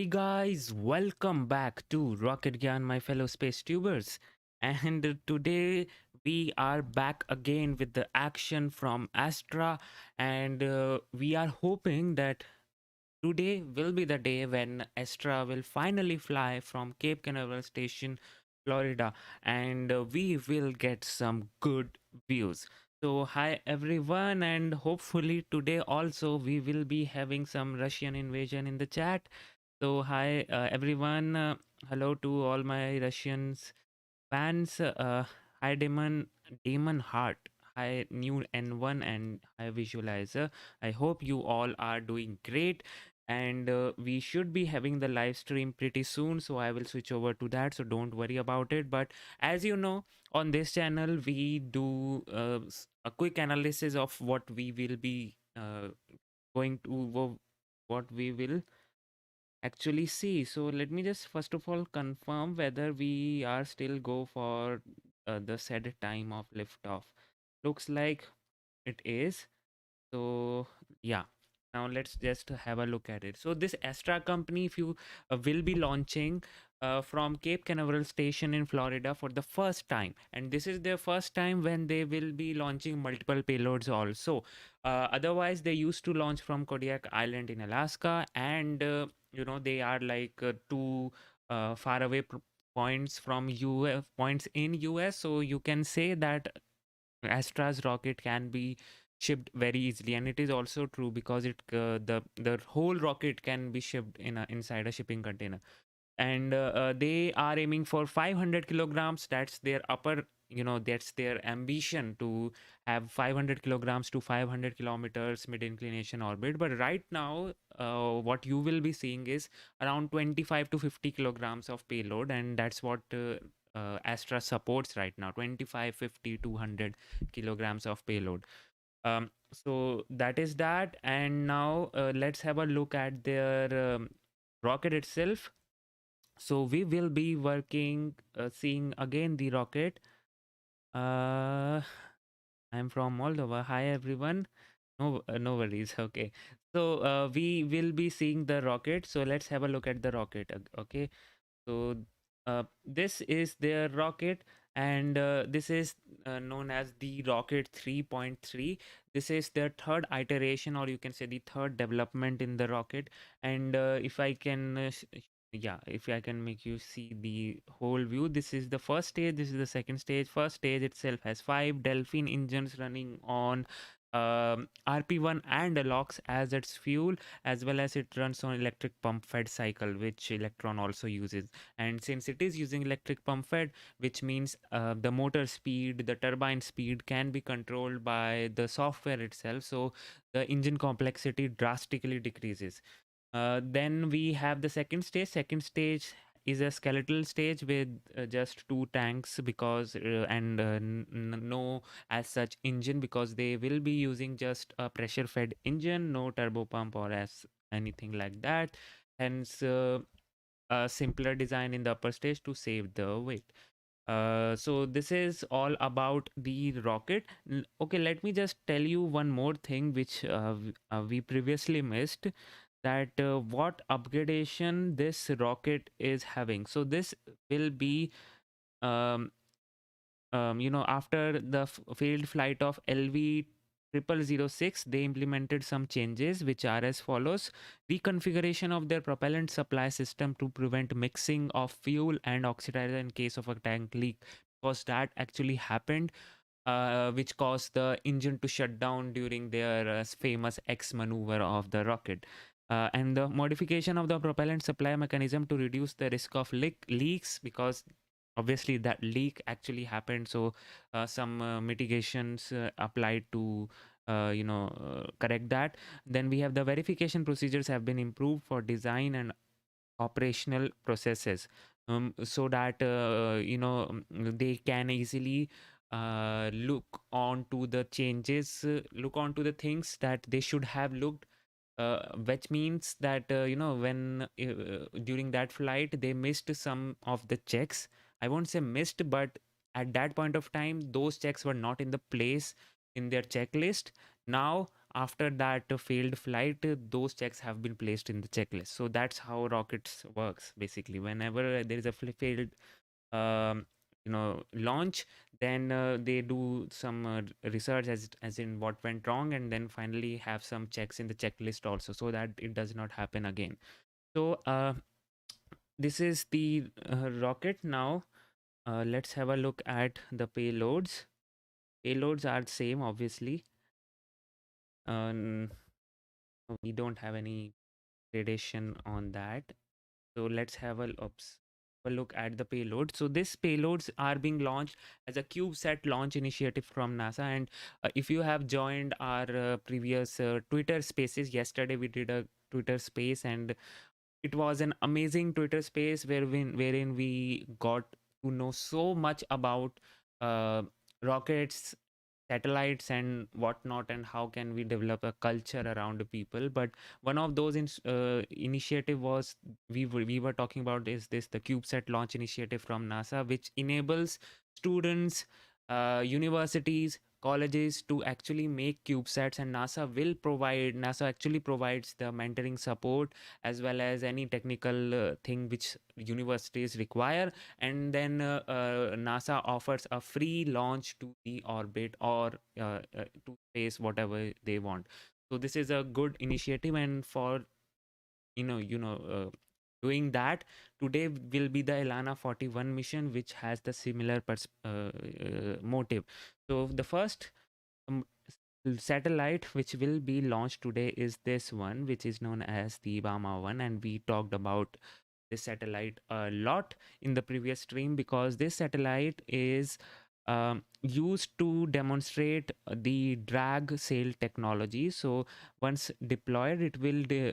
guys, welcome back to Rocket Gyan, my fellow space tubers. And today we are back again with the action from Astra, and we are hoping that today will be the day when Astra will finally fly from Cape Canaveral Station, Florida, and we will get some good views. So, hi everyone, and hopefully today also we will be having some Russian invasion in the chat. So, hi everyone. Hello to all my Russians fans. Hi Demon Heart. Hi New N1 and hi Visualizer. I hope you all are doing great. And we should be having the live stream pretty soon. So I will switch over to that. So don't worry about it. But as you know, on this channel, we do a quick analysis of what we will be going to, what we will actually see. So let me just first of all confirm whether we are still go for the said time of liftoff. Looks like it is. So yeah, now let's just have a look at it. So this Astra company, if you will be launching from Cape Canaveral station in Florida for the first time, and this is their first time when they will be launching multiple payloads also. Otherwise they used to launch from Kodiak Island in Alaska, and they are like two far away points from US, points in US, so you can say that Astra's rocket can be shipped very easily, and it is also true because the whole rocket can be shipped inside a shipping container. And they are aiming for 500 kilograms. That's their upper, that's their ambition, to have 500 kilograms to 500 kilometers mid inclination orbit. But right now, what you will be seeing is around 25 to 50 kilograms of payload, and that's what Astra supports right now: 25, 50, 200 kilograms of payload. So that is that. And now let's have a look at their rocket itself. So we will be working, seeing again the rocket. Uh, I'm from Moldova. Hi everyone. No worries. Okay. So we will be seeing the rocket. So let's have a look at the rocket. Okay. So this is their rocket, and this is known as the Rocket 3.3. This is their third iteration, or you can say the third development in the rocket. And if I can, yeah, if I can make you see the whole view, this is the first stage. This is the second stage. First stage itself has 5 Delphin engines running on RP1 and LOX as its fuel, as well as it runs on electric pump fed cycle, which Electron also uses. And since it is using electric pump fed, which means the motor speed, the turbine speed can be controlled by the software itself, so the engine complexity drastically decreases. Then we have the second stage. Second stage is a skeletal stage with just two tanks, because and no as such engine, because they will be using just a pressure fed engine, no turbo pump or as anything like that. Hence a simpler design in the upper stage to save the weight. So this is all about the rocket. Okay, let me just tell you one more thing which we previously missed, that what upgradation this rocket is having. So this will be um, after the failed flight of LV 0006, they implemented some changes which are as follows: reconfiguration of their propellant supply system to prevent mixing of fuel and oxidizer in case of a tank leak, because that actually happened, which caused the engine to shut down during their famous X maneuver of the rocket. And the modification of the propellant supply mechanism to reduce the risk of leaks, because obviously that leak actually happened. So some mitigations applied to correct that. Then we have the verification procedures have been improved for design and operational processes, so that they can easily look on to the changes, look on to the things that they should have looked, which means that when during that flight they missed some of the checks. I won't say missed, but at that point of time those checks were not in the place in their checklist. Now after that failed flight, those checks have been placed in the checklist. So that's how rockets works basically. Whenever there is a failed um, launch, then they do some research as in what went wrong, and then finally have some checks in the checklist also, so that it does not happen again. So this is the rocket. Now let's have a look at the payloads. Payloads are the same, obviously. um, we don't have any gradation on that. So let's have a look at the payload. So these payloads are being launched as a CubeSat launch initiative from NASA. And if you have joined our previous Twitter spaces, yesterday we did a Twitter space, and it was an amazing Twitter space wherein we got to know so much about uh, rockets, satellites, and whatnot, and how can we develop a culture around the people. But one of those initiative was we were talking about is this the CubeSat launch initiative from NASA, which enables students, universities, colleges to actually make CubeSats, and NASA actually provides the mentoring support as well as any technical thing which universities require. And then NASA offers a free launch to the orbit or to space, whatever they want. So this is a good initiative, and for doing that, today will be the ELaNa 41 mission, which has the similar motive. So the first um, satellite which will be launched today is this one, which is known as the Bama 1, and we talked about this satellite a lot in the previous stream, because this satellite is used to demonstrate the drag sail technology. So once deployed,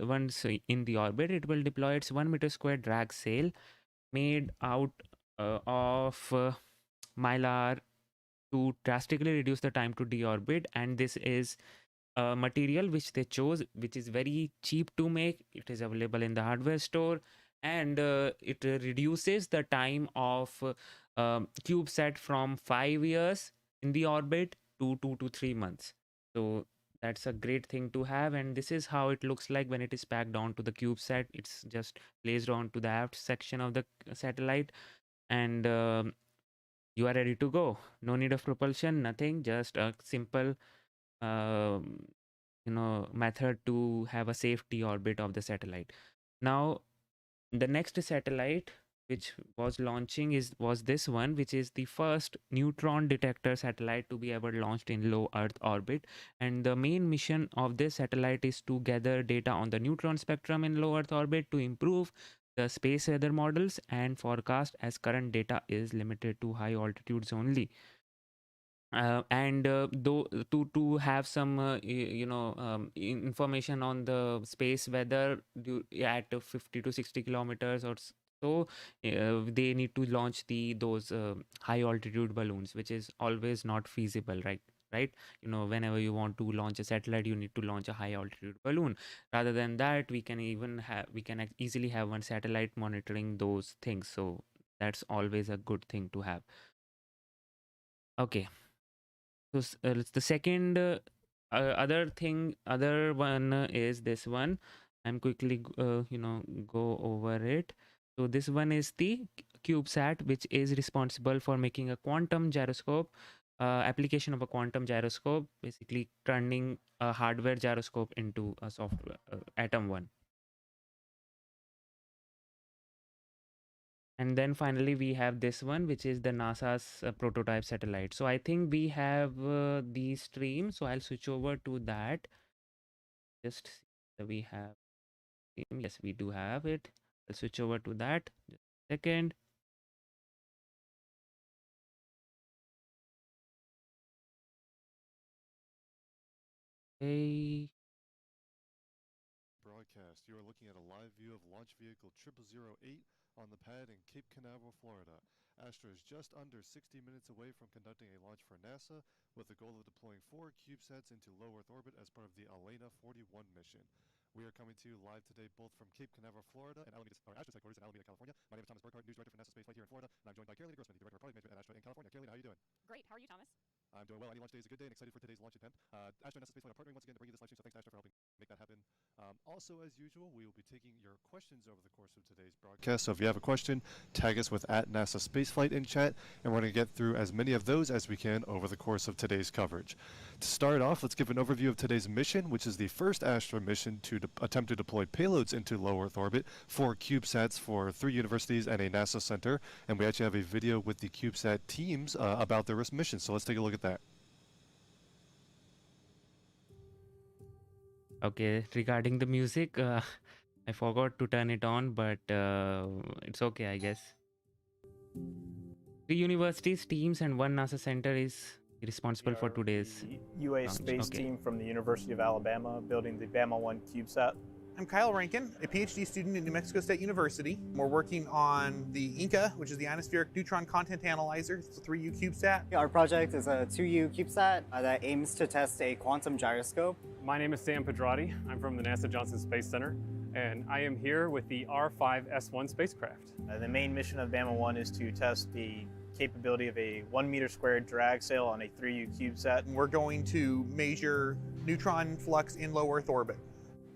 once in the orbit, it will deploy its 1 meter square drag sail made out of mylar to drastically reduce the time to deorbit. And this is material which they chose, which is very cheap to make. It is available in the hardware store, and it reduces the time of CubeSat from 5 years in the orbit to 2 to 3 months. So that's a great thing to have, and this is how it looks like when it is packed onto the CubeSat. It's just placed onto the aft section of the satellite, and you are ready to go. No need of propulsion, nothing, just a simple um, method to have a safety orbit of the satellite. Now the next satellite which was launching was this one, which is the first neutron detector satellite to be ever launched in low earth orbit. And the main mission of this satellite is to gather data on the neutron spectrum in low earth orbit to improve the space weather models and forecast, as current data is limited to high altitudes only. And though to have some information on the space weather at 50 to 60 kilometers or so, they need to launch those high altitude balloons, which is always not feasible, right? Whenever you want to launch a satellite, you need to launch a high altitude balloon. Rather than that, we can easily have one satellite monitoring those things. So that's always a good thing to have. Okay. So the second other one is this one. I'm quickly go over it. So this one is the CubeSat, which is responsible for making a quantum gyroscope, application of a quantum gyroscope, basically turning a hardware gyroscope into a software atom one. And then finally we have this one, which is the NASA's prototype satellite. So I think we have the stream. So I'll switch over to that. Just see that we have. Yes, we do have it. I'll switch over to that. Just a second. Okay. Broadcast. You are looking at a live view of launch vehicle 0008 on the pad in Cape Canaveral, Florida. Astra is just under 60 minutes away from conducting a launch for NASA with the goal of deploying 4 CubeSats into low Earth orbit as part of the ELaNa 41 mission. We are coming to you live today both from Cape Canaveral, Florida and Astra's headquarters in Alameda, California. My name is Thomas Burkhardt, news director for NASA Spaceflight here in Florida, and I'm joined by Carolina Grossman, the director of product management at Astra in California. Carolina, how are you doing? Great. How are you, Thomas? I'm doing well. Any launch day is a good day and excited for today's launch event. Astra and NASA Spaceflight are partnering once again to bring you this live stream, so thanks Astra for helping make that happen. Also, as usual, we will be taking your questions over the course of today's broadcast. So if you have a question, tag us with @NASA Spaceflight in chat, and we're going to get through as many of those as we can over the course of today's coverage. To start off, let's give an overview of today's mission, which is the first Astra mission to attempt to deploy payloads into low Earth orbit for CubeSats for 3 universities and a NASA center. And we actually have a video with the CubeSat teams about their mission. So let's take a look at that. Okay, regarding the music, I forgot to turn it on, but it's okay, I guess. 3 universities, teams, and 1 NASA center is responsible for today's UA launch. space team from the University of Alabama building the Bama 1 CubeSat. I'm Kyle Rankin, a PhD student at New Mexico State University. We're working on the INCA, which is the Ionospheric Neutron Content Analyzer. It's a 3U CubeSat. Our project is a 2U CubeSat that aims to test a quantum gyroscope. My name is Sam Pedrati. I'm from the NASA Johnson Space Center, and I am here with the R5S1 spacecraft. The main mission of Bama 1 is to test the capability of a 1 meter squared drag sail on a 3U CubeSat. And we're going to measure neutron flux in low Earth orbit.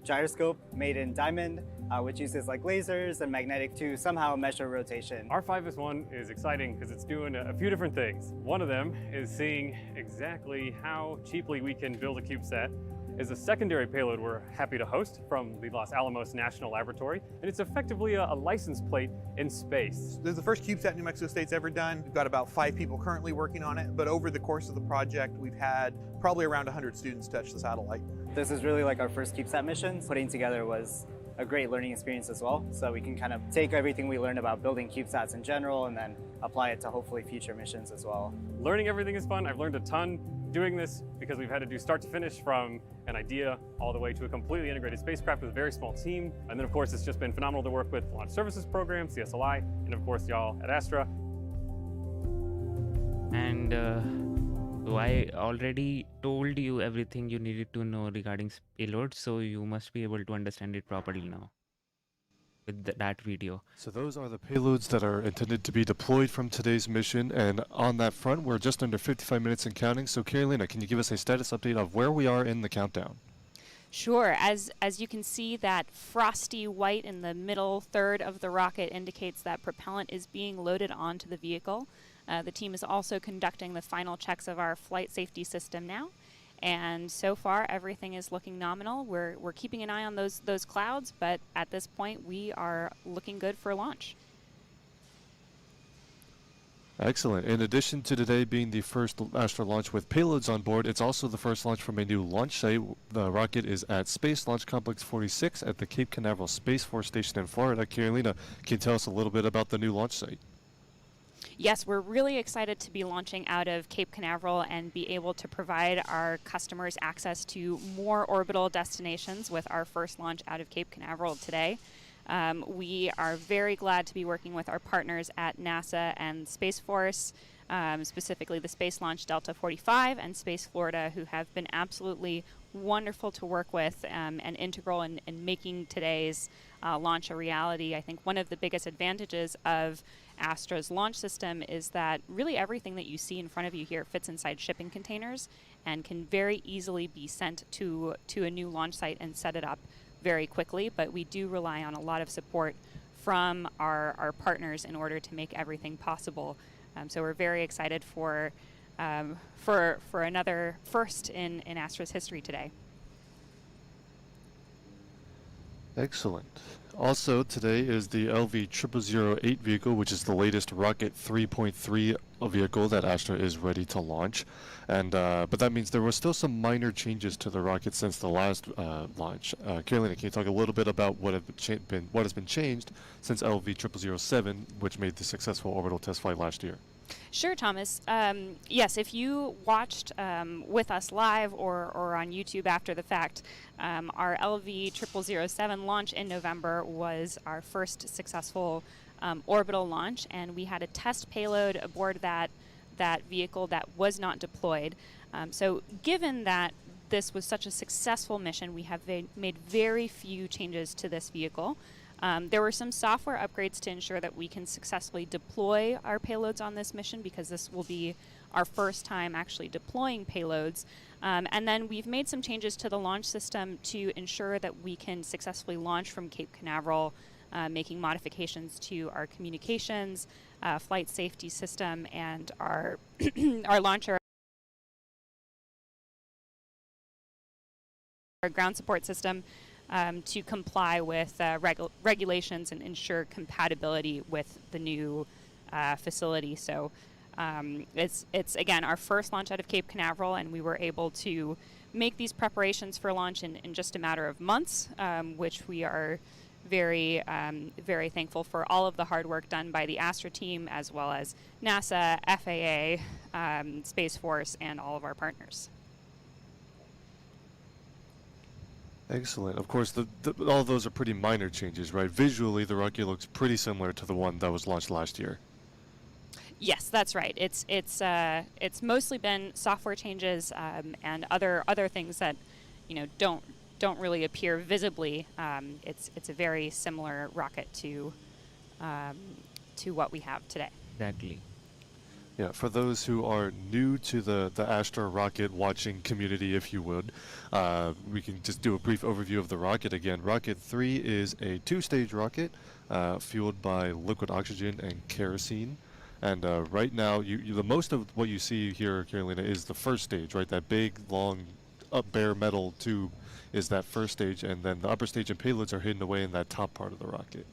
Gyroscope made in diamond, which uses like lasers and magnetic to somehow measure rotation. R5S1 is exciting because it's doing a few different things. One of them is seeing exactly how cheaply we can build a CubeSat. Is a secondary payload we're happy to host from the Los Alamos National Laboratory, and it's effectively a license plate in space. This is the first CubeSat New Mexico State's ever done. We've got about 5 people currently working on it, but over the course of the project, we've had probably around 100 students touch the satellite. This is really like our first CubeSat mission. Putting together was a great learning experience as well, so we can kind of take everything we learned about building CubeSats in general and then apply it to hopefully future missions as well. Learning everything is fun. I've learned a ton doing this because we've had to do start to finish from an idea all the way to a completely integrated spacecraft with a very small team. And then of course, it's just been phenomenal to work with Launch Services Program, CSLI, and of course y'all at Astra. And so I already told you everything you needed to know regarding payload, so you must be able to understand it properly now with that video. So those are the payloads that are intended to be deployed from today's mission, and on that front, we're just under 55 minutes and counting. So ELaNa, can you give us a status update of where we are in the countdown? Sure. As you can see, that frosty white in the middle third of the rocket indicates that propellant is being loaded onto the vehicle. The team is also conducting the final checks of our flight safety system now. And so far, everything is looking nominal. We're keeping an eye on those clouds, but at this point, we are looking good for launch. Excellent. In addition to today being the first Astra launch with payloads on board, it's also the first launch from a new launch site. The rocket is at Space Launch Complex 46 at the Cape Canaveral Space Force Station in Florida. ELaNa, can you tell us a little bit about the new launch site? Yes, we're really excited to be launching out of Cape Canaveral and be able to provide our customers access to more orbital destinations with our first launch out of Cape Canaveral today. We are very glad to be working with our partners at NASA and Space Force, specifically the Space Launch Delta 45 and Space Florida, who have been absolutely wonderful to work with and integral in making today's launch a reality. I think one of the biggest advantages of Astra's launch system is that really everything that you see in front of you here fits inside shipping containers and can very easily be sent to a new launch site and set it up very quickly. But we do rely on a lot of support from our partners in order to make everything possible. So we're very excited for another first in Astra's history today. Excellent. Also, today is the LV0008 vehicle, which is the latest Rocket 3.3 vehicle that Astra is ready to launch. And but that means there were still some minor changes to the rocket since the last launch. ELaNa, can you talk a little bit about what has been changed since LV0007, which made the successful orbital test flight last year? Sure, Thomas. Yes, if you watched with us live or on YouTube after the fact, our LV0007 launch in November was our first successful orbital launch, and we had a test payload aboard that vehicle that was not deployed. So given that this was such a successful mission, we have made very few changes to this vehicle. There were some software upgrades to ensure that we can successfully deploy our payloads on this mission, because this will be our first time actually deploying payloads. And then we've made some changes to the launch system to ensure that we can successfully launch from Cape Canaveral, making modifications to our communications, flight safety system, and our, our launcher, our ground support system, to comply with regulations and ensure compatibility with the new facility. So it's again our first launch out of Cape Canaveral, and we were able to make these preparations for launch in just a matter of months, which we are very thankful for all of the hard work done by the Astra team, as well as NASA, FAA, Space Force, and all of our partners. Excellent. Of course, all of those are pretty minor changes, right? Visually, the rocket looks pretty similar to the one that was launched last year. Yes, that's right. It's mostly been software changes, and other things that don't really appear visibly. It's a very similar rocket to what we have today. Exactly. Yeah, for those who are new to the Astra Rocket watching community, if you would, we can just do a brief overview of the rocket again. Rocket 3 is a two-stage rocket fueled by liquid oxygen and kerosene. And right now, the most of what you see here, ELaNa, is the first stage, right? That big, long, bare metal tube is that first stage, and then the upper stage and payloads are hidden away in that top part of the rocket.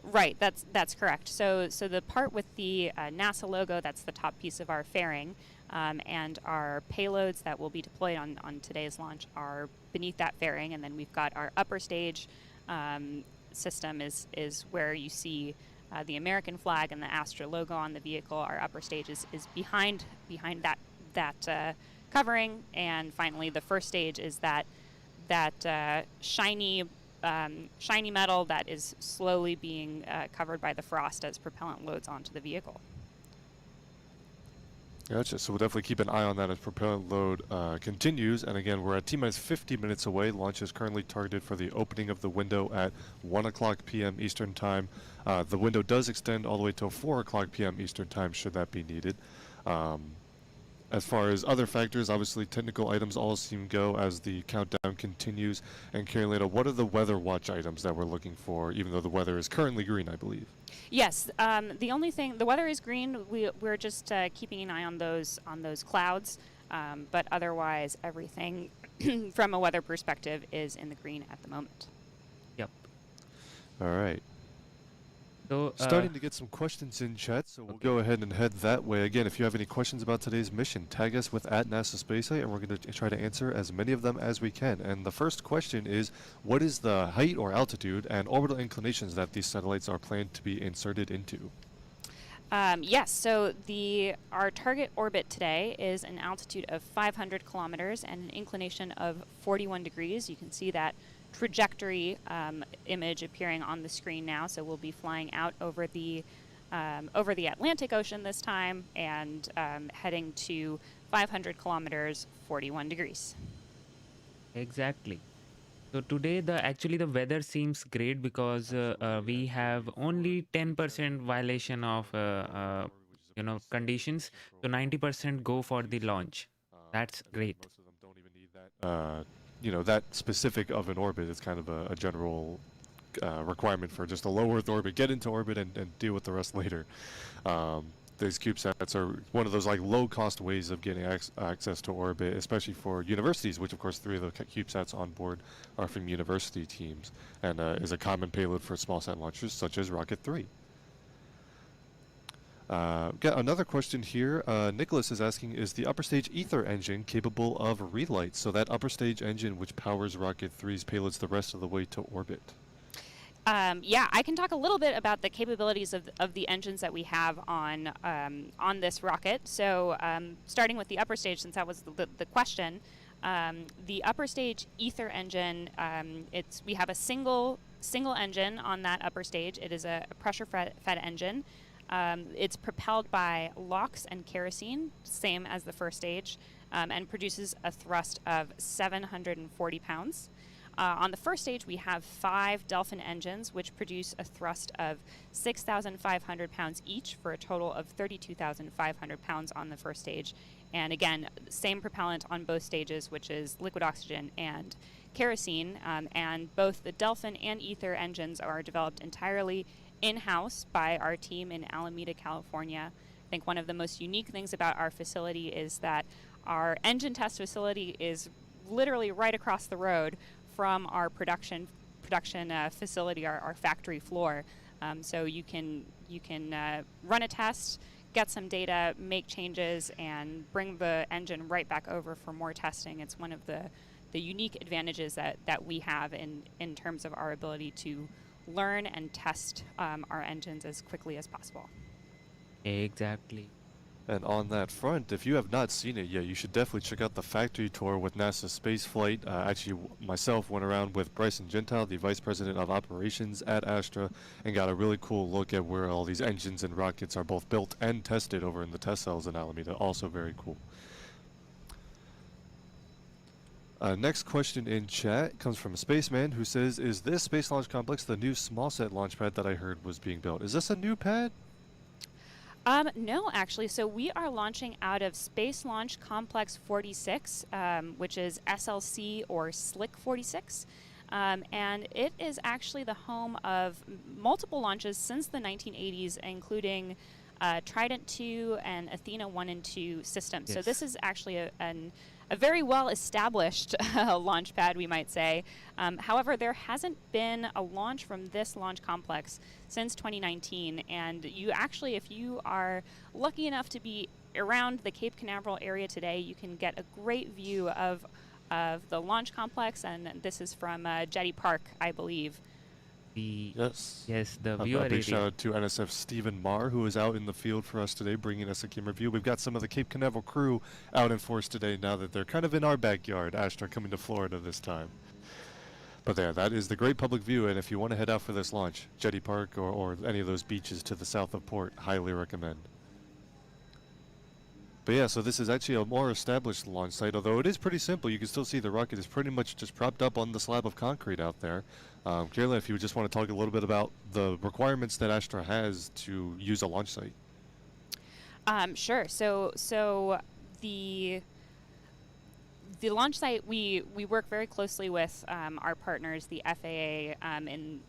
Right, that's correct. So the part with the NASA logo, that's the top piece of our fairing, and our payloads that will be deployed on today's launch are beneath that fairing, and then we've got our upper stage system is where you see the American flag and the Astra logo on the vehicle. Our upper stage is behind that covering, and finally the first stage is that shiny metal that is slowly being covered by the frost as propellant loads onto the vehicle. Gotcha. So we'll definitely keep an eye on that as propellant load continues. And again, we're at T-minus 50 minutes away. Launch is currently targeted for the opening of the window at 1 o'clock p.m. Eastern Time. The window does extend all the way till 4 o'clock p.m. Eastern Time, should that be needed. As far as other factors, obviously technical items all seem go as the countdown continues. And ELaNa, what are the weather watch items that we're looking for, even though the weather is currently green, I believe? Yes, the only thing, the weather is green. We're just keeping an eye on those clouds, but otherwise everything from a weather perspective is in the green at the moment. Yep. All right. So Starting to get some questions in chat, so we'll go ahead and head that way. Again, if you have any questions about today's mission, tag us with @NASA and we're going to try to answer as many of them as we can. And the first question is, what is the height or altitude and orbital inclinations that these satellites are planned to be inserted into? Yes, so our target orbit today is an altitude of 500 kilometers and an inclination of 41 degrees. You can see that trajectory image appearing on the screen now. So we'll be flying out over the Atlantic Ocean this time, and heading to 500 kilometers, 41 degrees. exactly. So today actually the weather seems great because we have only 10% violation of conditions. So 90% go for the launch. That's great. Most of them don't even need that that specific of an orbit. Is kind of a general requirement for just a low Earth orbit, get into orbit and deal with the rest later. These CubeSats are one of those low-cost ways of getting access to orbit, especially for universities, which of course 3 of the CubeSats on board are from university teams, and is a common payload for small sat launchers such as Rocket 3. Got another question here. Nicholas is asking, is the upper stage ether engine capable of relight? So that upper stage engine which powers Rocket 3's payloads the rest of the way to orbit. Yeah, I can talk a little bit about the capabilities of the engines that we have on this rocket. So starting with the upper stage, since that was the question, the upper stage ether engine, we have a single engine on that upper stage. It is a pressure-fed engine. It's propelled by LOX and kerosene, same as the first stage, and produces a thrust of 740 pounds. On the first stage, we have 5 Delphin engines, which produce a thrust of 6,500 pounds each for a total of 32,500 pounds on the first stage. And again, same propellant on both stages, which is liquid oxygen and kerosene. And both the Delphin and Ether engines are developed entirely in-house by our team in Alameda, California. I think one of the most unique things about our facility is that our engine test facility is literally right across the road from our production facility, our factory floor. So you can run a test, get some data, make changes, and bring the engine right back over for more testing. It's one of the unique advantages that we have in terms of our ability to learn and test our engines as quickly as possible. Exactly. And on that front, if you have not seen it yet, you should definitely check out the factory tour with NASA Spaceflight. Actually, myself went around with Bryson Gentile, the Vice President of Operations at Astra, and got a really cool look at where all these engines and rockets are both built and tested over in the test cells in Alameda. Also very cool. Next question in chat comes from a spaceman who says, is this Space Launch Complex the new small set launch pad that I heard was being built? Is this a new pad? No, actually. So we are launching out of Space Launch Complex 46, which is SLC or Slick 46. And it is actually the home of multiple launches since the 1980s, including Trident 2 and Athena 1 and 2 systems. Yes. So this is actually a very well-established launch pad, we might say. However, there hasn't been a launch from this launch complex since 2019. And you actually, if you are lucky enough to be around the Cape Canaveral area today, you can get a great view of the launch complex. And this is from Jetty Park, I believe. Yes, the A viewer big shout area. out to NSF Stephen Marr, who is out in the field for us today, bringing us a camera view. We've got some of the Cape Canaveral crew out in force today now that they're kind of in our backyard. Astra coming to Florida this time. But there, that is the great public view, and if you want to head out for this launch, Jetty Park or any of those beaches to the south of Port, highly recommend. But yeah, so this is actually a more established launch site, although it is pretty simple. You can still see the rocket is pretty much just propped up on the slab of concrete out there. Kayla, if you just want to talk a little bit about the requirements that Astra has to use a launch site. Sure. So the launch site, we work very closely with our partners, the FAA, in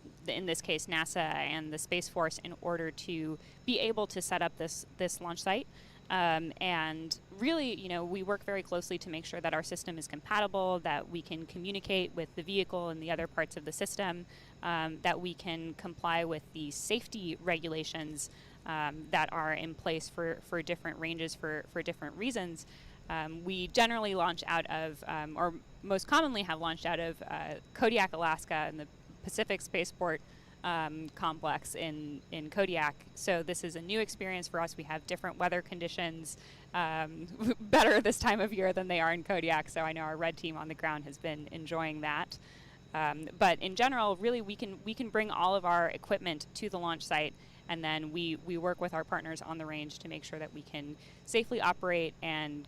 this case NASA and the Space Force, in order to be able to set up this launch site. And really, we work very closely to make sure that our system is compatible, that we can communicate with the vehicle and the other parts of the system, that we can comply with the safety regulations that are in place for different ranges for different reasons. We generally launch out of, or most commonly have launched out of Kodiak, Alaska, and the Pacific Spaceport complex in Kodiak. So this is a new experience for us. We have different weather conditions, better this time of year than they are in Kodiak. So I know our red team on the ground has been enjoying that. But in general, really, we can bring all of our equipment to the launch site, and then we work with our partners on the range to make sure that we can safely operate and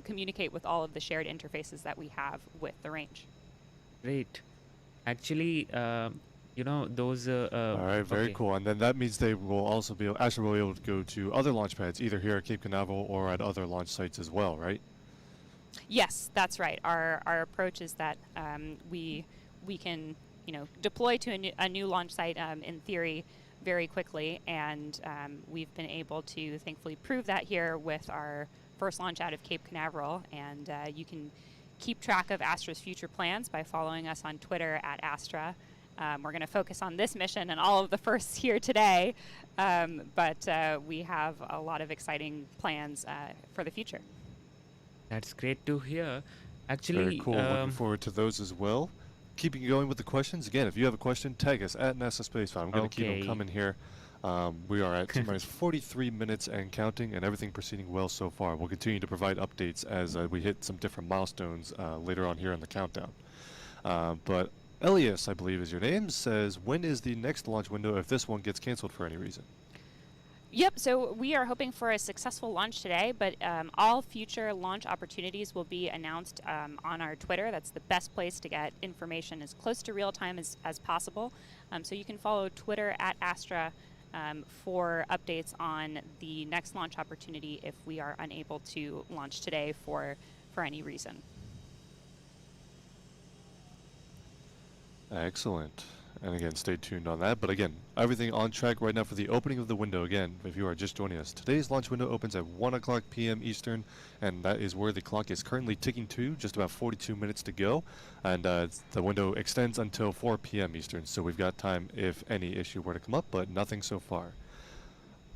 communicate with all of the shared interfaces that we have with the range. Great. Actually, those. All right, very Okay. cool. And then that means they will also be Astra will be able to go to other launch pads, either here at Cape Canaveral or at other launch sites as well, right? Yes, that's right. Our approach is that we can deploy to a new launch site in theory very quickly, and we've been able to thankfully prove that here with our first launch out of Cape Canaveral. And you can keep track of Astra's future plans by following us on Twitter at Astra. We're going to focus on this mission and all of the firsts here today, but we have a lot of exciting plans for the future. That's great to hear. Actually, Very cool. Looking forward to those as well. Keeping going with the questions. Again, if you have a question, tag us at NASA Spaceflight. I'm going to keep them Okay. coming here. We are at T-minus 43 minutes and counting, and everything proceeding well so far. We'll continue to provide updates as we hit some different milestones later on here in the countdown. But Elias, I believe is your name, says, when is the next launch window if this one gets canceled for any reason? Yep, so we are hoping for a successful launch today, but all future launch opportunities will be announced on our Twitter. That's the best place to get information as close to real time as possible. So you can follow Twitter at Astra for updates on the next launch opportunity if we are unable to launch today for any reason. Excellent. And again, stay tuned on that. But again, everything on track right now for the opening of the window. Again, if you are just joining us, today's launch window opens at 1 o'clock p.m. Eastern, and that is where the clock is currently ticking to, just about 42 minutes to go. And the window extends until 4 p.m. Eastern, so we've got time if any issue were to come up, but nothing so far.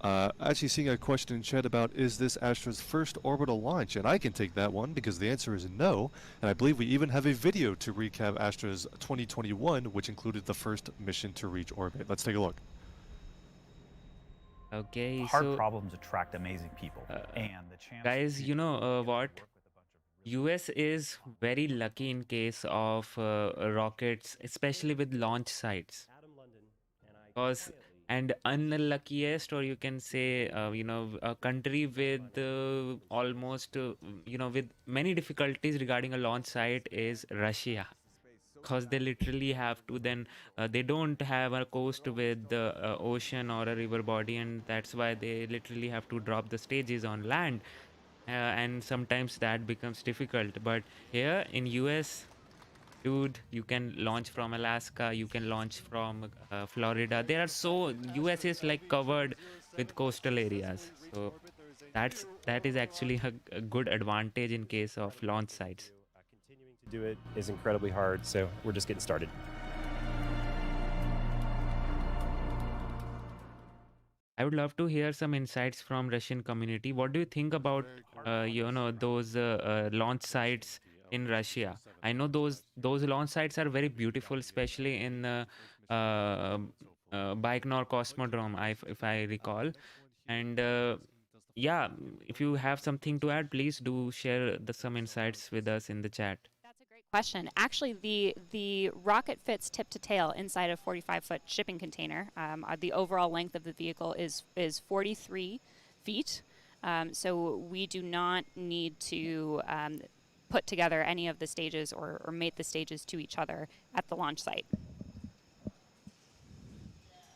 Actually seeing a question in chat about, is this Astra's first orbital launch? And I can take that one because the answer is no. And I believe we even have a video to recap Astra's 2021, which included the first mission to reach orbit. Let's take a look. Okay, Hard so problems attract amazing people, and the chance. guys, you know what? US is very lucky in case of rockets, especially with launch sites. Because and unluckiest, or you can say, a country with almost, with many difficulties regarding a launch site is Russia. Because they literally have to then, they don't have a coast with the ocean or a river body, and that's why they literally have to drop the stages on land. And sometimes that becomes difficult. But here in US, dude, you can launch from Alaska, you can launch from Florida. There are US is like covered with coastal areas, so that is actually a good advantage in case of launch sites. Continuing to do it is incredibly hard, so we're just getting started. I would love to hear some insights from Russian community. What do you think about those launch sites in Russia? I know those launch sites are very beautiful, especially in Baikonur Cosmodrome, if I recall. And yeah, if you have something to add, please do share some insights with us in the chat. That's a great question. Actually, the rocket fits tip to tail inside a 45-foot shipping container. The overall length of the vehicle is 43 feet. So we do not need to put together any of the stages or mate the stages to each other at the launch site.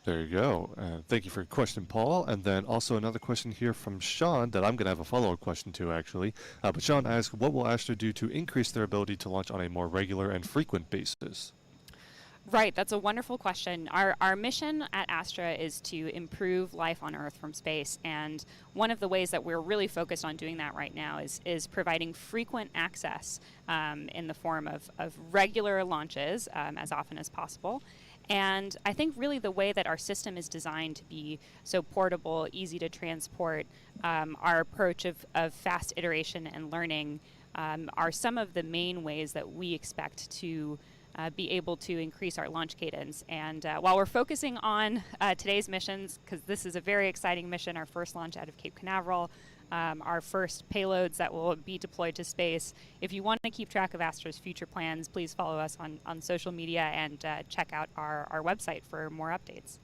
There you go. Thank you for your question, Paul. And then also another question here from Sean that I'm going to have a follow-up question to, actually. But Sean asks, what will Astra do to increase their ability to launch on a more regular and frequent basis? Right, that's a wonderful question. Our mission at Astra is to improve life on Earth from space, and one of the ways that we're really focused on doing that right now is providing frequent access in the form of regular launches as often as possible. And I think really the way that our system is designed to be so portable, easy to transport, our approach of fast iteration and learning are some of the main ways that we expect to be able to increase our launch cadence. And while we're focusing on today's missions, because this is a very exciting mission, our first launch out of Cape Canaveral, our first payloads that will be deployed to space. If you want to keep track of Astra's future plans, please follow us on social media and check out our website for more updates.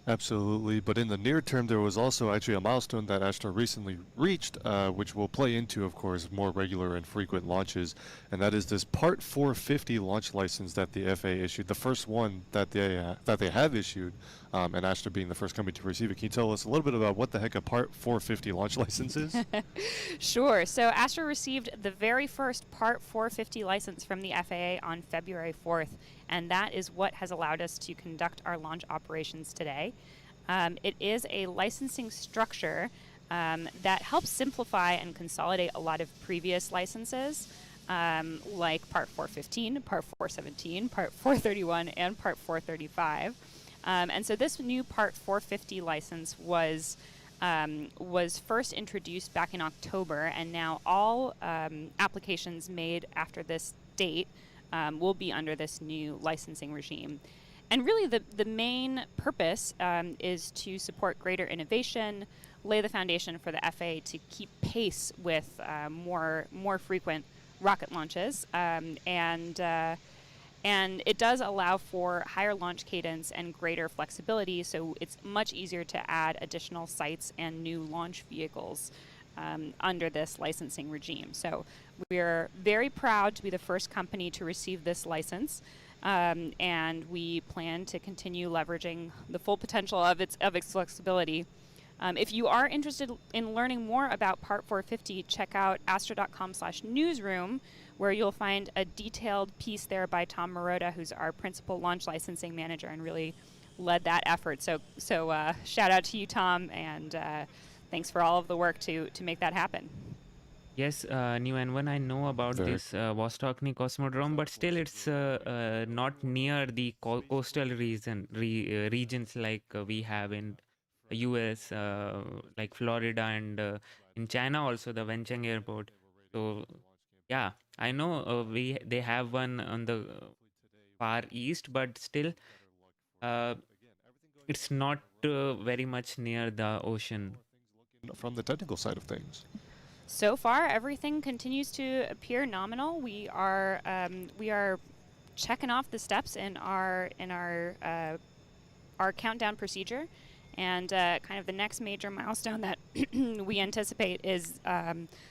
Absolutely, but in the near term, there was also actually a milestone that Astra recently reached, which will play into, of course, more regular and frequent launches, and that is this Part 450 launch license that the FAA issued, the first one that they have issued, and Astra being the first company to receive it. Can you tell us a little bit about what the heck a Part 450 launch license is? Sure. So Astra received the very first Part 450 license from the FAA on February 4th, and that is what has allowed us to conduct our launch operations today. It is a licensing structure that helps simplify and consolidate a lot of previous licenses, like Part 415, Part 417, Part 431, and Part 435. And so this new Part 450 license was first introduced back in October, and now all applications made after this date will be under this new licensing regime. And really the main purpose is to support greater innovation, lay the foundation for the FAA to keep pace with more frequent rocket launches, and And it does allow for higher launch cadence and greater flexibility, so it's much easier to add additional sites and new launch vehicles under this licensing regime. So we're very proud to be the first company to receive this license, and we plan to continue leveraging the full potential of its flexibility. If you are interested in learning more about Part 450, check out astra.com/newsroom, where you'll find a detailed piece there by Tom Marotta, who's our principal launch licensing manager and really led that effort. So shout out to you, Tom, and thanks for all of the work to make that happen. Yes, New N1, I know about this Vostokny Cosmodrome, but still it's not near the coastal regions like we have in US, like Florida, and in China also the Wencheng Airport. So yeah, I know they have one on the far east, but still it's not very much near the ocean. From the technical side of things. So far, everything continues to appear nominal. We are checking off the steps in our countdown procedure, and kind of the next major milestone that we anticipate is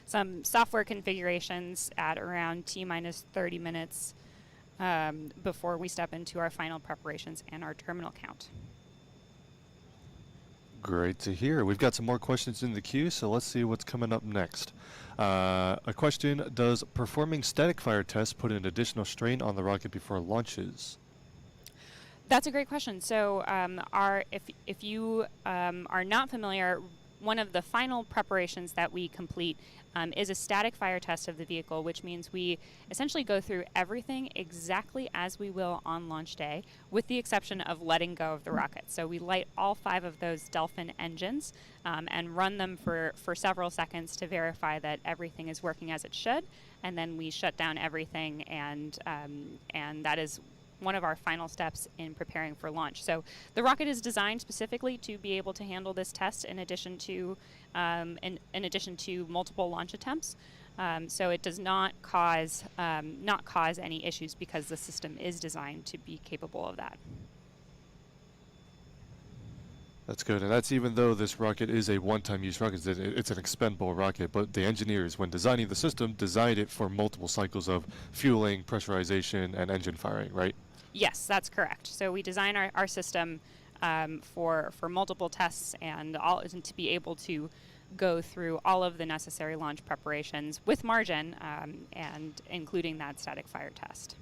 some software configurations at around T-30 minutes before we step into our final preparations and our terminal count. Great to hear. We've got some more questions in the queue, so let's see what's coming up next. A question: does performing static fire tests put an additional strain on the rocket before launches? That's a great question. So if you are not familiar, one of the final preparations that we complete is a static fire test of the vehicle, which means we essentially go through everything exactly as we will on launch day, with the exception of letting go of the rocket. So we light all 5 of those Delphin engines and run them for several seconds to verify that everything is working as it should, and then we shut down everything, and that is one of our final steps in preparing for launch. So the rocket is designed specifically to be able to handle this test in addition to multiple launch attempts. So it does not cause any issues because the system is designed to be capable of that. That's good, and that's even though this rocket is a one-time use rocket. It's an expendable rocket, but the engineers, when designing the system, designed it for multiple cycles of fueling, pressurization, and engine firing, right? Yes, that's correct. So we design our system for multiple tests and to be able to go through all of the necessary launch preparations with margin, and including that static fire test.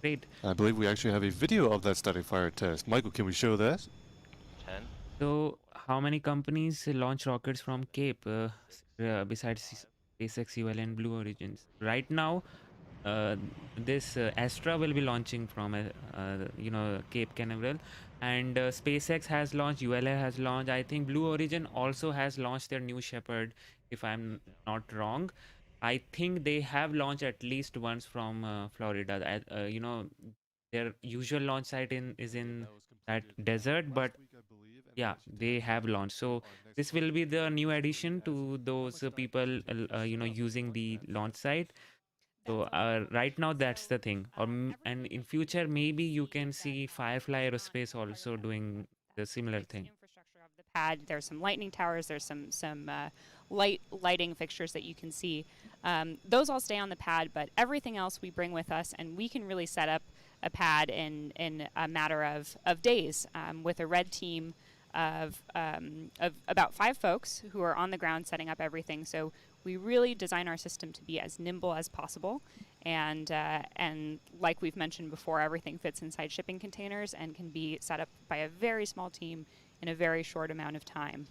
Great. I believe we actually have a video of that static fire test. Michael, can we show that? 10. So how many companies launch rockets from Cape besides SpaceX, UL, and Blue Origins? Right now, this Astra will be launching from Cape Canaveral, and SpaceX has launched, ULA has launched. I think Blue Origin also has launched their New Shepard, if I'm not wrong. I think they have launched at least once from Florida. Their usual launch site is in that desert, but yeah, they have launched. So this will be the new addition to those people using the launch site. So right now that's the thing. And in future maybe you can see Firefly Aerospace also doing the similar thing. Infrastructure of the pad. There's some lightning towers. There's some lighting fixtures that you can see. Those all stay on the pad, but everything else we bring with us, and we can really set up a pad in a matter of days with a red team of about 5 folks who are on the ground setting up everything. So we really design our system to be as nimble as possible, and like we've mentioned before, everything fits inside shipping containers and can be set up by a very small team in a very short amount of time.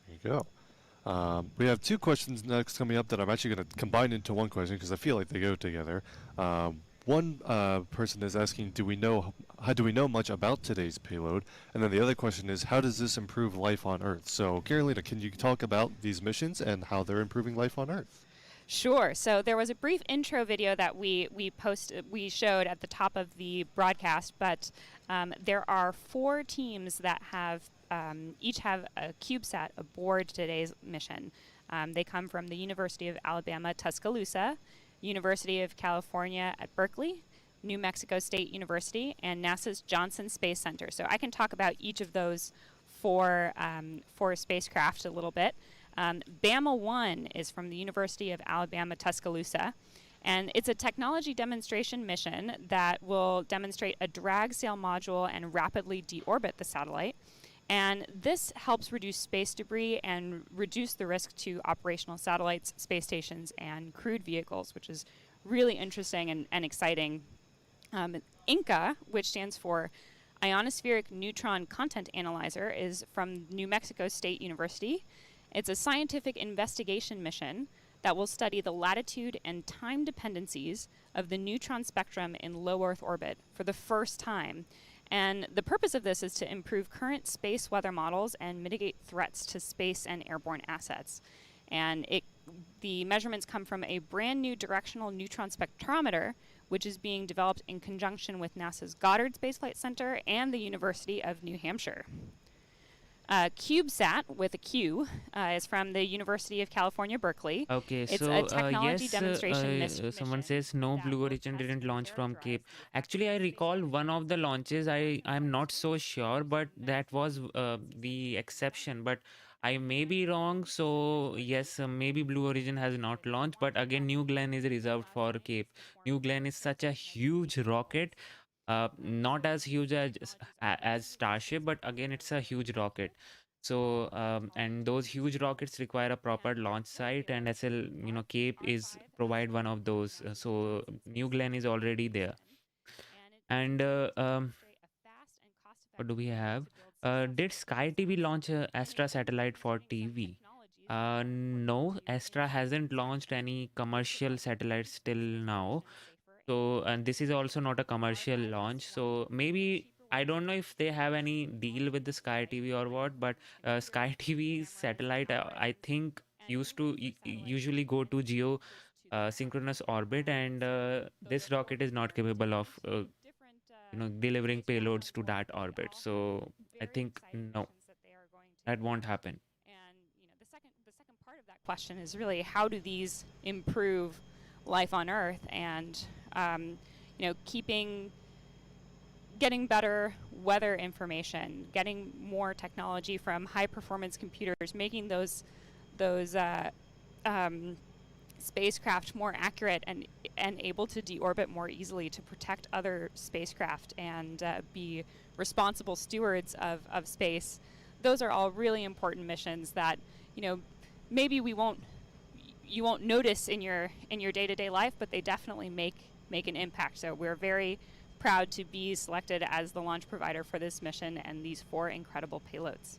There you go. We have 2 questions next coming up that I'm actually going to combine into one question because I feel like they go together. One person is asking, do we know much about today's payload? And then the other question is, how does this improve life on Earth? So, Carolina, can you talk about these missions and how they're improving life on Earth? Sure. So there was a brief intro video that we showed at the top of the broadcast, but there are 4 teams that each have a CubeSat aboard today's mission. They come from the University of Alabama, Tuscaloosa, University of California at Berkeley, New Mexico State University, and NASA's Johnson Space Center. So I can talk about each of those four spacecraft a little bit. BAMA 1 is from the University of Alabama, Tuscaloosa, and it's a technology demonstration mission that will demonstrate a drag sail module and rapidly deorbit the satellite. And this helps reduce space debris and reduce the risk to operational satellites, space stations, and crewed vehicles, which is really interesting and exciting. INCA, which stands for Ionospheric Neutron Content Analyzer, is from New Mexico State University. It's a scientific investigation mission that will study the latitude and time dependencies of the neutron spectrum in low Earth orbit for the first time. And the purpose of this is to improve current space weather models and mitigate threats to space and airborne assets. And the measurements come from a brand new directional neutron spectrometer, which is being developed in conjunction with NASA's Goddard Space Flight Center and the University of New Hampshire. CubeSat, with a Q, is from the University of California, Berkeley. Okay, It's so a technology yes, demonstration mission. someone says no, Blue Origin didn't launch from Cape. Actually, I recall one of the launches. I'm not so sure, but that was the exception. But I may be wrong. So yes, maybe Blue Origin has not launched. But again, New Glenn is reserved for Cape. New Glenn is such a huge rocket. Not as huge as Starship, but again, it's a huge rocket. So and those huge rockets require a proper launch site, and Cape is provide one of those. So New Glenn is already there. And what do we have? Did Sky TV launch a Astra satellite for TV? No, Astra hasn't launched any commercial satellites till now. So, and this is also not a commercial launch. So maybe I don't know if they have any deal with the Sky TV or what, but Sky TV satellite, I think, used to usually go to geo synchronous orbit, and this rocket is not capable of delivering payloads to that orbit. So I think no, that won't happen. And the second part of that question is really, how do these improve life on Earth? And getting better weather information, getting more technology from high performance computers, making those spacecraft more accurate and able to deorbit more easily to protect other spacecraft and be responsible stewards of space. Those are all really important missions that maybe you won't notice in your day-to-day life, but they definitely make an impact. So we're very proud to be selected as the launch provider for this mission and these 4 incredible payloads.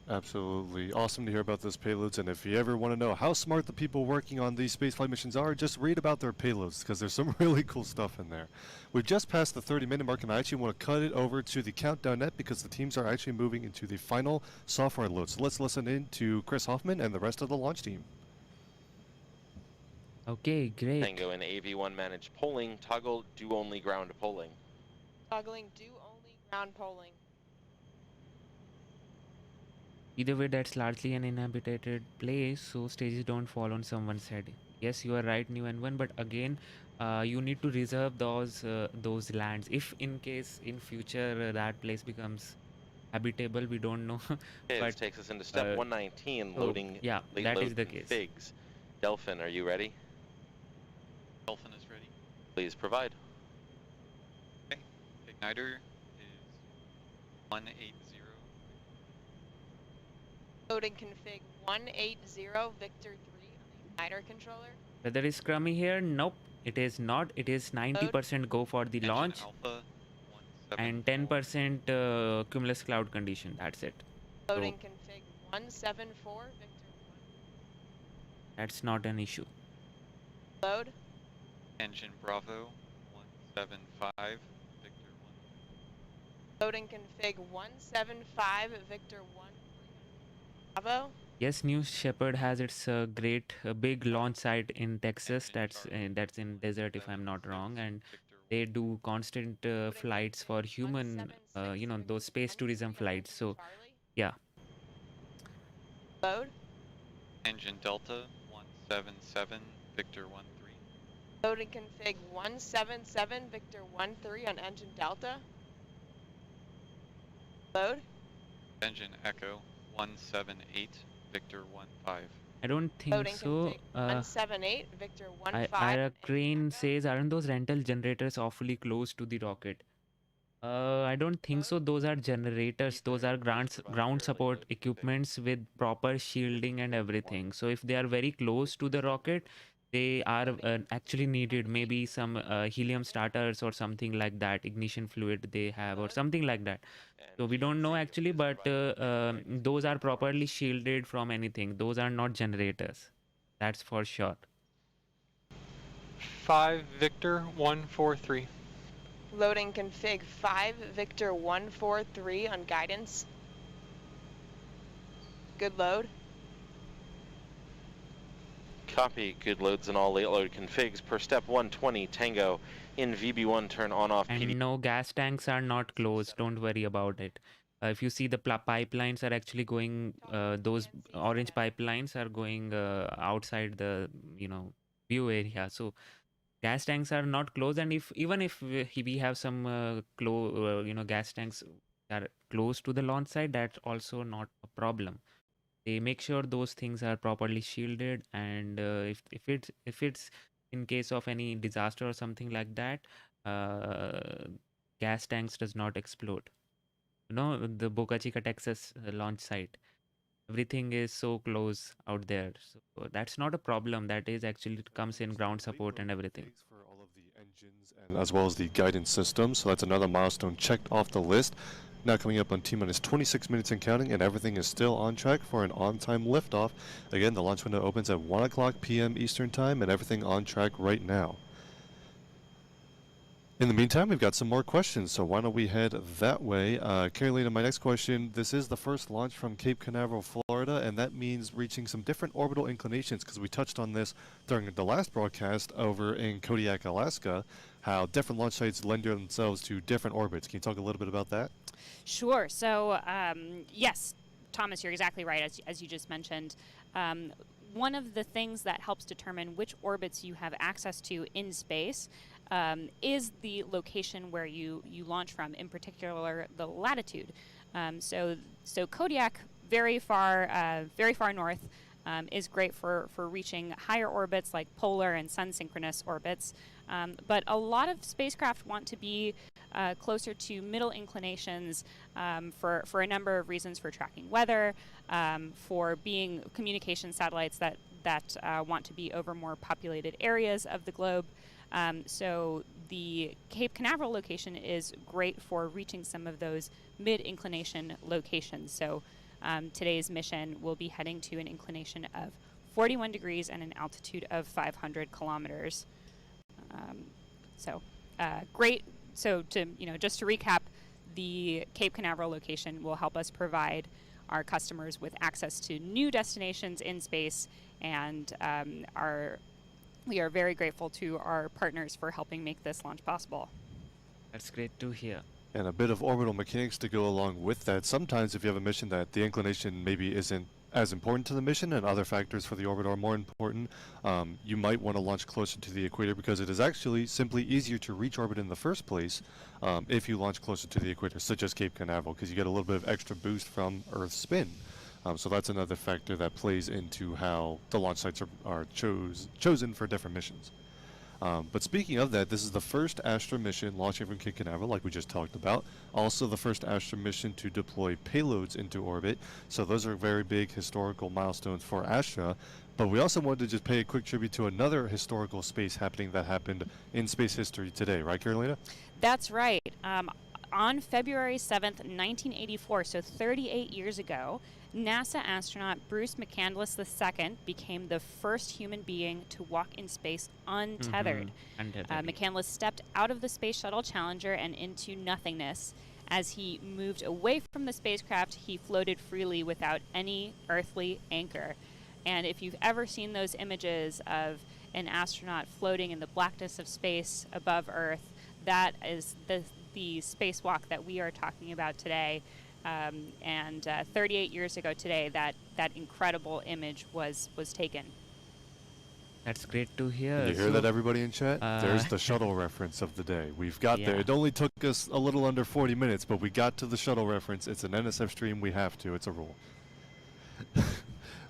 Absolutely. Awesome to hear about those payloads, and if you ever want to know how smart the people working on these spaceflight missions are, just read about their payloads, because there's some really cool stuff in there. We've just passed the 30-minute mark, and I actually want to cut it over to the countdown net because the teams are actually moving into the final software load. So let's listen in to Chris Hoffman and the rest of the launch team. Okay, great. Tango and AV1 manage polling. Toggle do only ground polling. Toggling do only ground polling. Either way, that's largely an inhabited place, so stages don't fall on someone's head. Yes, you are right, New N1, but again, you need to reserve those lands. If in case in future that place becomes habitable, we don't know. Okay, but this takes us into step 119, loading. Yeah, late that load is the case. Figs. Delphin, are you ready? Dolphin is ready. Please provide. Okay. Igniter is 180. Loading config 180 Victor 3 on the igniter controller. Whether it's crummy here? Nope, it is not. It is 90% go for the launch Alpha, and 10% cumulus cloud condition. That's it. Loading So config 174 Victor 1. that's not an issue. Load. Engine Bravo 175 Victor 1. Loading config 175 Victor 1. Bravo. Yes, New Shepard has its great big launch site in Texas. That's in desert, if I'm not wrong, and they do constant flights for human, those space tourism flights. So, yeah. Load. Engine Delta 177 Victor 13. Load and config 177 Victor 13 on engine delta. Load. Engine Echo 178 Victor 15. I don't think Loading so. config 178 Victor 15. Ira Crane says, aren't those rental generators awfully close to the rocket? I don't think so. Those are generators. Those are ground support equipments with proper shielding and everything. So if they are very close to the rocket, they are actually needed. Maybe some helium starters or something like that, ignition fluid they have or something like that. So we don't know actually, but those are properly shielded from anything. Those are not generators. That's for sure. 5 Victor 143. Loading config 5 Victor 143 on guidance. Good load. Copy. Good loads and all late load configs per step 120 Tango in VB1 turn on off PD. And no, gas tanks are not closed. Don't worry about it. If you see the pipelines are actually going, those orange pipelines are going outside the view area. So gas tanks are not closed, and even if we have some gas tanks that are close to the launch site, that's also not a problem. They make sure those things are properly shielded, and if it's in case of any disaster or something like that, gas tanks does not explode. The Boca Chica, Texas launch site, everything is so close out there, so that's not a problem. That is actually comes in ground support and everything. For all of the engines and as well as the guidance system, so that's another milestone checked off the list. Now coming up on T-minus 26 minutes and counting, and everything is still on track for an on-time liftoff. Again, the launch window opens at 1 o'clock p.m. Eastern Time, and everything on track right now. In the meantime, we've got some more questions, so why don't we head that way. Carolina, my next question, this is the first launch from Cape Canaveral, Florida, and that means reaching some different orbital inclinations, because we touched on this during the last broadcast over in Kodiak, Alaska, how different launch sites lend themselves to different orbits. Can you talk a little bit about that? Sure. So, yes, Thomas, you're exactly right, as you just mentioned. One of the things that helps determine which orbits you have access to in space is the location where you launch from, in particular the latitude. So Kodiak, very far north, is great for reaching higher orbits like polar and sun-synchronous orbits. But a lot of spacecraft want to be closer to middle inclinations for a number of reasons, for tracking weather, for being communication satellites that want to be over more populated areas of the globe. So the Cape Canaveral location is great for reaching some of those mid-inclination locations. So today's mission will be heading to an inclination of 41 degrees and an altitude of 500 kilometers. Great. So just to recap, the Cape Canaveral location will help us provide our customers with access to new destinations in space, and we are very grateful to our partners for helping make this launch possible. That's great to hear. And a bit of orbital mechanics to go along with that. Sometimes if you have a mission that the inclination maybe isn't as important to the mission and other factors for the orbit are more important, you might want to launch closer to the equator, because it is actually simply easier to reach orbit in the first place if you launch closer to the equator, such as Cape Canaveral, because you get a little bit of extra boost from Earth's spin. So that's another factor that plays into how the launch sites are chosen for different missions. But speaking of that, this is the first Astra mission launching from Cape Canaveral, like we just talked about. Also the first Astra mission to deploy payloads into orbit. So those are very big historical milestones for Astra. But we also wanted to just pay a quick tribute to another historical space happening that happened in space history today. Right, Carolina? That's right. On February 7th, 1984, so 38 years ago, NASA astronaut Bruce McCandless II became the first human being to walk in space untethered. McCandless stepped out of the Space Shuttle Challenger and into nothingness. As he moved away from the spacecraft, he floated freely without any earthly anchor. And if you've ever seen those images of an astronaut floating in the blackness of space above Earth, that is the spacewalk that we are talking about today. 38 years ago today, that incredible image was taken. That's great to hear. You hear that, everybody in chat? There's the shuttle reference of the day. We've got there. It only took us a little under 40 minutes, but we got to the shuttle reference. It's an NSF stream. We have to. It's a rule.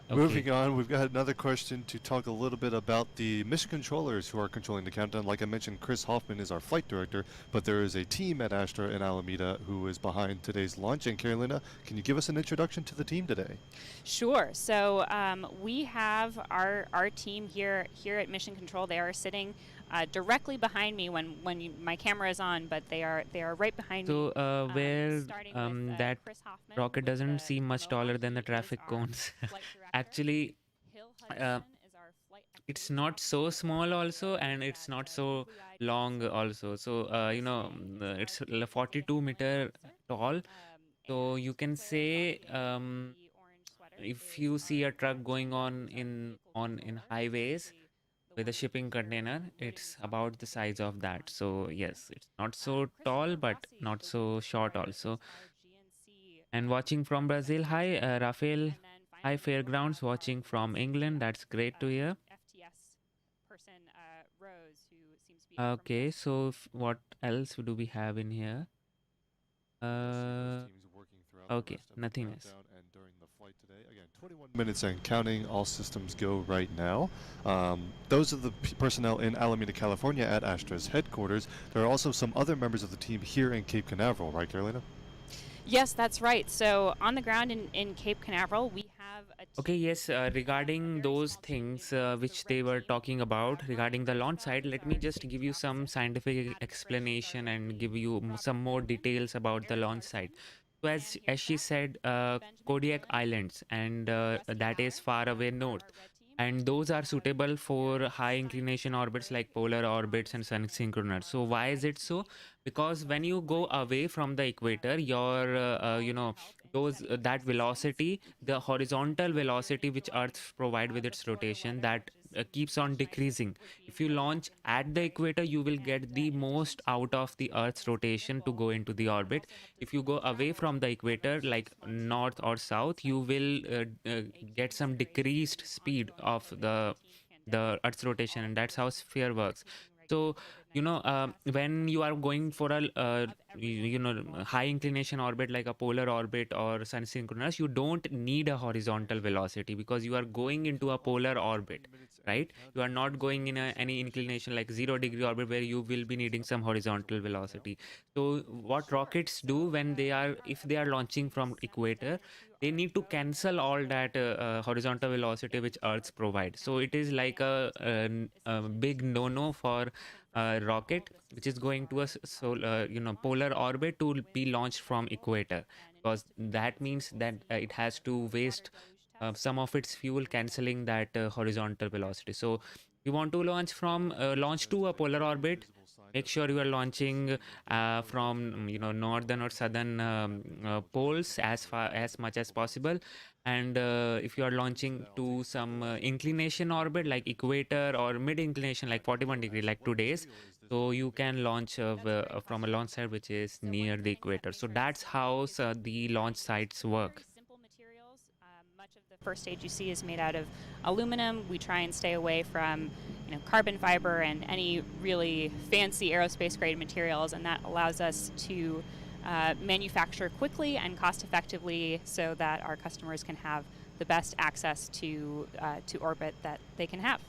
Moving on, we've got another question to talk a little bit about the mission controllers who are controlling the countdown. Like I mentioned, Chris Hoffman is our flight director, but there is a team at Astra in Alameda who is behind today's launch. And ELaNa, can you give us an introduction to the team today? Sure. So we have our team here at Mission Control. They are sitting directly behind me when my camera is on, but they are right behind me. So where that rocket doesn't seem much taller than the traffic cones. Actually, it's not so small also, and it's not so long also. So you know, it's 42-meter tall. So you can say if you see a truck going on in highways with a shipping container, it's about the size of that. So yes, it's not so tall, but not so short also. And watching from Brazil, hi Rafael. Hi Fairgrounds, watching from England. That's great to hear. Okay, so what else do we have in here? Okay, nothing else. 21 minutes and counting, all systems go right now. Those are the personnel in Alameda, California at Astra's headquarters. There are also some other members of the team here in Cape Canaveral, right, ELaNa? Yes, that's right. So on the ground in Cape Canaveral, we have a team. Okay, yes, regarding those things which they were talking about regarding the launch site, let me just give you some scientific explanation and give you some more details about the launch site. So as she said, Kodiak Islands, and that is far away north. And those are suitable for high inclination orbits like polar orbits and sun synchronous. So why is it so? Because when you go away from the equator, your you know, that velocity, the horizontal velocity which Earth provide with its rotation, that keeps on decreasing. If you launch at the equator, you will get the most out of the Earth's rotation to go into the orbit. If you go away from the equator, like north or south, you will get some decreased speed of the Earth's rotation, and that's how sphere works. So you know, when you are going for a you know, high inclination orbit like a polar orbit or sun synchronous, you don't need a horizontal velocity because you are going into a polar orbit, right? You are not going in any inclination like 0-degree orbit where you will be needing some horizontal velocity. So what rockets do when if they are launching from equator, they need to cancel all that horizontal velocity which Earth provides. So it is like a big no-no for rocket which is going to a you know, polar orbit to be launched from equator, because that means that it has to waste some of its fuel cancelling that horizontal velocity. So if you want to launch from launch to a polar orbit, make sure you are launching from, you know, northern or southern poles as much as possible. And if you are launching to some inclination orbit like equator or mid inclination like 41 degree like today's, so you can launch from a launch site which is near the equator. So that's how the launch sites work. Much of the first stage you see is made out of aluminum. We try and stay away from, you know, carbon fiber and any really fancy aerospace grade materials, and that allows us to manufacture quickly and cost effectively so that our customers can have the best access to orbit that they can have.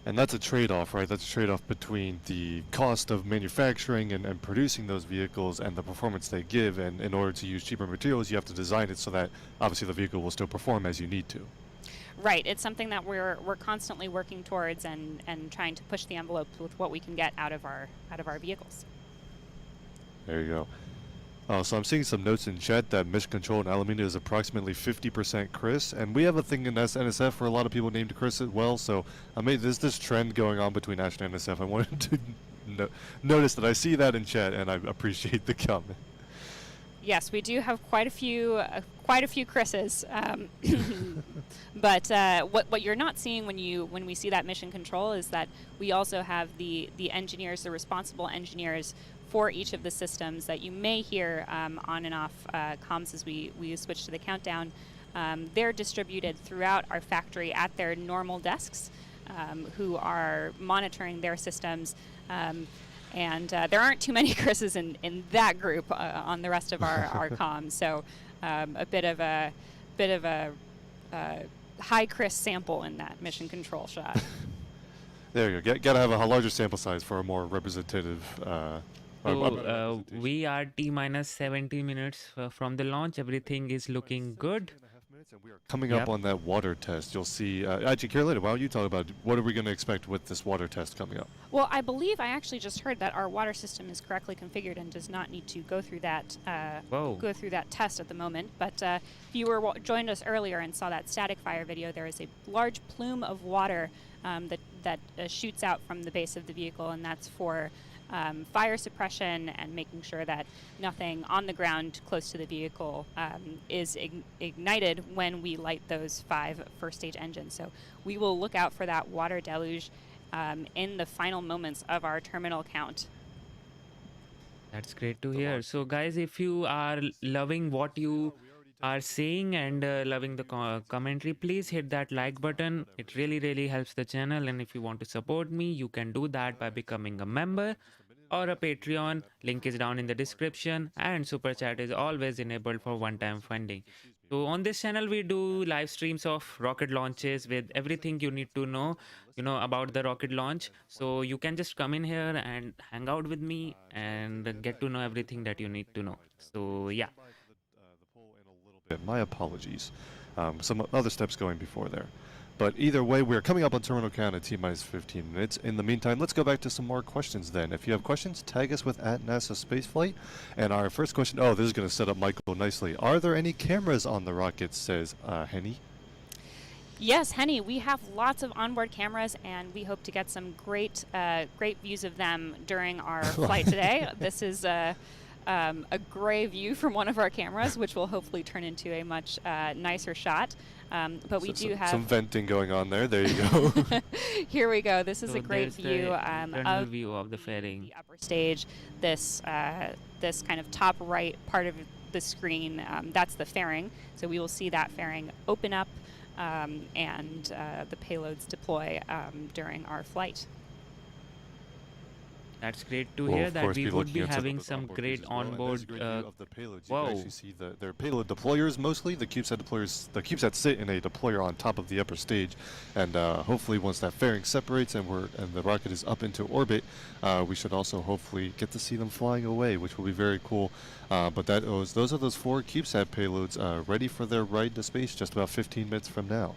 And that's a trade-off, right? That's a trade-off between the cost of manufacturing and producing those vehicles and the performance they give. And in order to use cheaper materials, you have to design it so that obviously the vehicle will still perform as you need to. Right. It's something that we're constantly working towards and trying to push the envelope with what we can get out of our vehicles. There you go. So I'm seeing some notes in chat that mission control in Alameda is approximately 50% Chris, and we have a thing in NSF where a lot of people named Chris as well. So there's this trend going on between Astra and NSF. I wanted to notice that. I see that in chat, and I appreciate the comment. Yes, we do have quite a few Chris's, but what you're not seeing when we see that mission control is that we also have the engineers, the responsible engineers for each of the systems that you may hear on and off comms as we switch to the countdown. They're distributed throughout our factory at their normal desks, who are monitoring their systems. And there aren't too many Chris's in that group on the rest of our comms. So a bit of a high Chris sample in that mission control shot. There you go. Got to have a larger sample size for a more representative. So we are T-minus 70 minutes from the launch. Everything is looking good. Coming up on that water test, you'll see. Actually, Carolina, why don't you talk about what are we going to expect with this water test coming up? Well, I believe I actually just heard that our water system is correctly configured and does not need to go through that test at the moment. But if you joined us earlier and saw that static fire video, there is a large plume of water that shoots out from the base of the vehicle, and that's for fire suppression and making sure that nothing on the ground close to the vehicle is ignited when we light those 5 first stage engines. So we will look out for that water deluge in the final moments of our terminal count. That's great to hear. So guys, if you are loving what you are saying and loving the commentary, please hit that like button. It really helps the channel, and if you want to support me, you can do that by becoming a member or a Patreon. Link is down in the description, and super chat is always enabled for one-time funding. So on this channel we do live streams of rocket launches with everything you need to know about the rocket launch. So you can just come in here and hang out with me and get to know everything that you need to know. So yeah. My apologies. Some other steps going before there. But either way, we're coming up on terminal count at T-minus 15 minutes. In the meantime, let's go back to some more questions then. If you have questions, tag us with @NASA Spaceflight. And our first question, this is going to set up Michael nicely. Are there any cameras on the rocket, says Henny? Yes, Henny, we have lots of onboard cameras, and we hope to get some great views of them during our flight today. This is a gray view from one of our cameras, which will hopefully turn into a much nicer shot. But we do have some venting going on there. There you go. Here we go. This is a great view of the fairing. The upper stage. This kind of top right part of the screen, that's the fairing. So we will see that fairing open up and the payloads deploy during our flight. That's great to hear that we would be having some great onboard. Of the payloads, you can actually see their payload deployers mostly. The CubeSat deployers, the CubeSats sit in a deployer on top of the upper stage, and hopefully once that fairing separates and the rocket is up into orbit, we should also hopefully get to see them flying away, which will be very cool. But those are those 4 CubeSat payloads ready for their ride to space just about 15 minutes from now.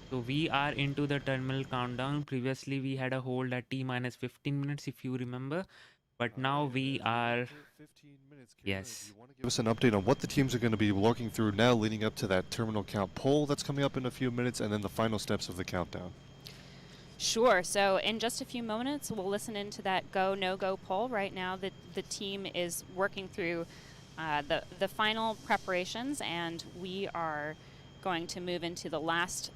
So we are into the terminal countdown. Previously we had a hold at T-minus 15 minutes, if you remember. But now we are... 15 minutes, yes. You want to give us an update on what the teams are going to be working through now leading up to that terminal count poll that's coming up in a few minutes, and then the final steps of the countdown. Sure. So in just a few moments, we'll listen into that go, no-go poll. Right now the team is working through the final preparations, and we are going to move into the last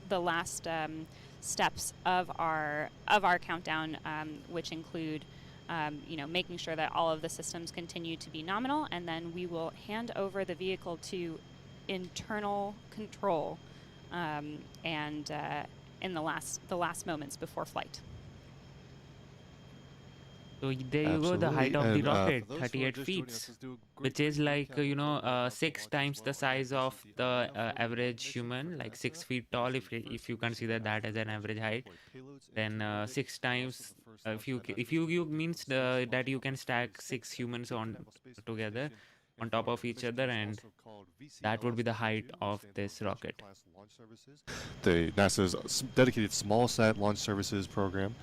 steps of our countdown, which include making sure that all of the systems continue to be nominal, and then we will hand over the vehicle to internal control and in the last moments before flight. So there you go, the height of the rocket, 38 feet, which is like, 6 times the size of the average human, like 6 feet tall, if you consider that as an average height. Then 6 times, if you means that you can stack 6 humans together on top of each other, and that would be the height of this rocket. The NASA's dedicated small sat launch services program.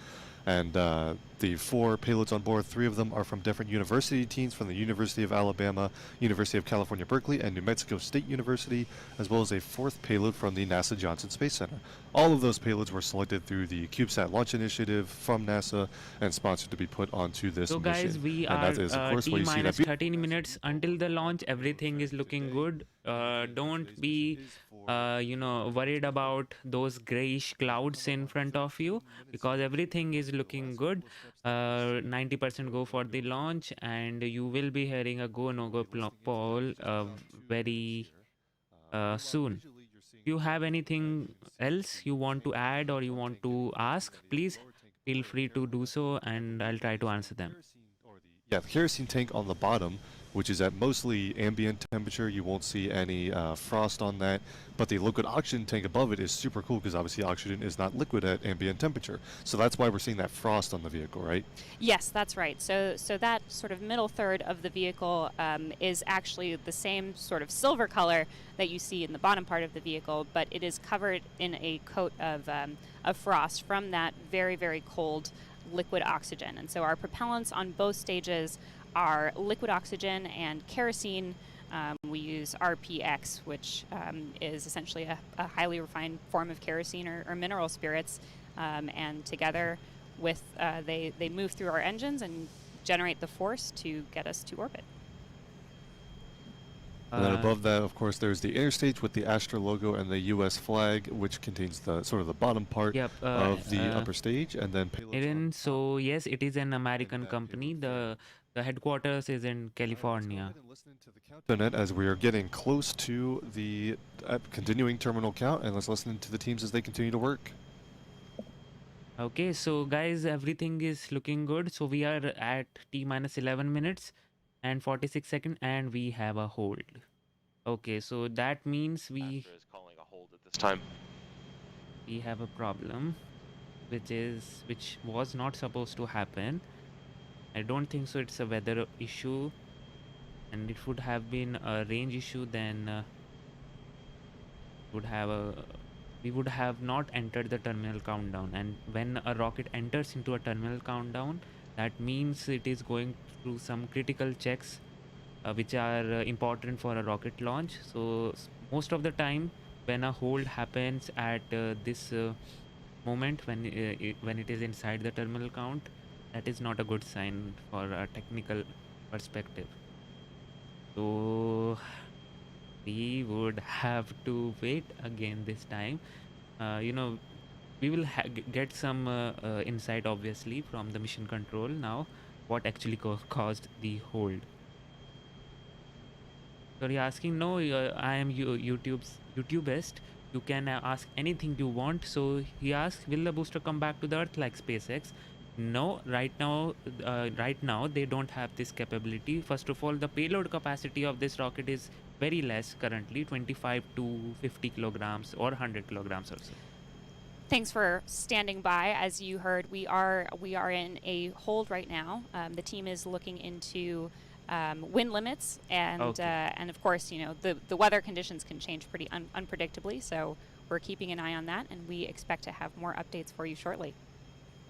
And the 4 payloads on board, 3 of them are from different university teams from the University of Alabama, University of California, Berkeley, and New Mexico State University, as well as a 4th payload from the NASA Johnson Space Center. All of those payloads were selected through the CubeSat launch initiative from NASA and sponsored to be put onto this mission. So guys, we are T-minus 13 minutes until the launch. Everything is looking good. Don't be worried about those grayish clouds in front of you, because everything is looking good. 90% go for the launch, and you will be hearing a go no-go poll very soon. If you have anything else you want to add or you want to ask, please feel free to do so, and I'll try to answer them. Yeah, the kerosene tank on the bottom, which is at mostly ambient temperature. You won't see any frost on that. But the liquid oxygen tank above it is super cool because obviously oxygen is not liquid at ambient temperature. So that's why we're seeing that frost on the vehicle, right? Yes, that's right. So that sort of middle third of the vehicle is actually the same sort of silver color that you see in the bottom part of the vehicle, but it is covered in a coat of frost from that very, very cold liquid oxygen. And so our propellants on both stages are liquid oxygen and kerosene. We use RPX, which is essentially a highly refined form of kerosene or mineral spirits, and together with they move through our engines and generate the force to get us to orbit. And then above that, of course, there's the interstage with the Astra logo and the U.S. flag, which contains the sort of the bottom part of the upper stage, and then payloads. So yes, it is an American company. The headquarters is in California. As we are getting close to the continuing terminal count, and let's listen to the teams as they continue to work. Okay, so guys, everything is looking good. So we are at T-minus 11 minutes and 46 seconds, and we have a hold. Okay, so that means we Astra is calling a hold at this time. We have a problem, which was not supposed to happen. I don't think so. It's a weather issue, and it would have been a range issue. Then we would have not entered the terminal countdown. And when a rocket enters into a terminal countdown, that means it is going through some critical checks, which are important for a rocket launch. So most of the time, when a hold happens at this moment, when it is inside the terminal count, that is not a good sign for a technical perspective. So we would have to wait again this time. We will get some insight, obviously, from the mission control now, what actually caused the hold. So you're asking, no, I am YouTubist. You can ask anything you want. So he asked, will the booster come back to the Earth like SpaceX? No, right now they don't have this capability. First of all, the payload capacity of this rocket is very less currently, 25 to 50 kilograms or 100 kilograms or so. Thanks for standing by. As you heard, we are in a hold right now. The team is looking into wind limits, and of course, the weather conditions can change pretty unpredictably. So we're keeping an eye on that, and we expect to have more updates for you shortly.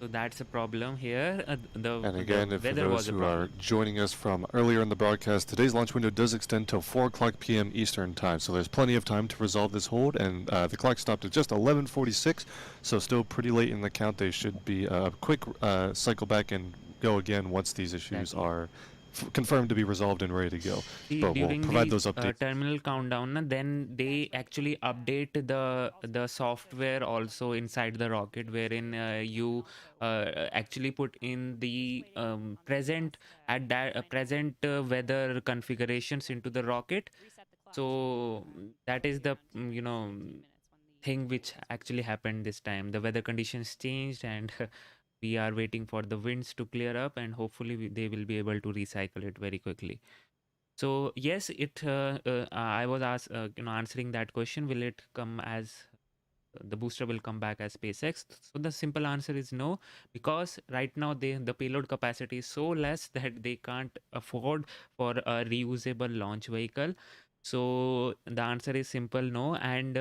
So that's a problem here. And again, for those who are joining us from earlier in the broadcast, today's launch window does extend till 4 o'clock p.m. Eastern time. So there's plenty of time to resolve this hold. And the clock stopped at just 11:46, so still pretty late in the count. They should be a quick cycle back and go again once these issues are confirmed to be resolved and ready to go. But we'll provide those updates. Terminal countdown, then they actually update the software also inside the rocket, wherein you actually put in the present weather configurations into the rocket. So that is the thing which actually happened this time. The weather conditions changed, and we are waiting for the winds to clear up, and hopefully they will be able to recycle it very quickly. So yes, I was answering that question, will it come as the booster will come back as SpaceX? So the simple answer is no, because right now the payload capacity is so less that they can't afford for a reusable launch vehicle. So the answer is simple no, and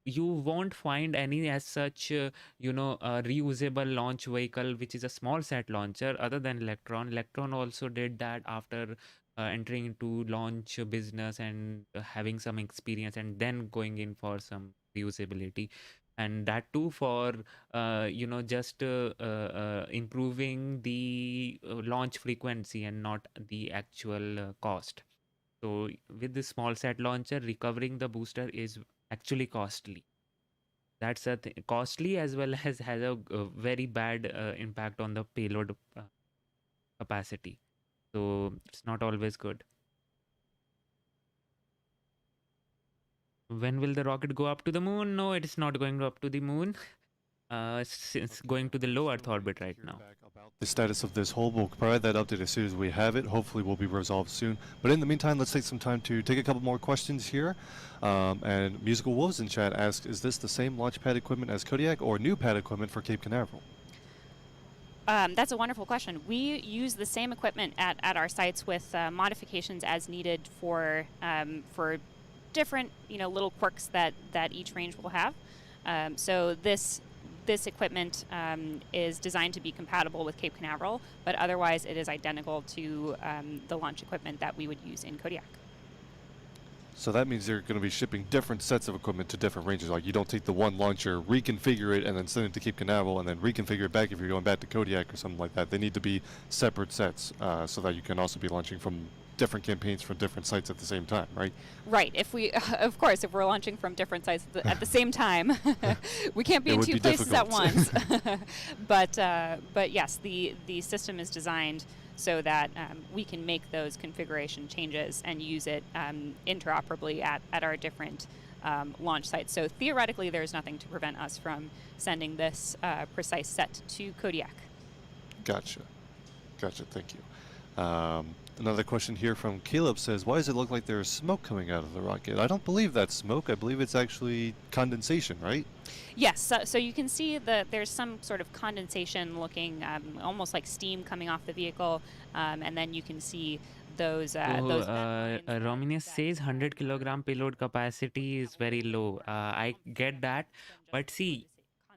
you won't find any as such a reusable launch vehicle which is a small sat launcher other than Electron also did that after entering into launch business and having some experience, and then going in for some reusability, and that too for just improving the launch frequency and not the actual cost. So with this small sat launcher, recovering the booster is actually costly. That's a costly, as well as has a very bad impact on the payload capacity. So it's not always good. when will the rocket go up to the moon? No, it is not going up to the moon. It's going to the low Earth orbit right now. The status of this hole, we'll provide that update as soon as we have it. Hopefully will be resolved soon. But in the meantime, let's take some time to take a couple more questions here. And Musical Wolves in chat asks, is this the same launch pad equipment as Kodiak or new pad equipment for Cape Canaveral? That's a wonderful question. We use the same equipment at our sites with modifications as needed for different little quirks that each range will have. So this equipment is designed to be compatible with Cape Canaveral, but otherwise it is identical to the launch equipment that we would use in Kodiak. So that means they're going to be shipping different sets of equipment to different ranges. Like you don't take the one launcher, reconfigure it, and then send it to Cape Canaveral, and then reconfigure it back if you're going back to Kodiak or something like that. They need to be separate sets so that you can also be launching from different campaigns from different sites at the same time, right? Right. If we, of course, if we're launching from different sites at the same time, we can't be in two places at once. But yes, the system is designed so that we can make those configuration changes and use it interoperably at our different launch sites. So theoretically, there's nothing to prevent us from sending this precise set to Kodiak. Gotcha. Thank you. Another question here from Caleb says, why does it look like there's smoke coming out of the rocket? I don't believe that's smoke. I believe it's actually condensation, right? Yes, so you can see that there's some sort of condensation looking almost like steam coming off the vehicle, and then you can see those Romanius says 100 kilogram payload capacity is very low. I get that, but see,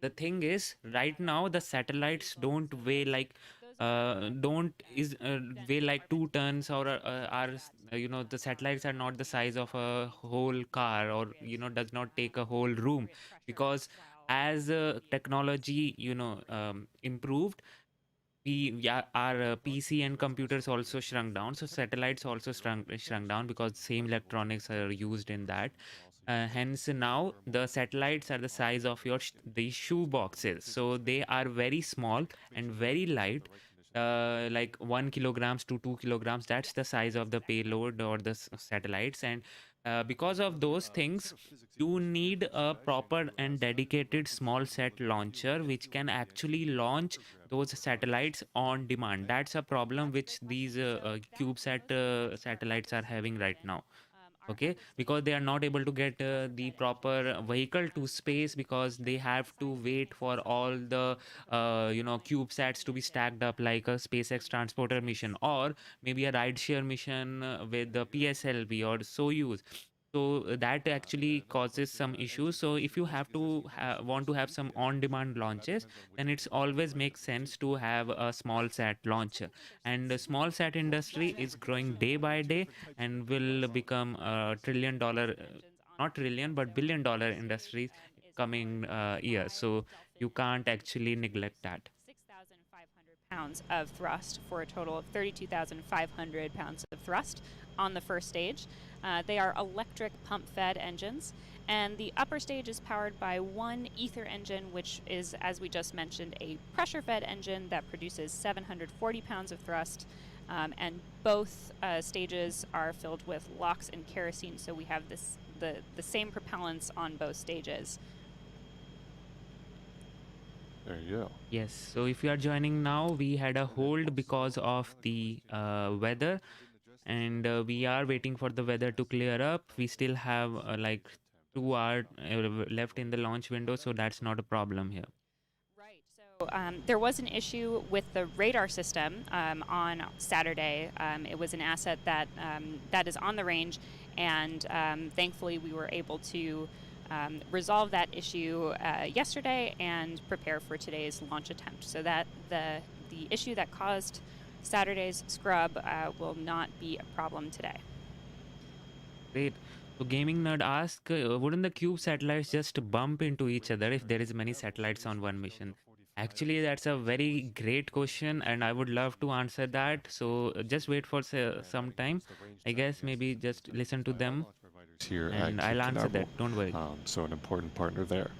the thing is, right now the satellites don't weigh like weigh like 2 tons or are the satellites are not the size of a whole car, or does not take a whole room, because as technology improved, our PC and computers also shrunk down, so satellites also shrunk down because same electronics are used in that. Hence now the satellites are the size of these shoe boxes, so they are very small and very light, like 1 kilograms to 2 kilograms. That's the size of the payload or the satellites, and because of those things you need a proper and dedicated small set launcher which can actually launch those satellites on demand. That's a problem which these CubeSat satellites are having right now. Okay, because they are not able to get the proper vehicle to space, because they have to wait for all the CubeSats to be stacked up like a SpaceX transporter mission, or maybe a rideshare mission with the PSLV or Soyuz. So that actually causes some issues. So if you have to want to have some on-demand launches, then it's always makes sense to have a small sat launcher. And the small sat industry is growing day by day and will become a $1 trillion, not trillion, but $1 billion industries coming year. So you can't actually neglect that. 6,500 pounds of thrust for a total of 32,500 pounds of thrust on the first stage. They are electric pump-fed engines, and the upper stage is powered by one ether engine, which is, as we just mentioned, a pressure-fed engine that produces 740 pounds of thrust, and both stages are filled with LOX and kerosene, so we have the same propellants on both stages. There you go. Yes, so if you are joining now, we had a hold because of the weather, and we are waiting for the weather to clear up. We still have like 2 hours left in the launch window, so that's not a problem here. Right. So there was an issue with the radar system on Saturday. It was an asset that is on the range, and thankfully we were able to resolve that issue yesterday and prepare for today's launch attempt, so that the issue that caused Saturday's scrub will not be a problem today. Great. So Gaming Nerd asks, wouldn't the Cube satellites just bump into each other if there is many satellites on one mission? Actually, that's a very great question, and I would love to answer that. So just wait for some time. I guess maybe just listen to them here, and I'll answer that. Don't worry. So an important partner there.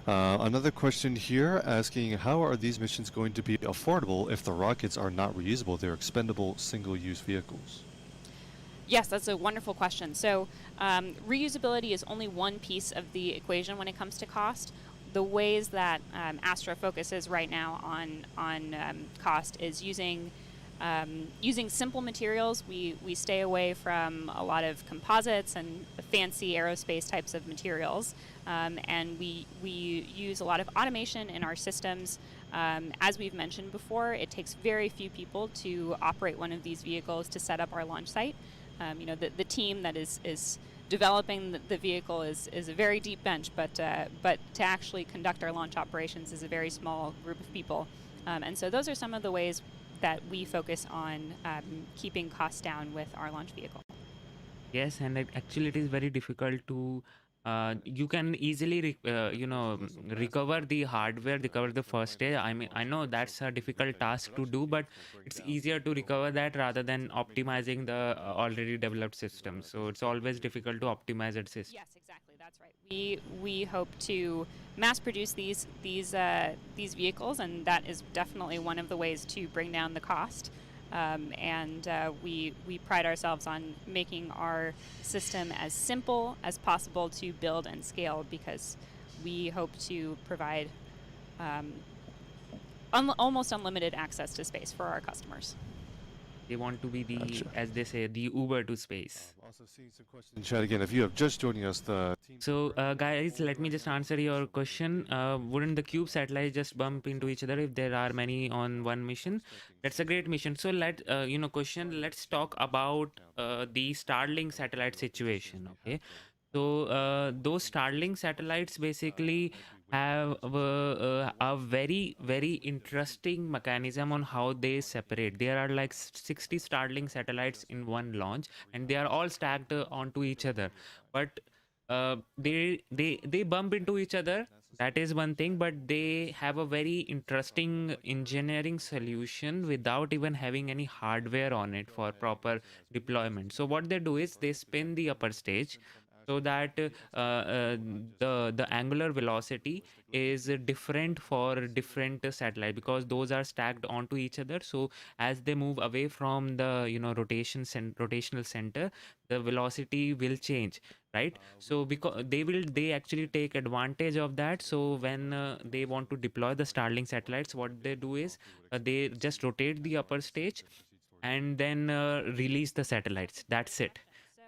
Another question here asking, how are these missions going to be affordable if the rockets are not reusable? They're expendable single-use vehicles. Yes, that's a wonderful question. So reusability is only one piece of the equation when it comes to cost. The ways that Astra focuses right now on cost is using simple materials. We stay away from a lot of composites and fancy aerospace types of materials, and we use a lot of automation in our systems. As we've mentioned before, it takes very few people to operate one of these vehicles to set up our launch site. The team that is developing the vehicle is a very deep bench, but to actually conduct our launch operations is a very small group of people. And so those are some of the ways that we focus on keeping costs down with our launch vehicle. Yes, and actually it is very difficult to you can easily recover the hardware, recover the first stage. I mean, I know that's a difficult task to do, but it's easier to recover that rather than optimizing the already developed system. So it's always difficult to optimize that system. Yes, exactly. That's right. We hope to mass produce these vehicles, and that is definitely one of the ways to bring down the cost. We pride ourselves on making our system as simple as possible to build and scale, because we hope to provide almost unlimited access to space for our customers. They want to be the, as they say, the Uber to space. Also seeing some questions in chat again. If you have just joining us, the team. So guys, let me just answer your question. Wouldn't the cube satellites just bump into each other if there are many on one mission? That's a great mission. So let's talk about the Starlink satellite situation. Okay. So those Starlink satellites basically have a very, very interesting mechanism on how they separate. There are like 60 Starlink satellites in one launch, and they are all stacked onto each other. But they bump into each other. That is one thing, but they have a very interesting engineering solution without even having any hardware on it for proper deployment. So what they do is they spin the upper stage, so that the angular velocity is different for different satellite, because those are stacked onto each other. So as they move away from the rotational center, the velocity will change, right? So because they actually take advantage of that. So when they want to deploy the Starlink satellites, what they do is they just rotate the upper stage and then release the satellites. That's it.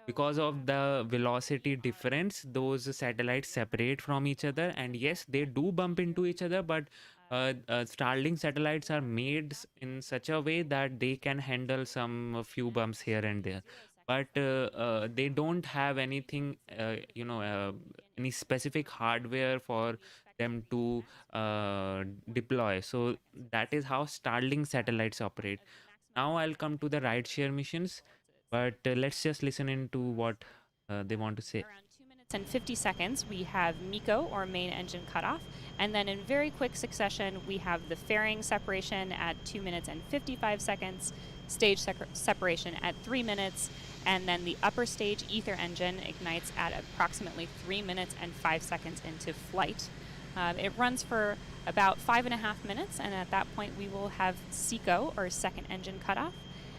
Because of the velocity difference, those satellites separate from each other, and yes, they do bump into each other, but Starlink satellites are made in such a way that they can handle some few bumps here and there, but they don't have anything, any specific hardware for them to deploy. So that is how Starlink satellites operate. Now I'll come to the rideshare missions, but let's just listen into what they want to say. Around 2 minutes and 50 seconds, we have MECO, or main engine cutoff, and then in very quick succession, we have the fairing separation at 2 minutes and 55 seconds, stage separation at 3 minutes, and then the upper stage ether engine ignites at approximately 3 minutes and 5 seconds into flight. It runs for about 5.5 minutes, and at that point, we will have SECO, or second engine cutoff.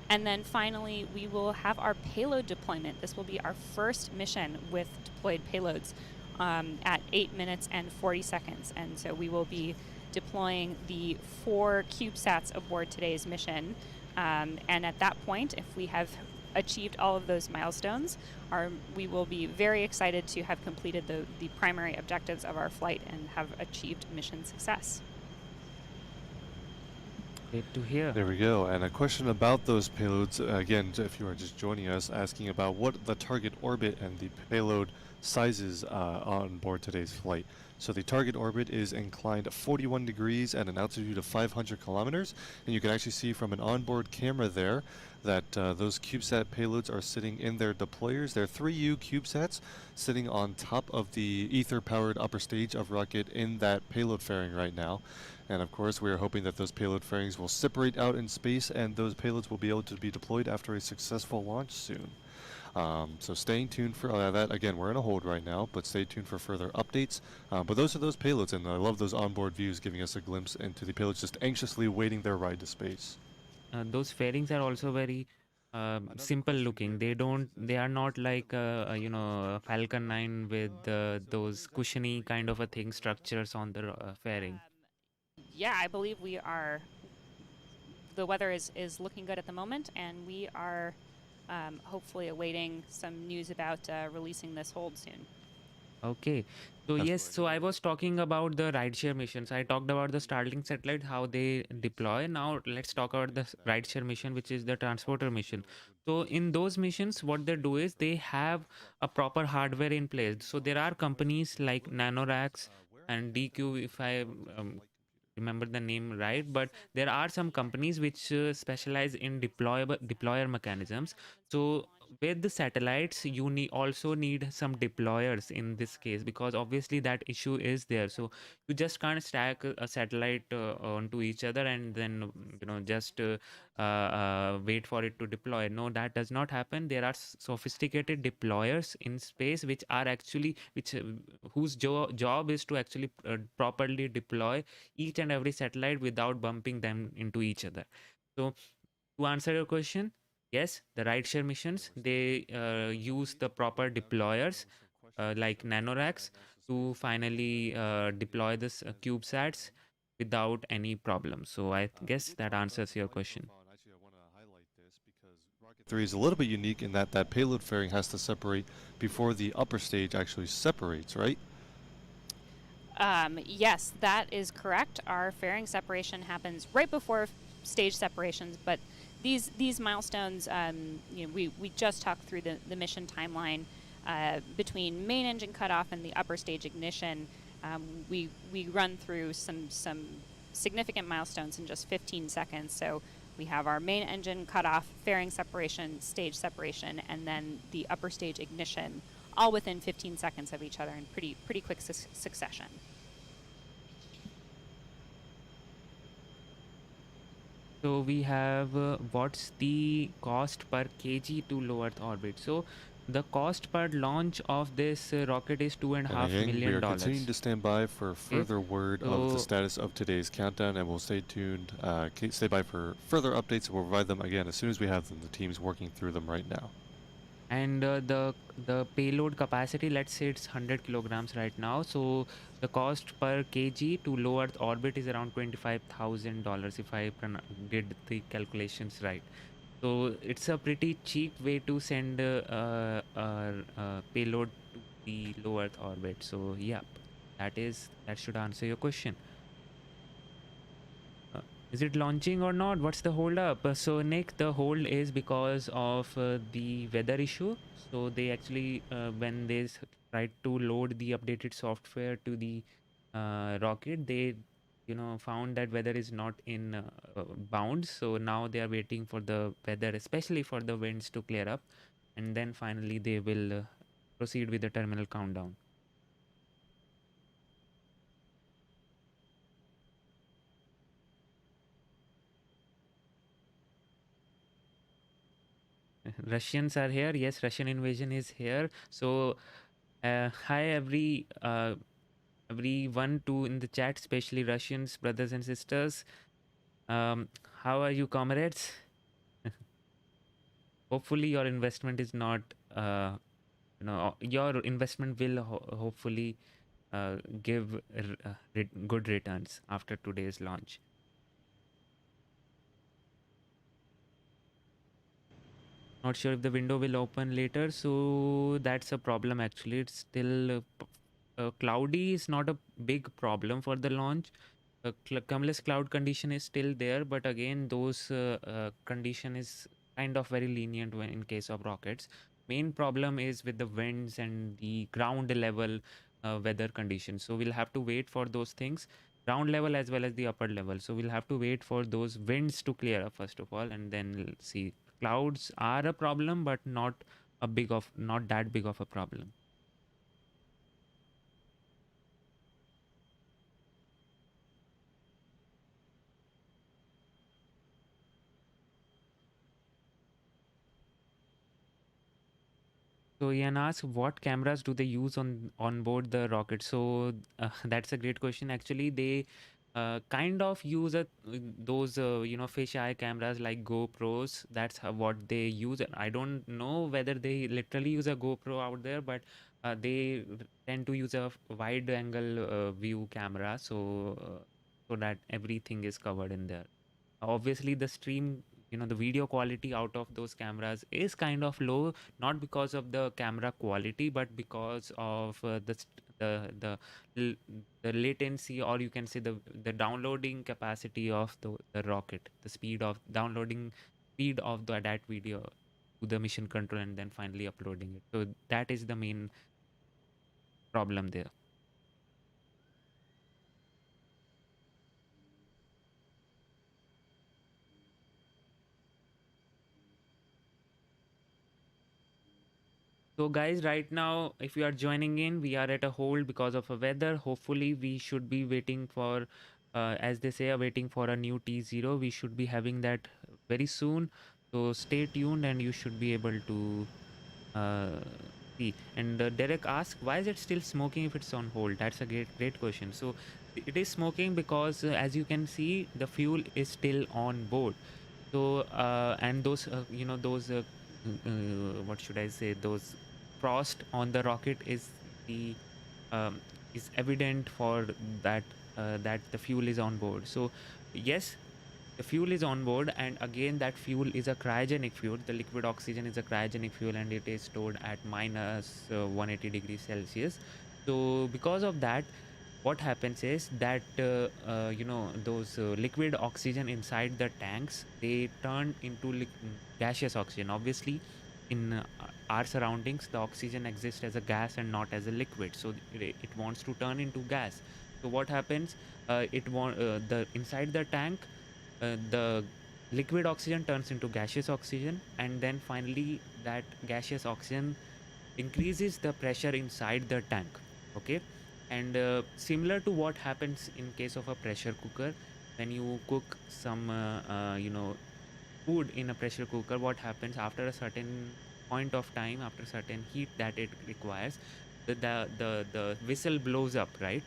And then finally, we will have our payload deployment. This will be our first mission with deployed payloads at 8 minutes and 40 seconds. And so we will be deploying the 4 CubeSats aboard today's mission. And at that point, if we have achieved all of those milestones, we will be very excited to have completed the primary objectives of our flight and have achieved mission success. Great to hear. There we go. And a question about those payloads, again, if you are just joining us, asking about what the target orbit and the payload sizes on board today's flight. So the target orbit is inclined 41 degrees at an altitude of 500 kilometers. And you can actually see from an onboard camera there that those CubeSat payloads are sitting in their deployers. They're 3U CubeSats sitting on top of the ether-powered upper stage of rocket in that payload fairing right now. And of course, we are hoping that those payload fairings will separate out in space, and those payloads will be able to be deployed after a successful launch soon. So staying tuned for that. Again, we're in a hold right now, but stay tuned for further updates. But those are those payloads, and I love those onboard views giving us a glimpse into the payloads just anxiously waiting their ride to space. Those fairings are also very simple looking. They are not like Falcon 9 with those cushiony kind of a thing structures on the fairing. Yeah, I believe we are. The weather is looking good at the moment, and we are hopefully awaiting some news about releasing this hold soon. Okay, so yes, so I was talking about the rideshare missions. I talked about the Starlink satellite, how they deploy. Now let's talk about the rideshare mission, which is the transporter mission. So in those missions, what they do is they have a proper hardware in place. So there are companies like Nanoracks and DQ, if I remember the name right, but there are some companies which specialize in deployer mechanisms. So with the satellites, you also need some deployers in this case, because obviously that issue is there. So you just can't stack a satellite onto each other and then just wait for it to deploy. No, that does not happen. There are sophisticated deployers in space which are actually whose job is to actually properly deploy each and every satellite without bumping them into each other. So to answer your question, yes, the rideshare missions, they use the proper deployers like Nanoracks to finally deploy this CubeSats without any problem. So I guess that answers your question. Rocket 3 is a little bit unique in that that payload fairing has to separate before the upper stage actually separates, right? Yes, that is correct. Our fairing separation happens right before stage separations, but these milestones, we just talked through the mission timeline between main engine cutoff and the upper stage ignition. We run through some significant milestones in just 15 seconds. So we have our main engine cutoff, fairing separation, stage separation, and then the upper stage ignition, all within 15 seconds of each other in pretty quick succession. So we have what's the cost per kg to low Earth orbit. So the cost per launch of this rocket is $2.5 million. We are continuing to stand by for further word of the status of today's countdown, and we'll stay tuned. Stay by for further updates. We'll provide them again as soon as we have them. The team's working through them right now. And the payload capacity, let's say it's 100 kilograms right now. So the cost per kg to low Earth orbit is around $25,000 if I did the calculations right. So it's a pretty cheap way to send a payload to the low Earth orbit. So yeah, that should answer your question. Is it launching or not? What's the hold up? So Nick, the hold is because of the weather issue. So they actually, when they tried to load the updated software to the rocket, they found that weather is not in bounds. So now they are waiting for the weather, especially for the winds, to clear up, and then finally they will proceed with the terminal countdown. Russians are here. Yes, Russian invasion is here. So hi everyone too in the chat, especially Russians, brothers and sisters. How are you, comrades? Hopefully your investment is not your investment will hopefully give good returns after today's launch. Not sure if the window will open later, so that's a problem actually. It's still cloudy is not a big problem for the launch. Cumulus cloud condition is still there, but again those condition is kind of very lenient in case of rockets. Main problem is with the winds and the ground level weather conditions. So we'll have to wait for those things, ground level as well as the upper level. So we'll have to wait for those winds to clear up first of all, and then we'll see. Clouds are a problem, but not that big of a problem. So Ian asks, what cameras do they use on board the rocket? So that's a great question. Actually, they kind of use those fisheye cameras like GoPros. That's what they use. And I don't know whether they literally use a GoPro out there, but they tend to use a wide angle view camera, so that everything is covered in there. Obviously the stream, the video quality out of those cameras is kind of low, not because of the camera quality, but because of the the latency, or you can say the downloading capacity of the rocket, the speed of downloading speed of that video to the mission control and then finally uploading it. So that is the main problem there. So guys, right now, if you are joining in, we are at a hold because of a weather. Hopefully, we should be waiting for, as they say, waiting for a new T0. We should be having that very soon. So stay tuned, and you should be able to uh, see. And Derek asked, why is it still smoking if it's on hold? That's a great question. So it is smoking because, as you can see, the fuel is still on board. So and those those what should I say, those frost on the rocket is the is evident for that that the fuel is on board. So yes, the fuel is on board, and again that fuel is a cryogenic fuel. The liquid oxygen is a cryogenic fuel, and it is stored at minus 180 degrees Celsius. So because of that, what happens is that those liquid oxygen inside the tanks, they turn into gaseous oxygen. Obviously, in our surroundings, the oxygen exists as a gas and not as a liquid, so it wants to turn into gas. So what happens, the inside the tank, the liquid oxygen turns into gaseous oxygen, and then finally that gaseous oxygen increases the pressure inside the tank. Okay, and similar to what happens in case of a pressure cooker, when you cook some food in a pressure cooker, what happens after a certain point of time, after certain heat that it requires, the whistle blows up, right?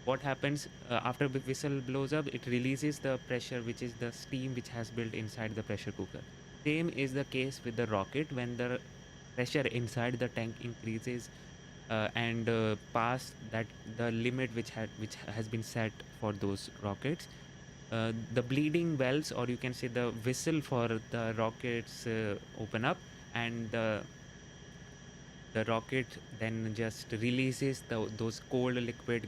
What happens after the whistle blows up, it releases the pressure, which is the steam which has built inside the pressure cooker. Same is the case with the rocket. When the pressure inside the tank increases and past that the limit which has been set for those rockets, the bleeding wells, or you can say the whistle for the rockets, open up, and the rocket then just releases those cold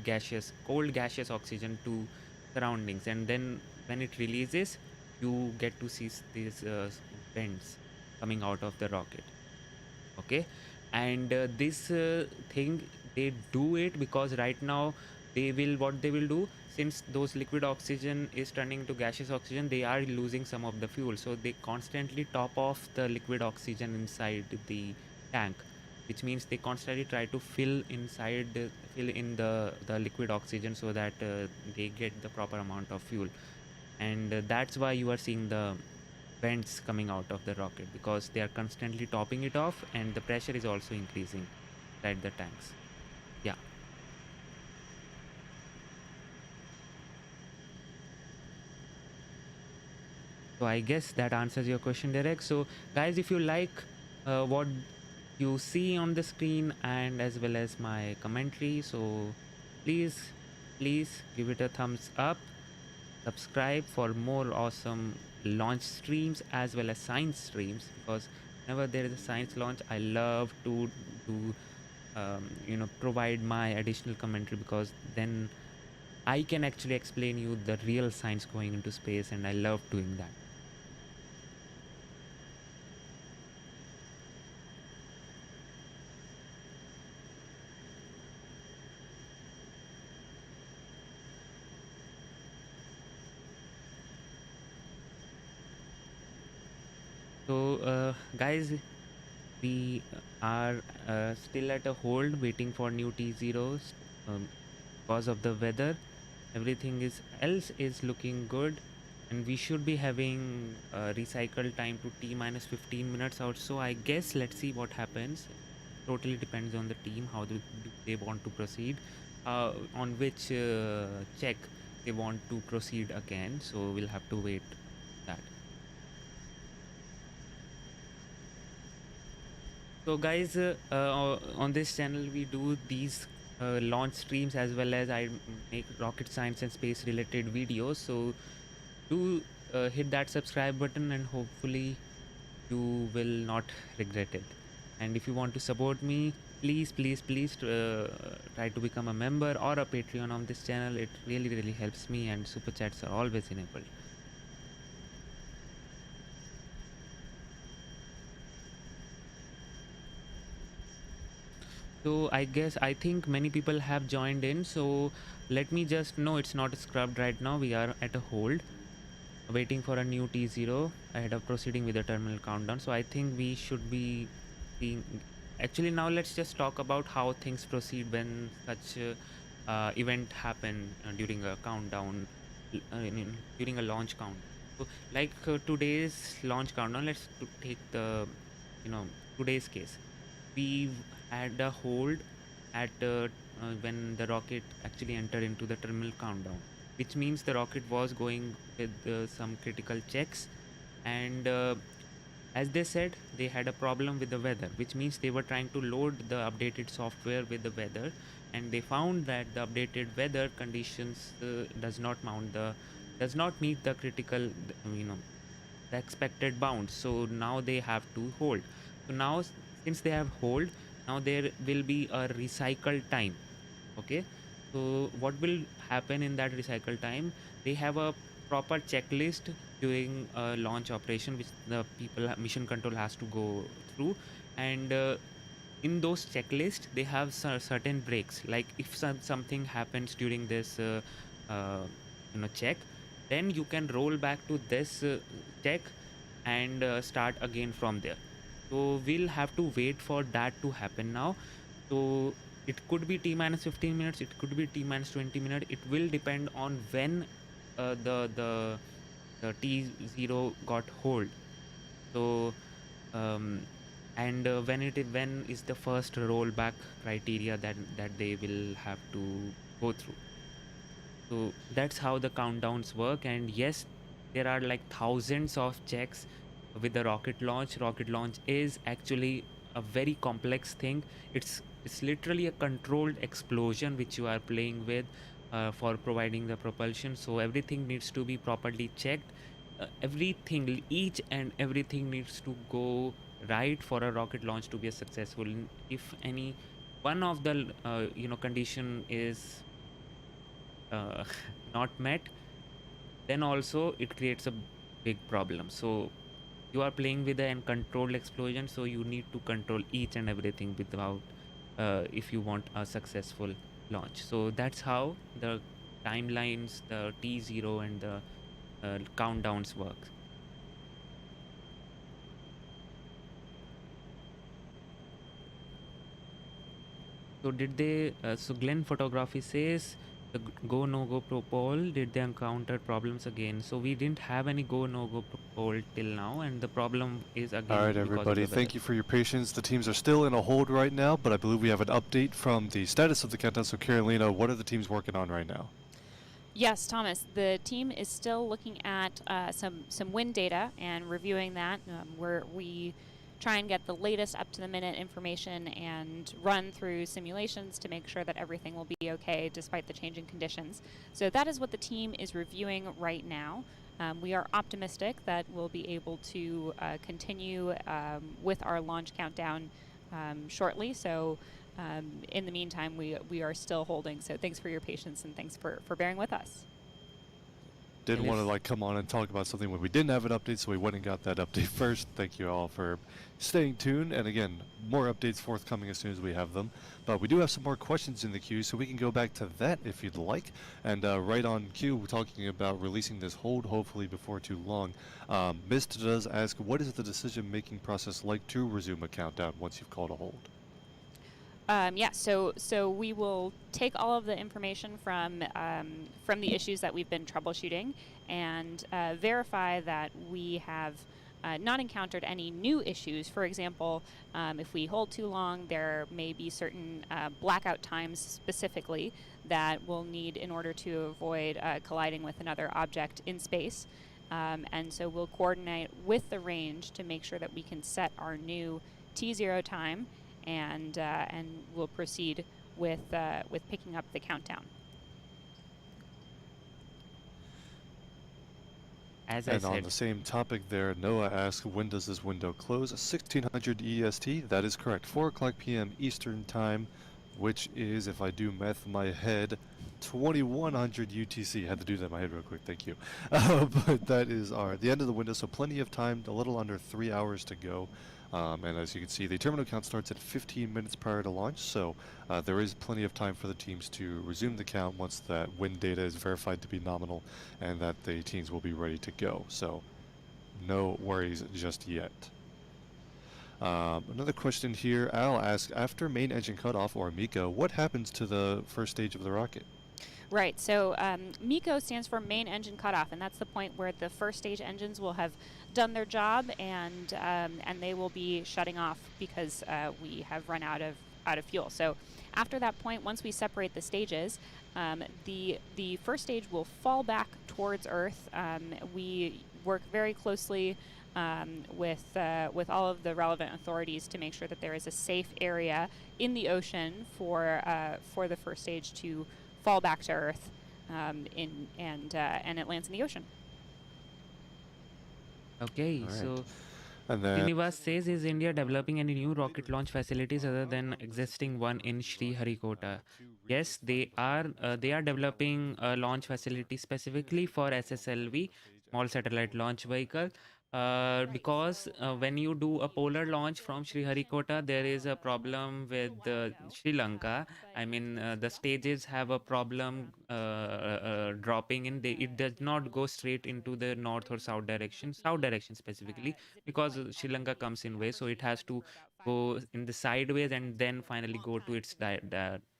gaseous oxygen to surroundings, and then when it releases, you get to see these vents coming out of the rocket. Okay, and this thing, they do it because right now what they will do, since those liquid oxygen is turning to gaseous oxygen, they are losing some of the fuel, so they constantly top off the liquid oxygen inside the tank, which means they constantly try to fill in the liquid oxygen so that they get the proper amount of fuel. And that's why you are seeing the vents coming out of the rocket, because they are constantly topping it off, and the pressure is also increasing inside the tanks. Yeah. So I guess that answers your question, Derek. So guys, if you like what you see on the screen and as well as my commentary, so please give it a thumbs up, subscribe for more awesome launch streams as well as science streams, because whenever there is a science launch, I love to do provide my additional commentary, because then I can actually explain you the real science going into space, and I love doing that. So guys, we are still at a hold waiting for new T0s because of the weather. Everything else is looking good, and we should be having recycle time to T minus 15 minutes out. So I guess let's see what happens. Totally depends on the team, how do they want to proceed, on which check they want to proceed again, so we'll have to wait that. So guys, on this channel we do these launch streams, as well as I make rocket science and space related videos. So do hit that subscribe button, and hopefully you will not regret it. And if you want to support me, please try to become a member or a Patreon on this channel. It really helps me, and super chats are always enabled. So I think many people have joined in, so let me just know it's not scrubbed right now. We are at a hold, waiting for a new T0 ahead of proceeding with the terminal countdown. So I think we should be seeing. Actually, now let's just talk about how things proceed when such event happen during a countdown, during a launch count. So like today's launch countdown, let's take the today's case. We've had a hold at when the rocket actually entered into the terminal countdown, which means the rocket was going with some critical checks, and as they said, they had a problem with the weather, which means they were trying to load the updated software with the weather, and they found that the updated weather conditions does not meet the critical the expected bounds. So now they have to hold. So now since they have hold, now there will be a recycle time. Okay, so what will happen in that recycle time? They have a proper checklist during a launch operation, which the mission control has to go through, and in those checklists they have certain breaks. Like if something happens during this check, then you can roll back to this check and start again from there. So we'll have to wait for that to happen now. So it could be T minus 15 minutes, it could be T minus 20 minutes. It will depend on when the T0 got hold. So and when is the first rollback criteria that they will have to go through. So that's how the countdowns work. And yes, there are like thousands of checks with the rocket launch. Rocket launch is actually a very complex thing. It's literally a controlled explosion which you are playing with for providing the propulsion. So everything needs to be properly checked. Each and everything needs to go right for a rocket launch to be a successful. If any one of the condition is not met, then also it creates a big problem. So you are playing with a controlled explosion, so you need to control each and everything without if you want a successful launch. So that's how the timelines, the T0 and the countdowns work. So did they so Glenn Photography says the go no go poll, did they encounter problems again? So we didn't have any go no go poll till now, and the problem is again. All right, everybody, thank you for your patience. The teams are still in a hold right now, but I believe we have an update from the status of the countdown. So ELaNa, what are the teams working on right now? Yes, Thomas, the team is still looking at some wind data and reviewing that, where we try and get the latest up-to-the-minute information and run through simulations to make sure that everything will be okay despite the changing conditions. So that is what the team is reviewing right now. We are optimistic that we'll be able to continue with our launch countdown shortly. So in the meantime, we are still holding. So thanks for your patience and thanks for bearing with us. Didn't want to come on and talk about something when we didn't have an update, so we went and got that update first. Thank you all for staying tuned, and again, more updates forthcoming as soon as we have them. But we do have some more questions in the queue, so we can go back to that if you'd like. And right on cue, we're talking about releasing this hold, hopefully before too long. Mist does ask, what is the decision-making process like to resume a countdown once you've called a hold? Yeah, so we will take all of the information from the issues that we've been troubleshooting and verify that we have not encountered any new issues. For example, if we hold too long, there may be certain blackout times specifically that we'll need in order to avoid colliding with another object in space. And so we'll coordinate with the range to make sure that we can set our new T0 time, and we'll proceed with picking up the countdown. As I And on said, the same topic there, Noah asks, when does this window close? 1600 EST, that is correct. 4 o'clock p.m. Eastern Time, which is, if I do math in my head, 2100 UTC. Had to do that in my head real quick, thank you. But that is the end of the window, so plenty of time, a little under 3 hours to go. And as you can see, the terminal count starts at 15 minutes prior to launch, so there is plenty of time for the teams to resume the count once that wind data is verified to be nominal and that the teams will be ready to go. So no worries just yet. Another question here, Al asks, after main engine cutoff, or MECO, what happens to the first stage of the rocket? Right, so MECO stands for main engine cutoff, and that's the point where the first stage engines will have done their job, and they will be shutting off because we have run out of fuel. So after that point, once we separate the stages, the first stage will fall back towards Earth. We work very closely with all of the relevant authorities to make sure that there is a safe area in the ocean for the first stage to fall back to Earth, and it lands in the ocean. okay, All right. so And then Srinivas says, is India developing any new rocket launch facilities other than existing one in Sriharikota? Yes, they are developing a launch facility specifically for SSLV, small satellite launch vehicle. Because when you do a polar launch from Sriharikota, there is a problem with Sri Lanka. I mean, the stages have a problem dropping in. It does not go straight into the north or south direction specifically, because Sri Lanka comes in way, so it has to go in the sideways and then finally go to its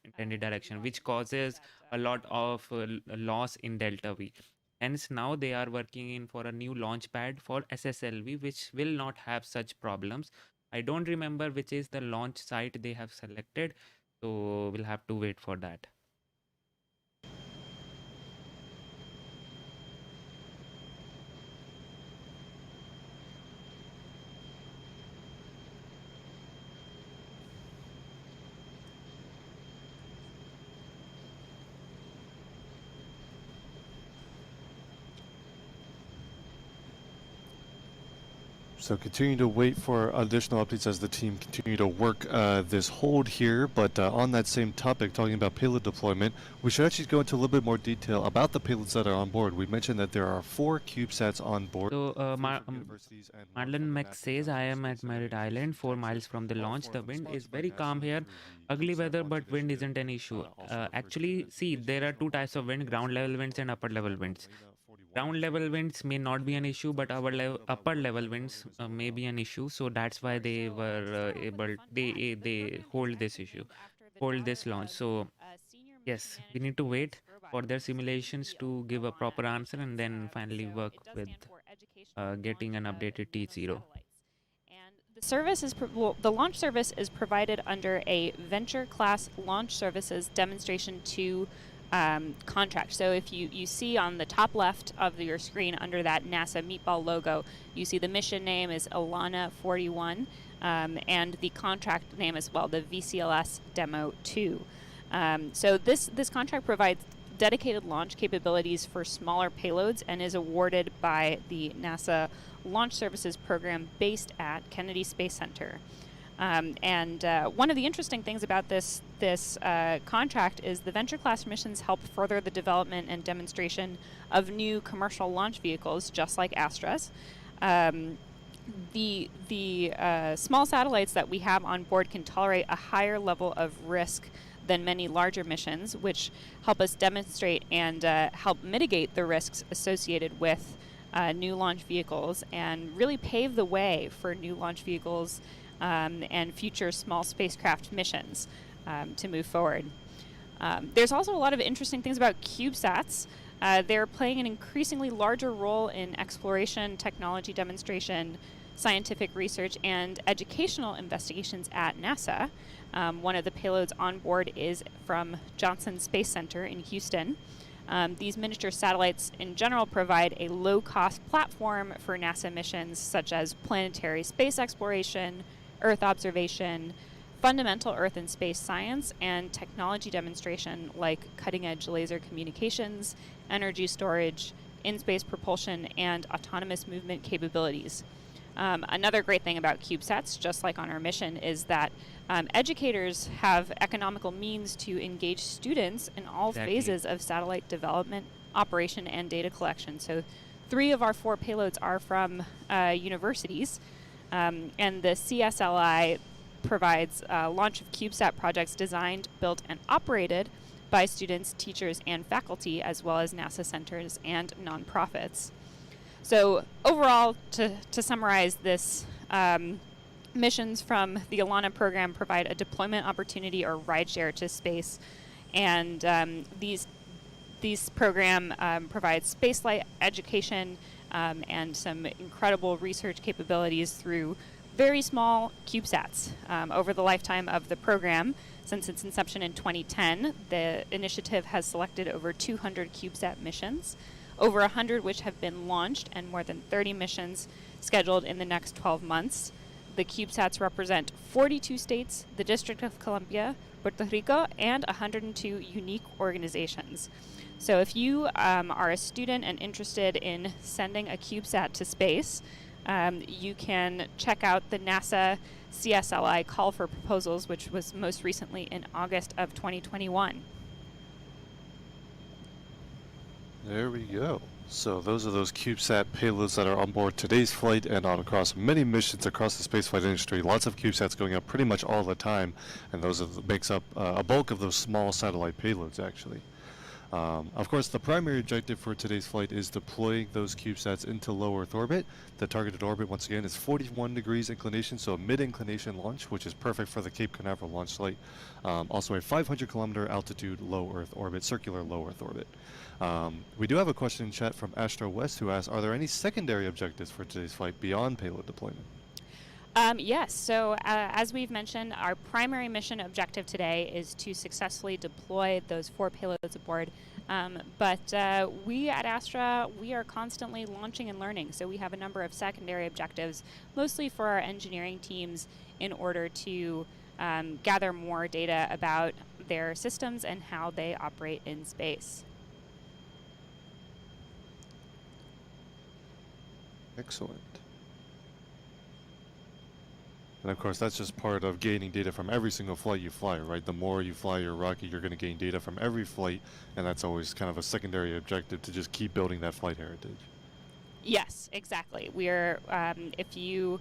intended direction, which causes a lot of loss in Delta V. Hence, now they are working in for a new launch pad for SSLV, which will not have such problems. I don't remember which is the launch site they have selected, so we'll have to wait for that. So continue to wait for additional updates as the team continue to work this hold here. But on that same topic, talking about payload deployment, we should actually go into a little bit more detail about the payloads that are on board. We mentioned that there are 4 CubeSats on board. So Marlon Max says, I am at Merritt Island, 4 miles from the launch. The wind is very calm here. Ugly weather, but wind isn't an issue. Actually, see, there are 2 types of wind, ground level winds and upper level winds. Ground level winds may not be an issue, but our upper level winds may be an issue. So that's why they were they hold this launch. So yes, we need to wait for their simulations to give a proper answer, and then finally work with getting an updated T0. The service is the launch service is provided under a Venture Class Launch Services Demonstration 2 contract. So if you see on the top left of your screen under that NASA meatball logo, you see the mission name is ELaNa 41, and the contract name as well, the VCLS Demo 2. So this contract provides dedicated launch capabilities for smaller payloads and is awarded by the NASA Launch Services Program based at Kennedy Space Center. One of the interesting things about this contract is the venture class missions help further the development and demonstration of new commercial launch vehicles, just like Astra's. The small satellites that we have on board can tolerate a higher level of risk than many larger missions, which help us demonstrate and help mitigate the risks associated with new launch vehicles and really pave the way for new launch vehicles and future small spacecraft missions to move forward. There's also a lot of interesting things about CubeSats. They're playing an increasingly larger role in exploration, technology demonstration, scientific research, and educational investigations at NASA. One of the payloads on board is from Johnson Space Center in Houston. These miniature satellites in general provide a low-cost platform for NASA missions such as planetary space exploration, Earth observation, fundamental Earth and space science, and technology demonstration like cutting-edge laser communications, energy storage, in-space propulsion, and autonomous movement capabilities. Another great thing about CubeSats, just like on our mission, is that educators have economical means to engage students in all phases of satellite development, operation, and data collection. So 3 of our 4 payloads are from universities, and the CSLI provides launch of CubeSat projects designed, built, and operated by students, teachers, and faculty, as well as NASA centers and nonprofits. So overall, to summarize this, missions from the ELaNa program provide a deployment opportunity or rideshare to space, and these program provides spaceflight education and some incredible research capabilities through very small CubeSats. Over the lifetime of the program, since its inception in 2010, the initiative has selected over 200 CubeSat missions, over 100 which have been launched, and more than 30 missions scheduled in the next 12 months. The CubeSats represent 42 states, the District of Columbia, Puerto Rico, and 102 unique organizations. So if you are a student and interested in sending a CubeSat to space, you can check out the NASA CSLI call for proposals, which was most recently in August of 2021. There we go. So those are those CubeSat payloads that are on board today's flight and on across many missions across the spaceflight industry. Lots of CubeSats going up pretty much all the time, and those makes up a bulk of those small satellite payloads, actually. Of course, the primary objective for today's flight is deploying those CubeSats into low Earth orbit. The targeted orbit, once again, is 41 degrees inclination, so a mid-inclination launch, which is perfect for the Cape Canaveral launch site. Also a 500-kilometer altitude low Earth orbit, circular low Earth orbit. We do have a question in chat from Astra West, who asks, are there any secondary objectives for today's flight beyond payload deployment? Yes, so as we've mentioned, our primary mission objective today is to successfully deploy those 4 payloads aboard. But we at Astra, we are constantly launching and learning. So we have a number of secondary objectives, mostly for our engineering teams in order to gather more data about their systems and how they operate in space. Excellent. And of course, that's just part of gaining data from every single flight you fly, right? The more you fly your rocket, you're going to gain data from every flight, and that's always kind of a secondary objective to just keep building that flight heritage. Yes, exactly. We're, if you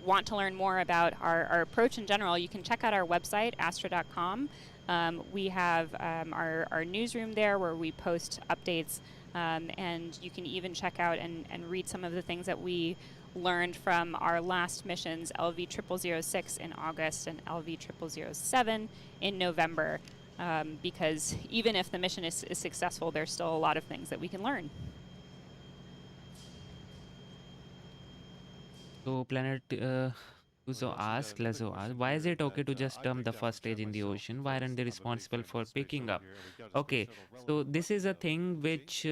want to learn more about our approach in general, you can check out our website, astra.com. We have our newsroom there where we post updates, and you can even check out and read some of the things that we learned from our last missions, LV0006 in August and LV0007 in November, because even if the mission is successful, there's still a lot of things that we can learn. So Planet Uzo asks, Lazo asks, why is it okay to just dump the first stage in the ocean? Why aren't they responsible for picking up? Okay, so this is a thing which,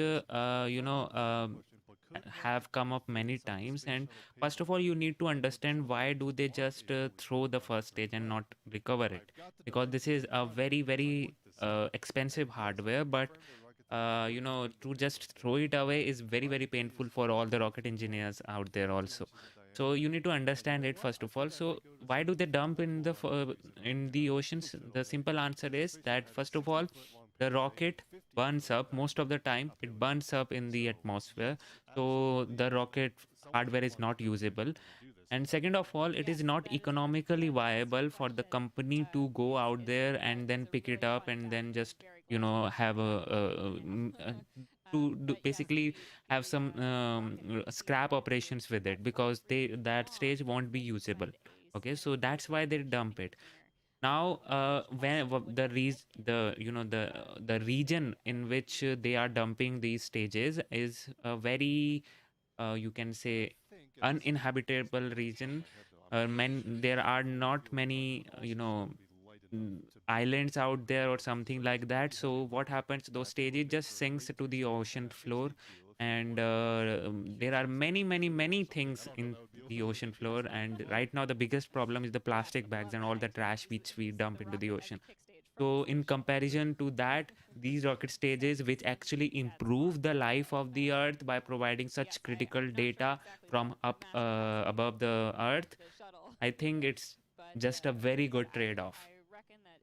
have come up many times, and first of all you need to understand why do they just throw the first stage and not recover it, because this is a very expensive hardware, but to just throw it away is very painful for all the rocket engineers out there also. So you need to understand it first of all. So why do they dump in the oceans? The simple answer is that first of all, the rocket burns up most of the time. It burns up in the atmosphere, so the rocket hardware is not usable. And second of all, it is not economically viable for the company to go out there and then pick it up and then just have basically have some scrap operations with it, because that stage won't be usable. Okay, so that's why they dump it. Now, the region in which they are dumping these stages is a very, you can say, uninhabitable region. There are not many, islands out there or something like that. So what happens? Those stages just sinks to the ocean floor, and there are many, many, many things in the ocean floor. And right now, the biggest problem is the plastic bags and all the trash which we dump into the ocean. So in comparison to that, these rocket stages, which actually improve the life of the Earth by providing such critical data from up above the Earth, I think it's just a very good trade-off. I reckon that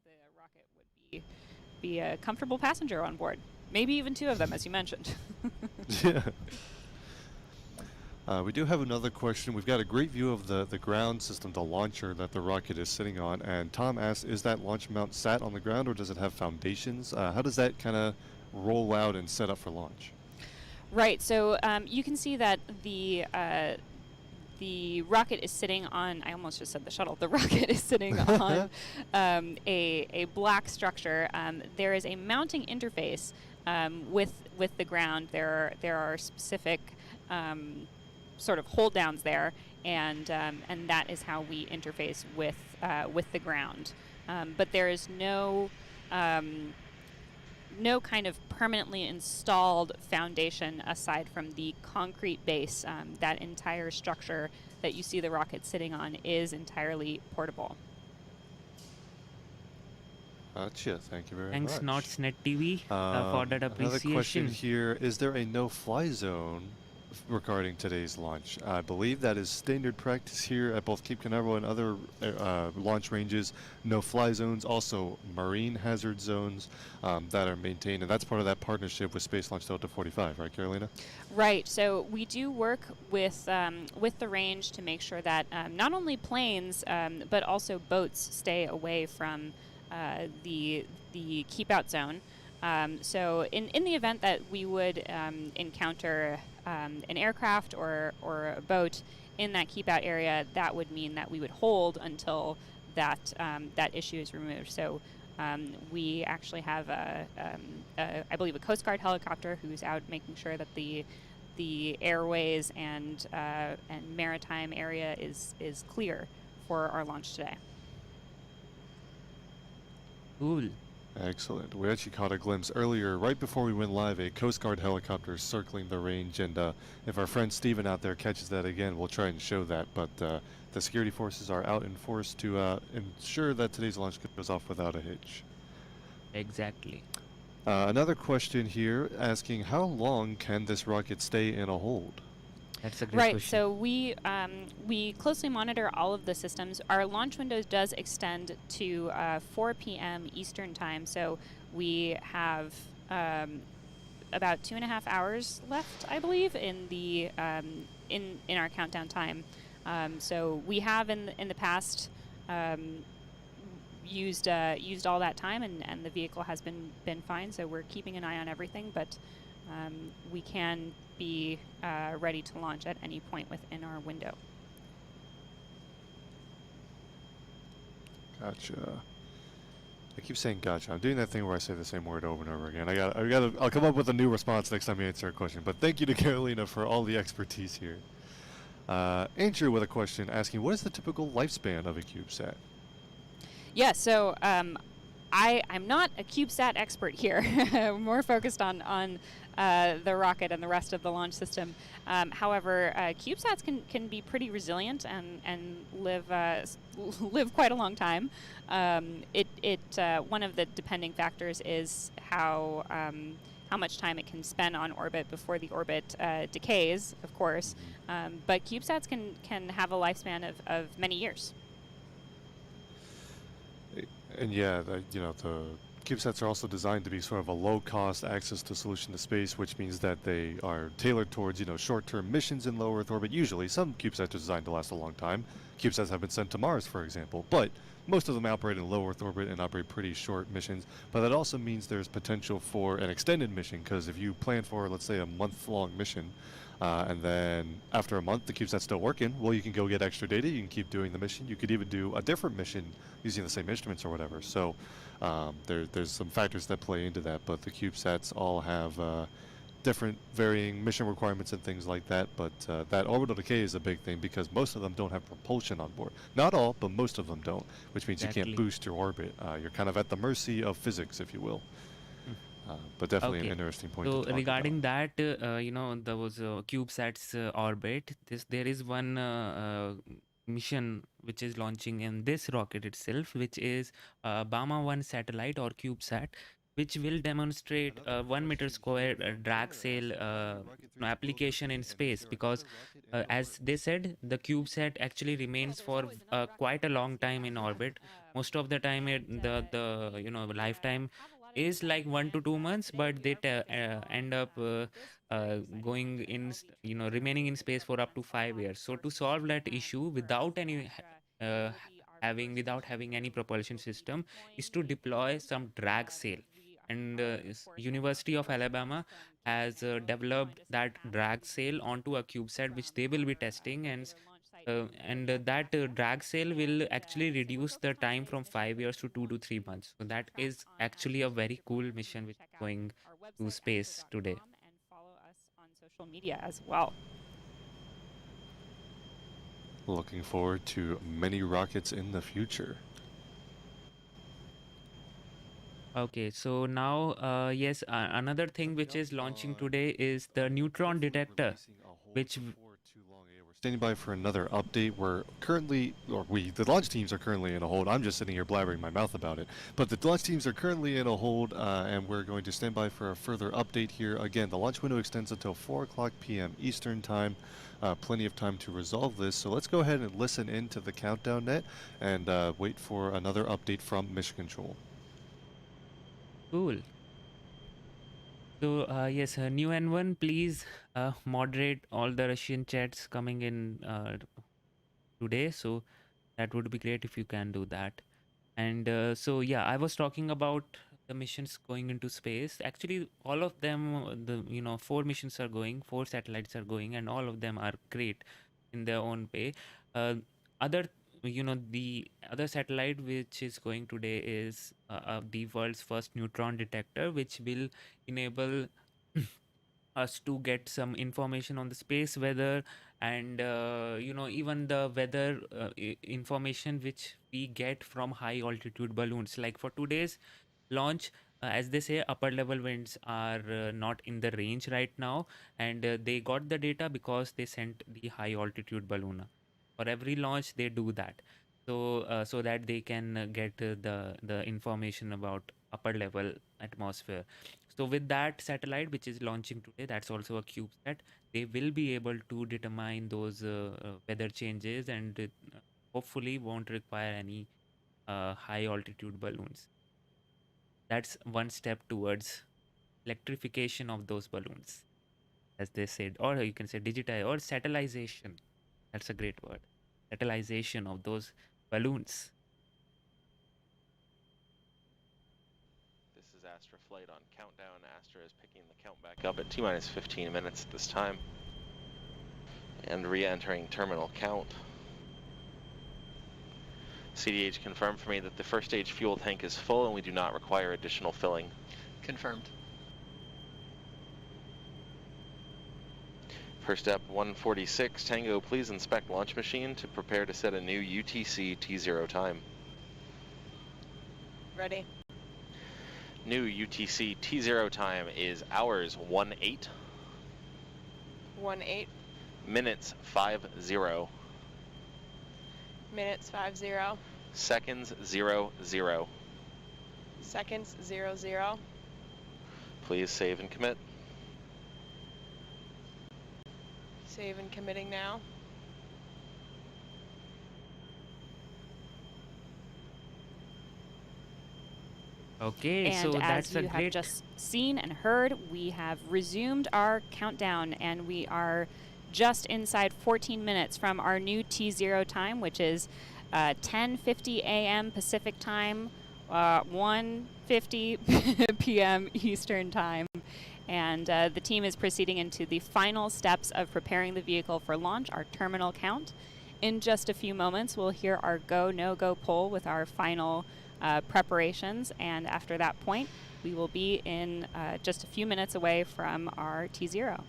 the rocket would be a comfortable passenger on board. Maybe even two of them, as you mentioned. Yeah. We do have another question. We've got a great view of the ground system, the launcher that the rocket is sitting on. And Tom asks, is that launch mount sat on the ground or does it have foundations? How does that kind of roll out and set up for launch? Right. So you can see that the rocket is sitting on, I almost just said the shuttle, the rocket is sitting on a black structure. There is a mounting interface with the ground. There are specific sort of hold downs there, and that is how we interface with the ground. But there is no kind of permanently installed foundation aside from the concrete base. That entire structure that you see the rocket sitting on is entirely portable. Gotcha. Thank you very Thanks, much. Notsnet TV, for that appreciation. Another question here. Is there a no-fly zone regarding today's launch? I believe that is standard practice here at both Cape Canaveral and other launch ranges. No-fly zones, also marine hazard zones that are maintained, and that's part of that partnership with Space Launch Delta 45, right, Carolina? Right. So we do work with the range to make sure that not only planes but also boats stay away from the keep out zone. So in the event that we would encounter an aircraft or a boat in that keep out area, that would mean that we would hold until that issue is removed. So we actually have I believe a Coast Guard helicopter who's out making sure that the airways and maritime area is clear for our launch today. Cool. Excellent. We actually caught a glimpse earlier, right before we went live, a Coast Guard helicopter circling the range, and if our friend Steven out there catches that again, we'll try and show that, but the security forces are out in force to ensure that today's launch goes off without a hitch. Exactly. Another question here asking, how long can this rocket stay in a hold? That's a great right. question. So we closely monitor all of the systems. Our launch window does extend to 4 p.m. Eastern time. So we have about 2.5 hours left, I believe, in the in our countdown time. So we have in the past used all that time, and the vehicle has been fine. So we're keeping an eye on everything, but we can be ready to launch at any point within our window. Gotcha. I keep saying gotcha. I'm doing that thing where I say the same word over and over again. I'll come up with a new response next time you answer a question. But thank you to Carolina for all the expertise here. Andrew with a question asking, what is the typical lifespan of a CubeSat? Yeah, so I'm not a CubeSat expert here. More focused on the rocket and the rest of the launch system. However, CubeSats can be pretty resilient and live quite a long time. One of the depending factors is how much time it can spend on orbit before the orbit decays, of course. But CubeSats can have a lifespan of many years. And yeah, the CubeSats are also designed to be sort of a low-cost access to solution to space, which means that they are tailored towards, short-term missions in low Earth orbit. Usually, some CubeSats are designed to last a long time. CubeSats have been sent to Mars, for example, but most of them operate in low Earth orbit and operate pretty short missions. But that also means there's potential for an extended mission, because if you plan for, let's say, a month-long mission, And then after a month, the CubeSat's still working. Well, you can go get extra data. You can keep doing the mission. You could even do a different mission using the same instruments or whatever. So there's some factors that play into that. But the CubeSats all have different varying mission requirements and things like that. But that orbital decay is a big thing because most of them don't have propulsion on board. Not all, but most of them don't, which means you can't boost your orbit. You're kind of at the mercy of physics, if you will. But definitely an interesting point to talk about. Regarding that, there was CubeSat's orbit. There is one mission which is launching in this rocket itself, which is Bama 1 satellite or CubeSat, which will demonstrate a 1 meter square drag sail application in space, because as they said, the CubeSat actually remains for quite a long time in orbit. Most of the time the lifetime is like 1 to 2 months, but they end up going in, remaining in space for up to 5 years. So to solve that issue without any without having any propulsion system is to deploy some drag sail. And University of Alabama has developed that drag sail onto a CubeSat, which they will be testing, and that drag sail will actually reduce the time from 5 years to 2 to 3 months. So that is actually a very cool mission which is going to space today. And follow us on social media as well. Looking forward to many rockets in the future. Okay, so now, yes, another thing which is launching today is the neutron detector, which standing by for another update. We're currently, the launch teams are currently in a hold. I'm just sitting here blabbering my mouth about it. But the launch teams are currently in a hold, and we're going to stand by for a further update here. Again, the launch window extends until 4 o'clock p.m. Eastern Time. Plenty of time to resolve this. So let's go ahead and listen into the countdown net and wait for another update from Mission Control. Cool. So yes, new N1, please moderate all the Russian chats coming in today. So that would be great if you can do that. And so yeah, I was talking about the missions going into space. Actually, all of them, 4 missions are going, 4 satellites are going, and all of them are great in their own way. The other satellite which is going today is the world's first neutron detector, which will enable us to get some information on the space weather, and even the weather information which we get from high altitude balloons. Like for today's launch, as they say, upper level winds are not in the range right now, and they got the data because they sent the high altitude balloon. For every launch they do that, so that they can get the information about upper level atmosphere. So with that satellite which is launching today, that's also a CubeSat, they will be able to determine those weather changes, and hopefully won't require any high altitude balloons. That's one step towards electrification of those balloons, as they said, or you can say digitize or satellization. That's a great word. Satellization of those balloons. This is Astra flight on countdown. Astra is picking the count back up at T-minus 15 minutes at this time. And re-entering terminal count. CDH confirmed for me that the first stage fuel tank is full and we do not require additional filling. Confirmed. For step 146, Tango, please inspect launch machine to prepare to set a new UTC T0 time. Ready. New UTC T0 time is hours 18. 18. Minutes 50. Minutes 50. Seconds 00. Seconds 00. Please save and commit. Save and committing now. Okay, and so as that's a you great. have just seen and heard, we have resumed our countdown, and we are just inside 14 minutes from our new T0 time, which is 10:50 a.m. Pacific time, 1:50 p.m. Eastern time. And the team is proceeding into the final steps of preparing the vehicle for launch, our terminal count. In just a few moments, we'll hear our go, no-go poll with our final preparations. And after that point, we will be in just a few minutes away from our T0.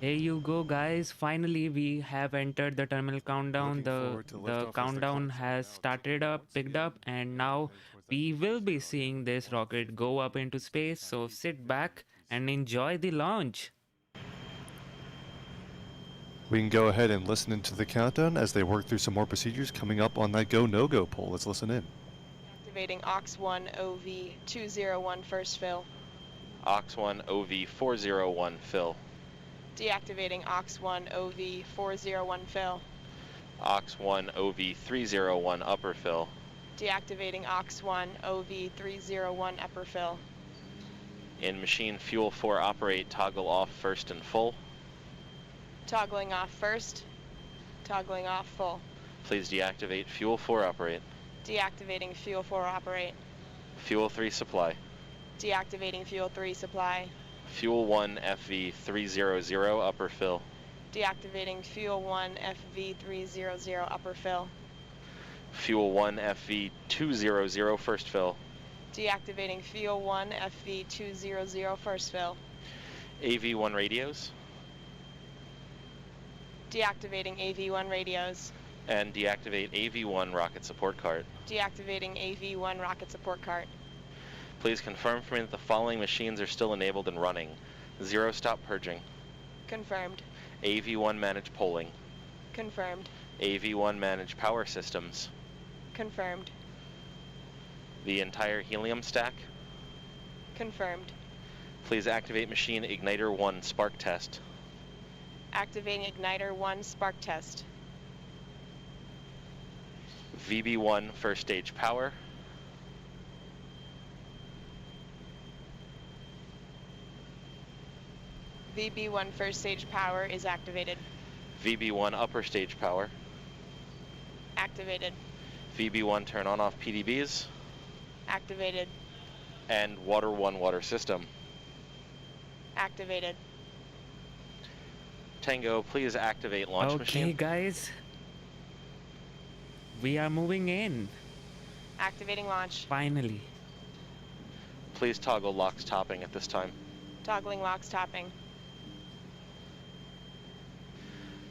There you go, guys. Finally, we have entered the terminal countdown. The countdown has started up, picked up, and now we will be seeing this rocket go up into space. So sit back and enjoy the launch. We can go ahead and listen into the countdown as they work through some more procedures coming up on that go, no-go poll. Let's listen in. Activating AUX1 OV 201 first fill. AUX1 OV 401 fill. Deactivating AUX1 OV 401 fill. AUX1 OV 301 upper fill. Deactivating AUX1 OV 301 upper fill. In machine fuel 4 operate, toggle off first and full. Toggling off first. Toggling off full. Please deactivate fuel 4 operate. Deactivating fuel 4 operate. Fuel 3 supply. Deactivating fuel 3 supply. Fuel 1 FV 300 upper fill. Deactivating fuel 1 FV 300 upper fill. Fuel 1 FV 200 first fill. Deactivating fuel 1 FV 200 first fill. AV1 radios. Deactivating AV1 radios. And deactivate AV1 rocket support cart. Deactivating AV1 rocket support cart. Please confirm for me that the following machines are still enabled and running. 0 stop purging. Confirmed. AV1 manage polling. Confirmed. AV1 manage power systems. Confirmed. The entire helium stack. Confirmed. Please activate machine igniter 1 spark test. Activating igniter 1 spark test. VB1 first stage power. VB1 first stage power is activated. VB1 upper stage power. Activated. VB1 turn on off PDBs. Activated. And water 1 water system. Activated. Tango, please activate launch machine. Okay, guys. We are moving in. Activating launch. Finally. Please toggle locks topping at this time. Toggling locks topping.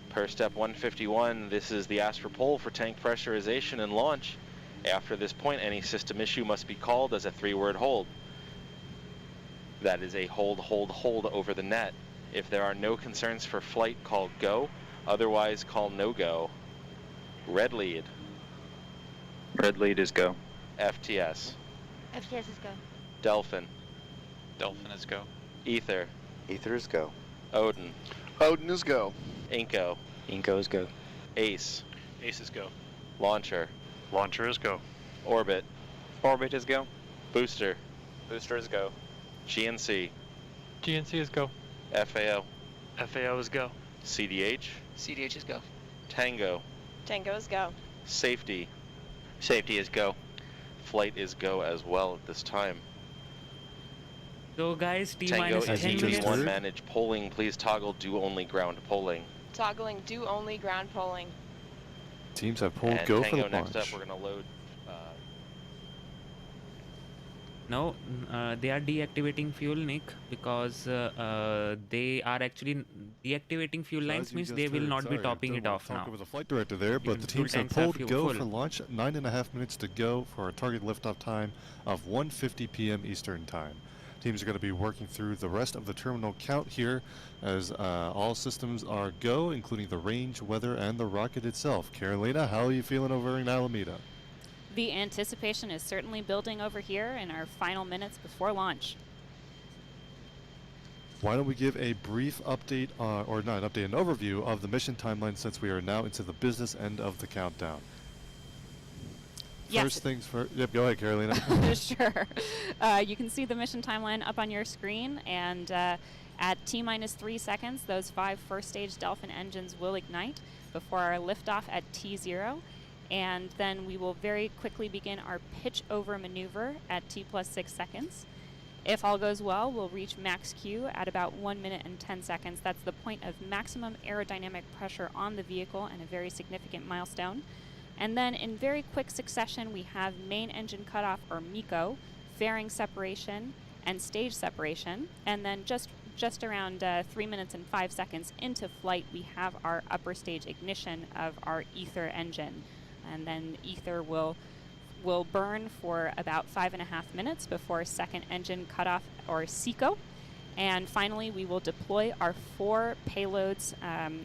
Per step 151, this is the Astra poll for tank pressurization and launch. After this point, any system issue must be called as a 3-word hold. That is a hold, hold, hold over the net. If there are no concerns for flight, call go. Otherwise, call no go. Red lead. Red lead is go. FTS. FTS is go. Delphin. Delphin is go. Ether. Ether is go. Odin. Odin is go. Inco. Inco is go. Ace. Ace is go. Launcher. Launcher is go. Orbit. Orbit is go. Booster. Booster is go. GNC. GNC is go. FAO. FAO is go. CDH. CDH is go. Tango. Tango is go. Safety. Safety is go. Flight is go as well at this time. So guys, Tango T-minus 10 is minutes. V1 manage polling. Please toggle do only ground polling. Toggling do only ground polling. Teams have pulled And go Tango, for the launch. next up, we're going to load. No, they are deactivating fuel, Nick, because they are actually deactivating fuel lines, means they will not be topping it off now. With the flight director there, but the fuel teams have tanks are pulled go full. for launch. 9.5 minutes to go for a target liftoff time of 1:50 p.m. Eastern time. Teams are going to be working through the rest of the terminal count here as all systems are go, including the range, weather, and the rocket itself. Carolina, how are you feeling over in Alameda? The anticipation is certainly building over here in our final minutes before launch. Why don't we give a brief update, or not an update, an overview of the mission timeline since we are now into the business end of the countdown. Yes. First things first. Yep, go ahead, Carolina. Sure. You can see the mission timeline up on your screen, and at T-minus 3 seconds, those 5 first-stage Delphin engines will ignite before our liftoff at T0. And then we will very quickly begin our pitch over maneuver at T+6 seconds. If all goes well, we'll reach max Q at about 1 minute and 10 seconds. That's the point of maximum aerodynamic pressure on the vehicle and a very significant milestone. And then in very quick succession, we have main engine cutoff, or MECO, fairing separation, and stage separation. And then just around 3 minutes and 5 seconds into flight, we have our upper stage ignition of our ether engine. And then ether will burn for about 5.5 minutes before second engine cutoff, or SECO. And finally, we will deploy our 4 payloads,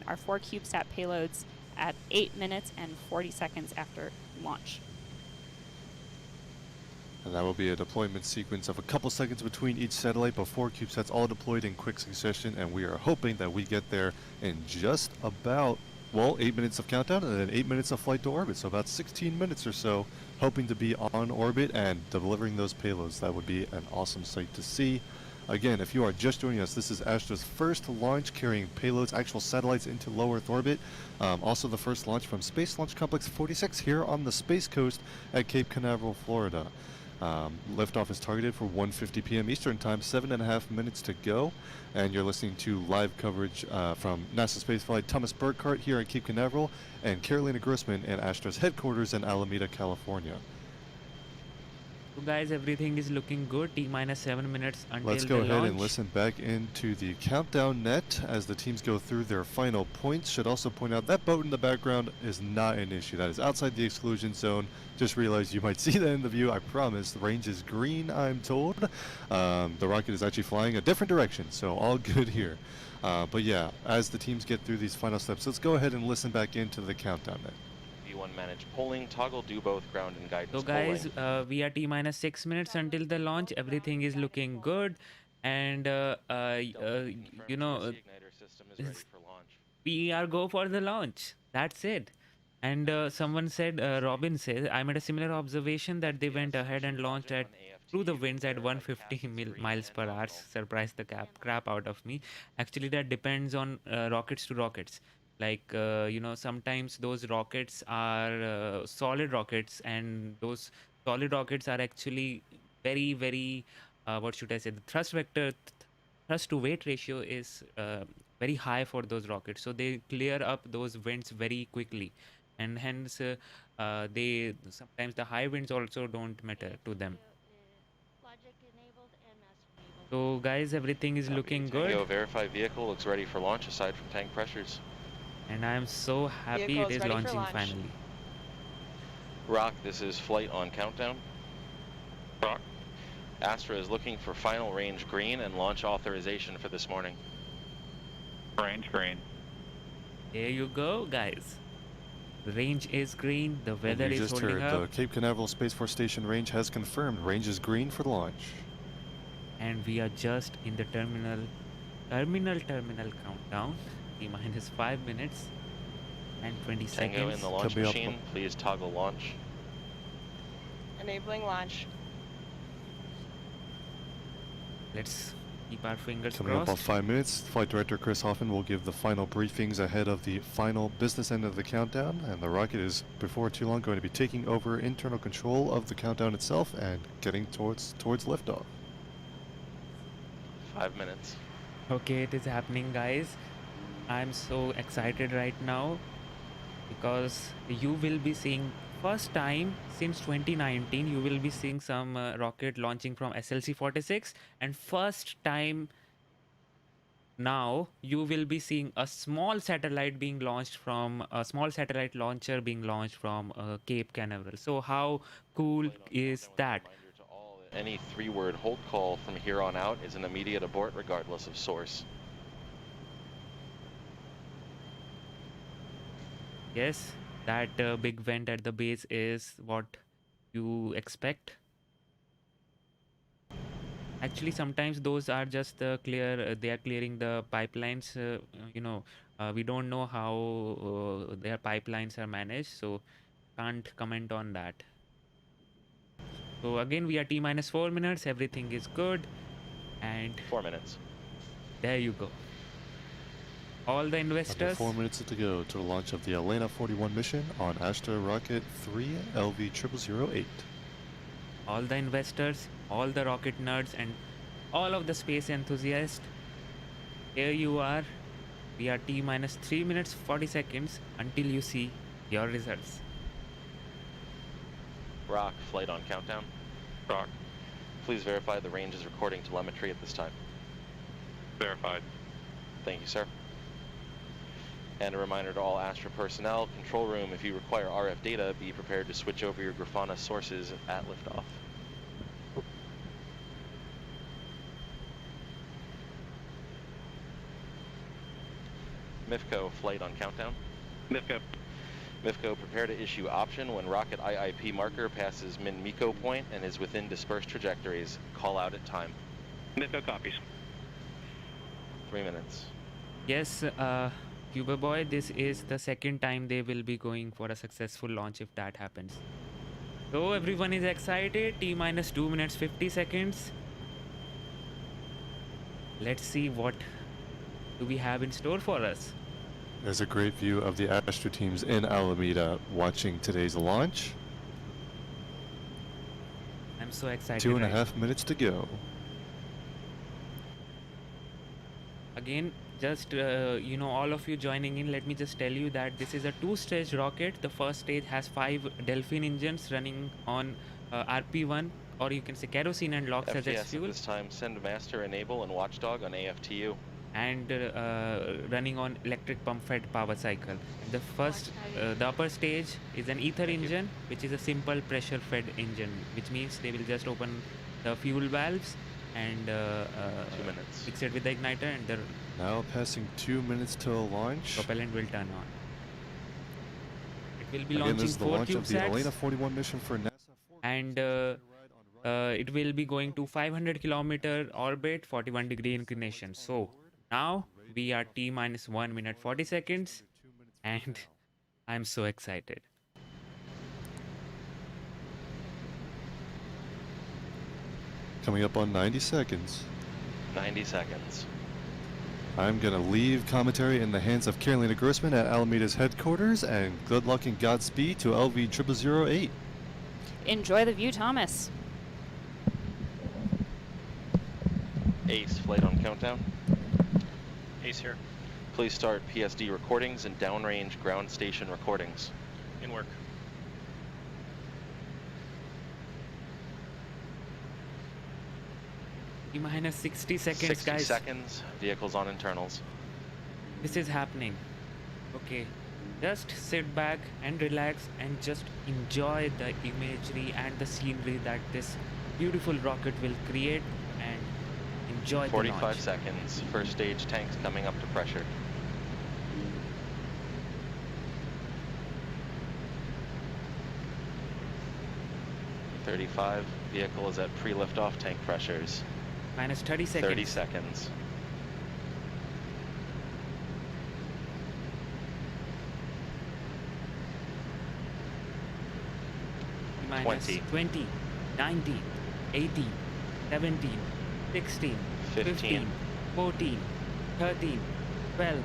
our 4 CubeSat payloads at 8 minutes and 40 seconds after launch. And that will be a deployment sequence of a couple seconds between each satellite before CubeSats all deployed in quick succession, and we are hoping that we get there in just about, well, 8 minutes of countdown and then 8 minutes of flight to orbit, so about 16 minutes or so, hoping to be on orbit and delivering those payloads. That would be an awesome sight to see. Again, if you are just joining us, this is Astra's first launch carrying payloads, actual satellites, into low Earth orbit. Also the first launch from Space Launch Complex 46 here on the Space Coast at Cape Canaveral, Florida. Liftoff is targeted for 1:50 p.m. Eastern Time, 7.5 minutes to go. And you're listening to live coverage from NASA Spaceflight Thomas Burckhardt here at Cape Canaveral and Carolina Grossman at Astra's headquarters in Alameda, California. So guys, everything is looking good. T-minus 7 minutes until Let's go the ahead launch. and listen back into the countdown net as the teams go through their final points. Should also point out that boat in the background is not an issue. That is outside the exclusion zone. Just realized you might see that in the view. I promise. The range is green, I'm told. The rocket is actually flying a different direction, so all good here. But yeah, as the teams get through these final steps, let's go ahead and listen back into the countdown net. V1 manage polling, toggle do both ground and guidance. So guys, we are T-minus 6 minutes until the launch. Everything is looking good, and you know, we are go for the launch. That's it. And someone said, Robin says, I made a similar observation that they went ahead and launched at through the winds at 150 miles per hour. Surprised the crap out of me. Actually, that depends on rockets to rockets. Like, you know, sometimes those rockets are solid rockets, and those solid rockets are actually very, very, what should I say, the thrust to weight ratio is very high for those rockets. So they clear up those winds very quickly. And hence, they sometimes the high winds also don't matter to them. So guys, everything is looking good. Tango verified vehicle looks ready for launch aside from tank pressures. And I'm so happy it is launching finally. Rock, this is flight on countdown. Rock. Astra is looking for final range green and launch authorization for this morning. Range green. There you go, guys. The range is green, the weather is just holding heard up. the Cape Canaveral Space Force Station range has confirmed range is green for launch. And we are just in the terminal countdown. T-minus 5 minutes and 20 Tango seconds. in the launch machine, please toggle launch. Enabling launch. Let's keep our fingers Coming up crossed. about 5 minutes, Flight Director Chris Hoffman will give the final briefings ahead of the final business end of the countdown, and the rocket is, before too long, going to be taking over internal control of the countdown itself and getting towards liftoff. 5 minutes. Okay, it is happening, guys. I'm so excited right now because you will be seeing first time since 2019 you will be seeing some rocket launching from SLC-46, and first time now you will be seeing a small satellite being launched from a small satellite launcher being launched from Cape Canaveral. So how cool is that? Any 3-word hold call from here on out is an immediate abort regardless of source. Yes, that big vent at the base is what you expect. Actually, sometimes those are just they are clearing the pipelines. You know, we don't know how their pipelines are managed, so can't comment on that. So again, we are T-minus 4 minutes. Everything is good, and 4 minutes. There you go. All the investors. 4 minutes to go to the launch of the ELaNa 41 mission on Astra Rocket 3 LV0008. All the investors, all the rocket nerds, and all of the space enthusiasts. Here you are. We are T minus 3 minutes 40 seconds until you see your results. Rock, flight on countdown. Rock. Please verify the range is recording telemetry at this time. Verified. Thank you, sir. And a reminder to all Astra personnel, control room, if you require RF data, be prepared to switch over your Grafana sources at liftoff. MIFCO, flight on countdown. MIFCO. MIFCO, prepare to issue option when rocket IIP marker passes min-MECO point and is within dispersed trajectories. Call out at time. MIFCO copies. 3 minutes. Yes, Cuba boy, this is the second time they will be going for a successful launch if that happens. So everyone is excited. T minus 2 minutes 50 seconds. Let's see what do we have in store for us. There's a great view of the Astra teams in Alameda watching today's launch. I'm so excited. 2.5 minutes to go. Again, just all of you joining in, let me just tell you that this is a two-stage rocket. The first stage has 5 Delphin engines running on RP1, or you can say kerosene and LOX as its FTS fuel. at this time, send master, enable, and watchdog on AFTU. And running on electric pump fed power cycle. The first, the upper stage is an ether engine, which is a simple pressure fed engine, which means they will just open the fuel valves and 2 minutes. fix it with the igniter, and the Now passing 2 minutes till launch. propellant will turn on. It will be Again, launching this is the 4 launch of the CubeSats, ELaNa 41 mission for NASA. and it will be going to 500 kilometer orbit, 41-degree inclination. So now we are T minus 1 minute 40 seconds, and I'm so excited. Coming up on 90 seconds. 90 seconds. I'm going to leave commentary in the hands of Carolina Grossman at Alameda's headquarters, and good luck and Godspeed to LV 0008. Enjoy the view, Thomas. Ace, flight on countdown. Ace here. Please start PSD recordings and downrange ground station recordings. In work. T minus 60 seconds, 60 guys. seconds. Vehicles on internals. This is happening. Okay, just sit back and relax and just enjoy the imagery and the scenery that this beautiful rocket will create, and enjoy the 45 launch. seconds. First stage tanks coming up to pressure. .35. Vehicle is at pre-liftoff tank pressures. Minus 30 seconds. 30 seconds. Minus 20, 19, 18, 17, 16, 15, 14, 13, 12,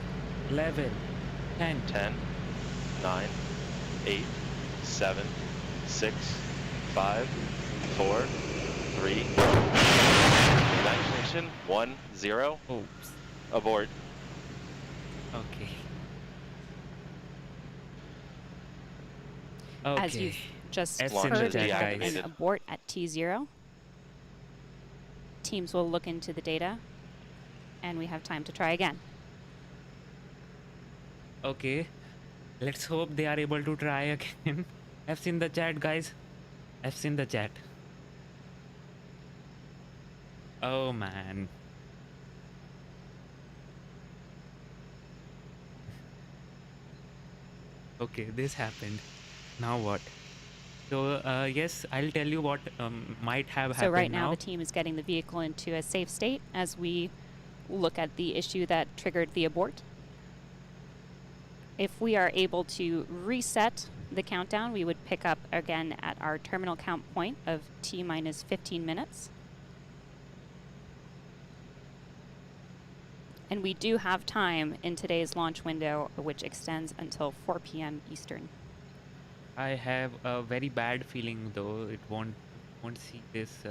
11, 10, 10, 9, 8, 7, 6, 5, 4, 3. Imagination 1, 0. Oops. Abort. Okay. As you've just Launch heard, is we have an deactivated. abort at T0. Teams will look into the data, and we have time to try again. Okay, let's hope they are able to try again. I've seen the chat, guys. I've seen the chat. Oh man. Okay, this happened. Now what? So yes, I'll tell you what might have happened. So right now the team is getting the vehicle into a safe state as we look at the issue that triggered the abort. If we are able to reset the countdown, we would pick up again at our terminal count point of T minus 15 minutes. And we do have time in today's launch window, which extends until 4 p.m. Eastern. I have a very bad feeling though it won't see this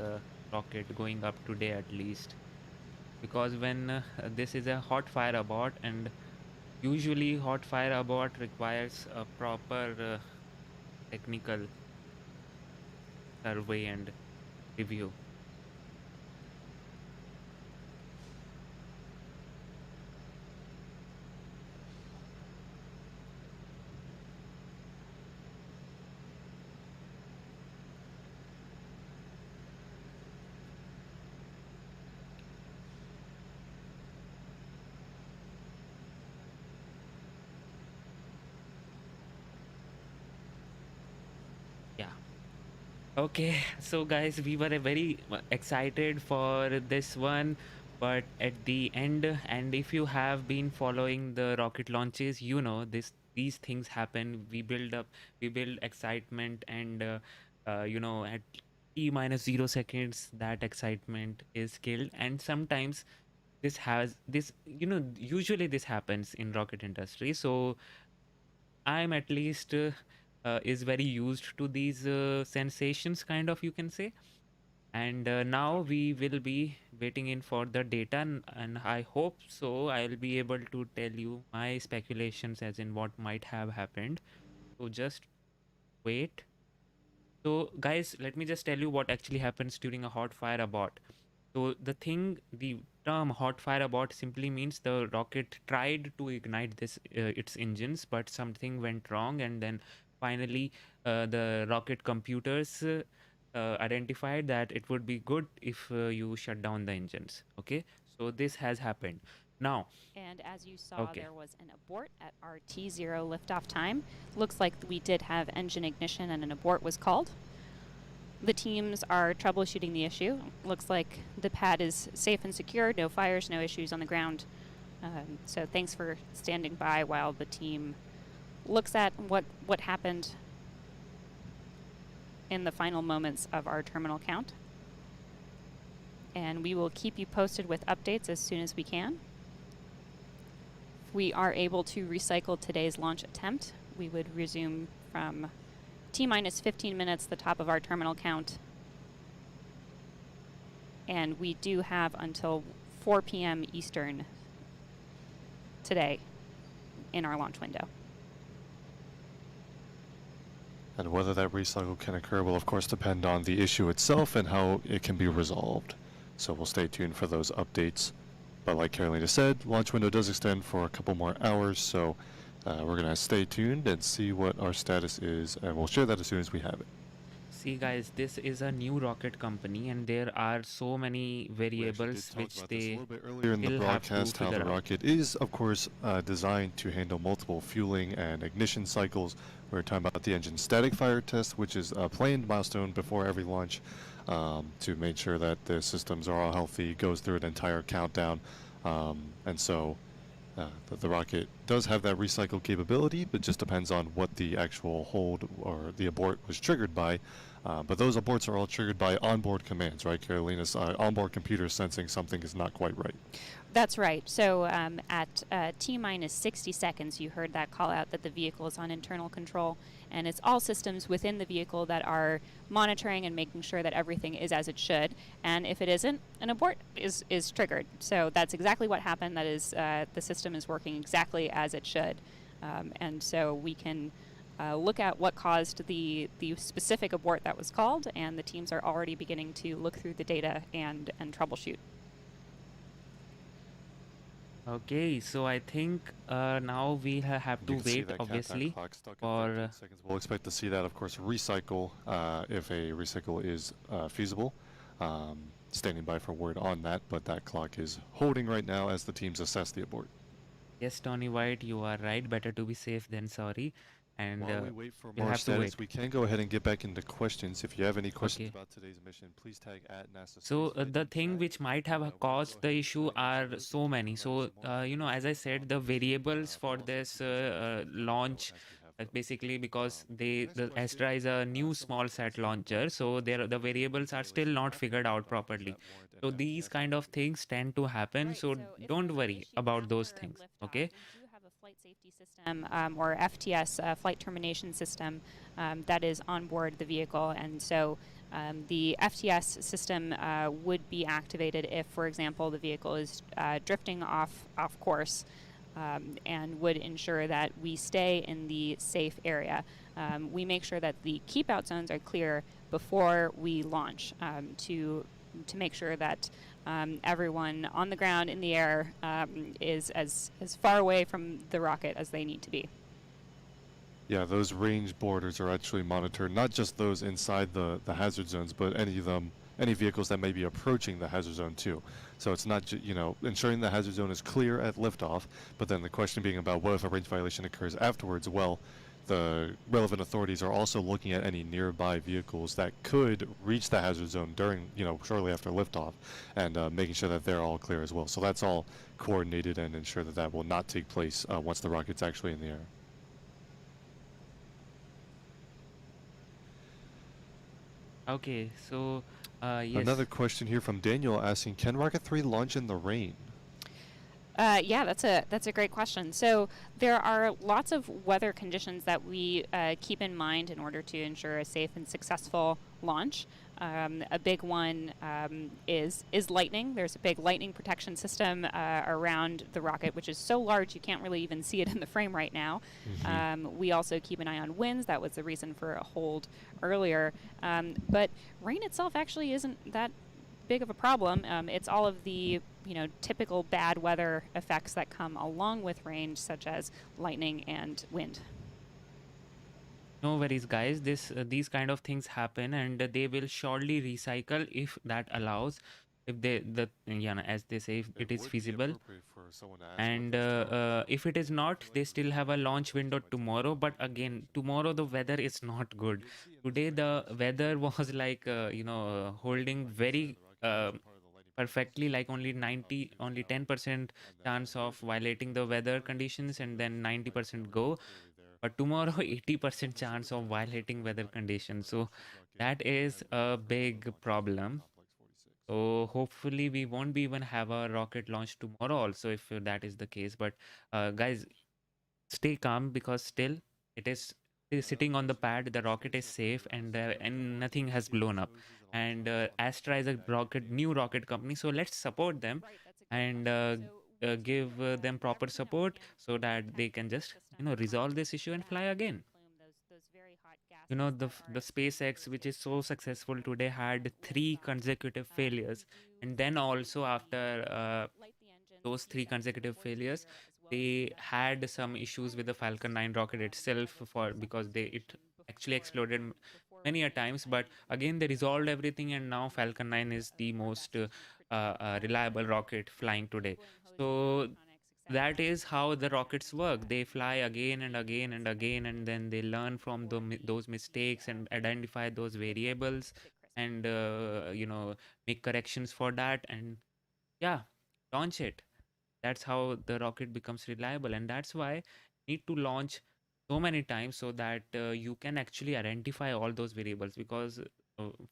rocket going up today at least, because when this is a hot fire abort, and usually hot fire abort requires a proper technical survey and review. Yeah. Okay, so guys, we were very excited for this one, but at the end, and if you have been following the rocket launches, you know these things happen. We build excitement, and at T-0 seconds, that excitement is killed, and sometimes usually this happens in rocket industry. So I'm at least is very used to these sensations, kind of, you can say. And now we will be waiting in for the data, and I hope so I'll be able to tell you my speculations as in what might have happened. So just wait. So guys, let me just tell you what actually happens during a hot fire abort. So the term hot fire abort simply means the rocket tried to ignite its engines, but something went wrong, and then finally the rocket computers identified that it would be good if you shut down the engines. Okay, so this has happened now. And as you saw, Okay. there was an abort at our T0 liftoff time. Looks like we did have engine ignition and an abort was called. The teams are troubleshooting the issue. Looks like the pad is safe and secure, no fires, no issues on the ground. So thanks for standing by while the team looks at what happened in the final moments of our terminal count. And we will keep you posted with updates as soon as we can. If we are able to recycle today's launch attempt, we would resume from T-minus 15 minutes, the top of our terminal count. And we do have until 4 p.m. Eastern today in our launch window. And whether that recycle can occur will of course depend on the issue itself and how it can be resolved. So we'll stay tuned for those updates. But like Carolina said, launch window does extend for a couple more hours, so we're going to stay tuned and see what our status is, and we'll share that as soon as we have it. See guys, this is a new rocket company, and there are so many variables which they a little bit earlier in the still have to broadcast, how the figure out. rocket is of course designed to handle multiple fueling and ignition cycles. We're talking about the engine static fire test, which is a planned milestone before every launch to make sure that the systems are all healthy, goes through an entire countdown, and so the rocket does have that recycle capability, but just depends on what the actual hold or the abort was triggered by. But those aborts are all triggered by onboard commands, right, Carolina's onboard computer sensing something is not quite right. That's right. So at T-minus 60 seconds, you heard that call out that the vehicle is on internal control, and it's all systems within the vehicle that are monitoring and making sure that everything is as it should. And if it isn't, an abort is triggered. So that's exactly what happened. That is, the system is working exactly as it should. And so we can look at what caused the specific abort that was called, and the teams are already beginning to look through the data and troubleshoot. Okay, so I think now we have to wait, obviously, for seconds. We'll expect to see that, of course, recycle if a recycle is feasible. Standing by for word on that, but that clock is holding right now as the teams assess the abort. Yes, Tony White, you are right. Better to be safe than sorry. And while we wait for we'll more have to status, wait. we can go ahead and get back into questions. If you have any questions about today's mission, please tag @NASA. So the thing which might have caused the issue are so many. So as I said, the variables for this launch, basically because the Astra is a new small sat launcher, so the variables are still not figured out properly. So these kind of things tend to happen. So don't worry about those things. Okay. safety system or FTS, flight termination system, that is on board the vehicle. And so the FTS system would be activated if, for example, the vehicle is drifting off course, and would ensure that we stay in the safe area. We make sure that the keep out zones are clear before we launch, to make sure that everyone on the ground, in the air, is as far away from the rocket as they need to be. Yeah, those range borders are actually monitored, not just those inside the hazard zones, but any vehicles that may be approaching the hazard zone too. So it's not ensuring the hazard zone is clear at liftoff, but then the question being about what if a range violation occurs afterwards. Well, the relevant authorities are also looking at any nearby vehicles that could reach the hazard zone during, shortly after liftoff, and making sure that they're all clear as well. So that's all coordinated and ensure that that will not take place once the rocket's actually in the air. Okay, so yes. Another question here from Daniel asking, can Rocket 3 launch in the rain? Yeah, that's a great question. So there are lots of weather conditions that we keep in mind in order to ensure a safe and successful launch. A big one is lightning. There's a big lightning protection system around the rocket, which is so large you can't really even see it in the frame right now. We also keep an eye on winds. That was the reason for a hold earlier. But rain itself actually isn't that big of a problem. It's all of the typical bad weather effects that come along with rain, such as lightning and wind. No worries, guys. These kind of things happen, and they will surely recycle if that allows. If as they say, if it is feasible. And if it is not, they still have a launch window tomorrow. But again, tomorrow the weather is not good. Today the weather was like holding very perfectly, like only 10% chance of violating the weather conditions, and then 90% go. But tomorrow 80% chance of violating weather conditions. So that is a big problem. So hopefully we won't be even have a rocket launch tomorrow also, if that is the case. But guys, stay calm, because still it is sitting on the pad. The rocket is safe, and nothing has blown up. And Astra is a new rocket company, so let's support them and give them proper support so that they can just resolve this issue and fly again. The SpaceX, which is so successful today, had 3 consecutive failures, and then also after those 3 consecutive failures, they had some issues with the Falcon 9 rocket itself, because it actually exploded many a times. But again, they resolved everything, and now Falcon 9 is the most reliable rocket flying today. So that is how the rockets work. They fly again and again and again, and then they learn from those mistakes and identify those variables, and make corrections for that, and launch it. That's how the rocket becomes reliable, and that's why you need to launch so many times, so that you can actually identify all those variables, because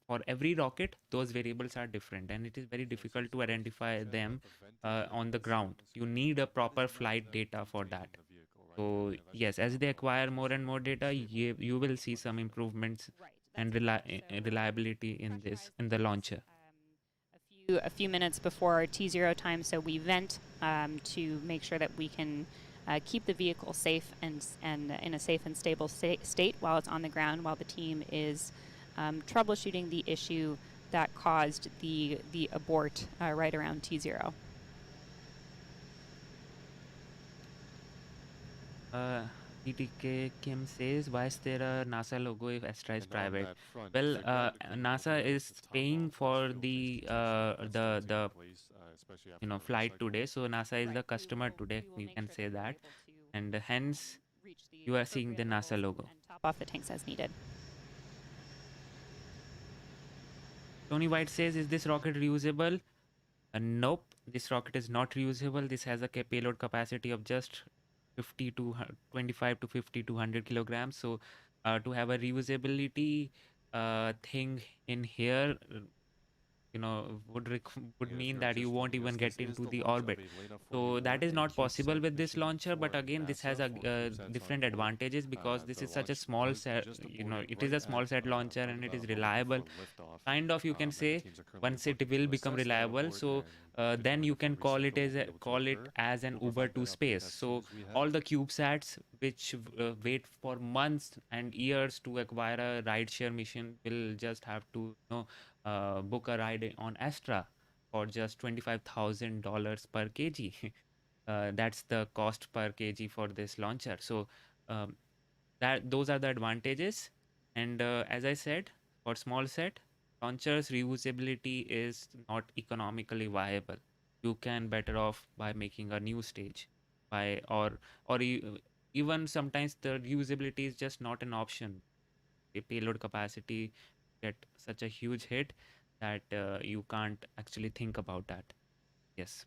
for every rocket those variables are different, and it is very difficult to identify them on the ground. You need a proper flight data for that. So yes, as they acquire more and more data, you will see some improvements and reliability in the launcher. A few minutes before T0 time, so we vent to make sure that we can keep the vehicle safe and in a safe and stable state while it's on the ground, while the team is troubleshooting the issue that caused the abort right around T0. TTK Kim says, why is there a NASA logo if Astra is private? Well, NASA is paying for the flight today, so NASA is the customer today, you can say that, and hence you are seeing the NASA logo. Top off the tanks as needed. Tony White says, is this rocket reusable? Nope, this rocket is not reusable. This has a payload capacity of just 25 to 50 to 100 kilograms. So to have a reusability thing in here would mean that you won't even get into the orbit. So that is not possible with this launcher. But again, this has a different advantages because this is such a small set. It is a small set launcher and it is reliable. Kind of, you can say, once it will become reliable, so then you can call it as an Uber to space. So all the CubeSats which wait for months and years to acquire a rideshare mission will just have to book a ride on Astra for just $25,000 per kg. That's the cost per kg for this launcher. So um, those are the advantages. And as I said, for small set launchers, reusability is not economically viable. You can better off by making a new stage, by or even sometimes the reusability is just not an option. The payload capacity get such a huge hit that you can't actually think about that. Yes.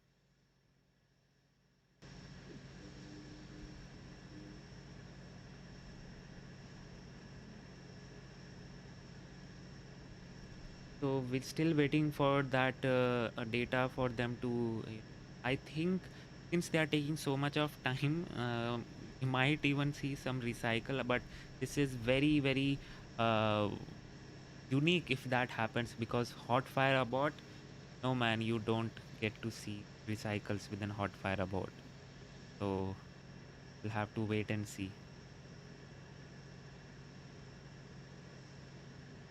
So we're still waiting for that data for them to. I think since they are taking so much of time, you might even see some recycle. But this is very very unique if that happens, because hot fire abort, no man, you don't get to see recycles within hot fire abort. So we'll have to wait and see.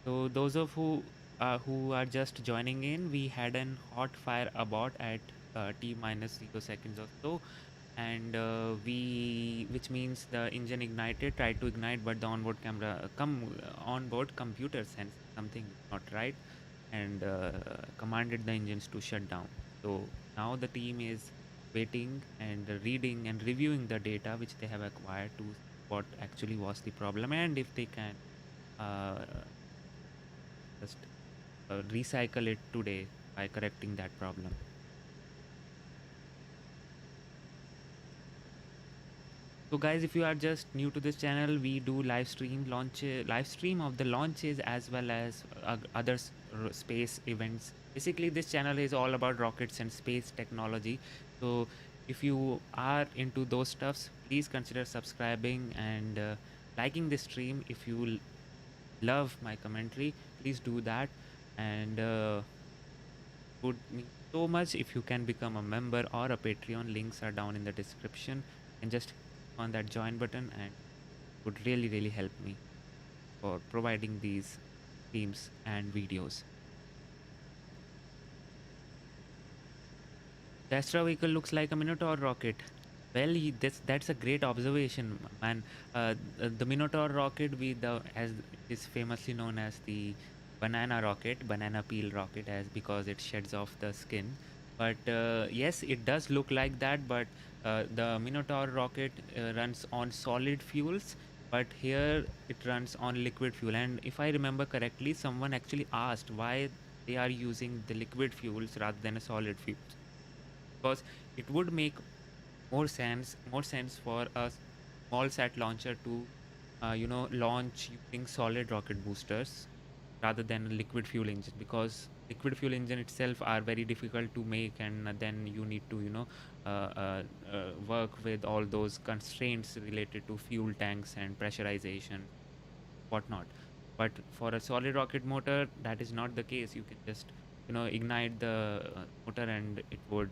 So those of who are just joining in, we had an hot fire abort at t minus 0 seconds or so, and which means the engine ignited, tried to ignite, but the onboard camera onboard computer sensed something not right and commanded the engines to shut down. So now the team is waiting and reading and reviewing the data which they have acquired to see what actually was the problem, and if they can just recycle it today by correcting that problem. So guys, if you are just new to this channel, we do live stream of the launches as well as other space events. Basically, this channel is all about rockets and space technology. So if you are into those stuffs, please consider subscribing and liking this stream. If you love my commentary, please do that, and would mean so much if you can become a member or a Patreon. Links are down in the description, and just on that join button, and would really really help me for providing these themes and videos. The Astra vehicle looks like a Minotaur rocket. Well, that's a great observation, man. The Minotaur rocket, as is famously known as the banana peel rocket, as because it sheds off the skin. But yes, it does look like that. But the Minotaur rocket runs on solid fuels, but here it runs on liquid fuel. And if I remember correctly, someone actually asked why they are using the liquid fuels rather than a solid fuels, because it would make more sense for a small sat launcher to launch using solid rocket boosters rather than liquid fuel engine, because liquid fuel engine itself are very difficult to make, and then you need to work with all those constraints related to fuel tanks and pressurization, whatnot. But for a solid rocket motor, that is not the case. You can just ignite the motor and it would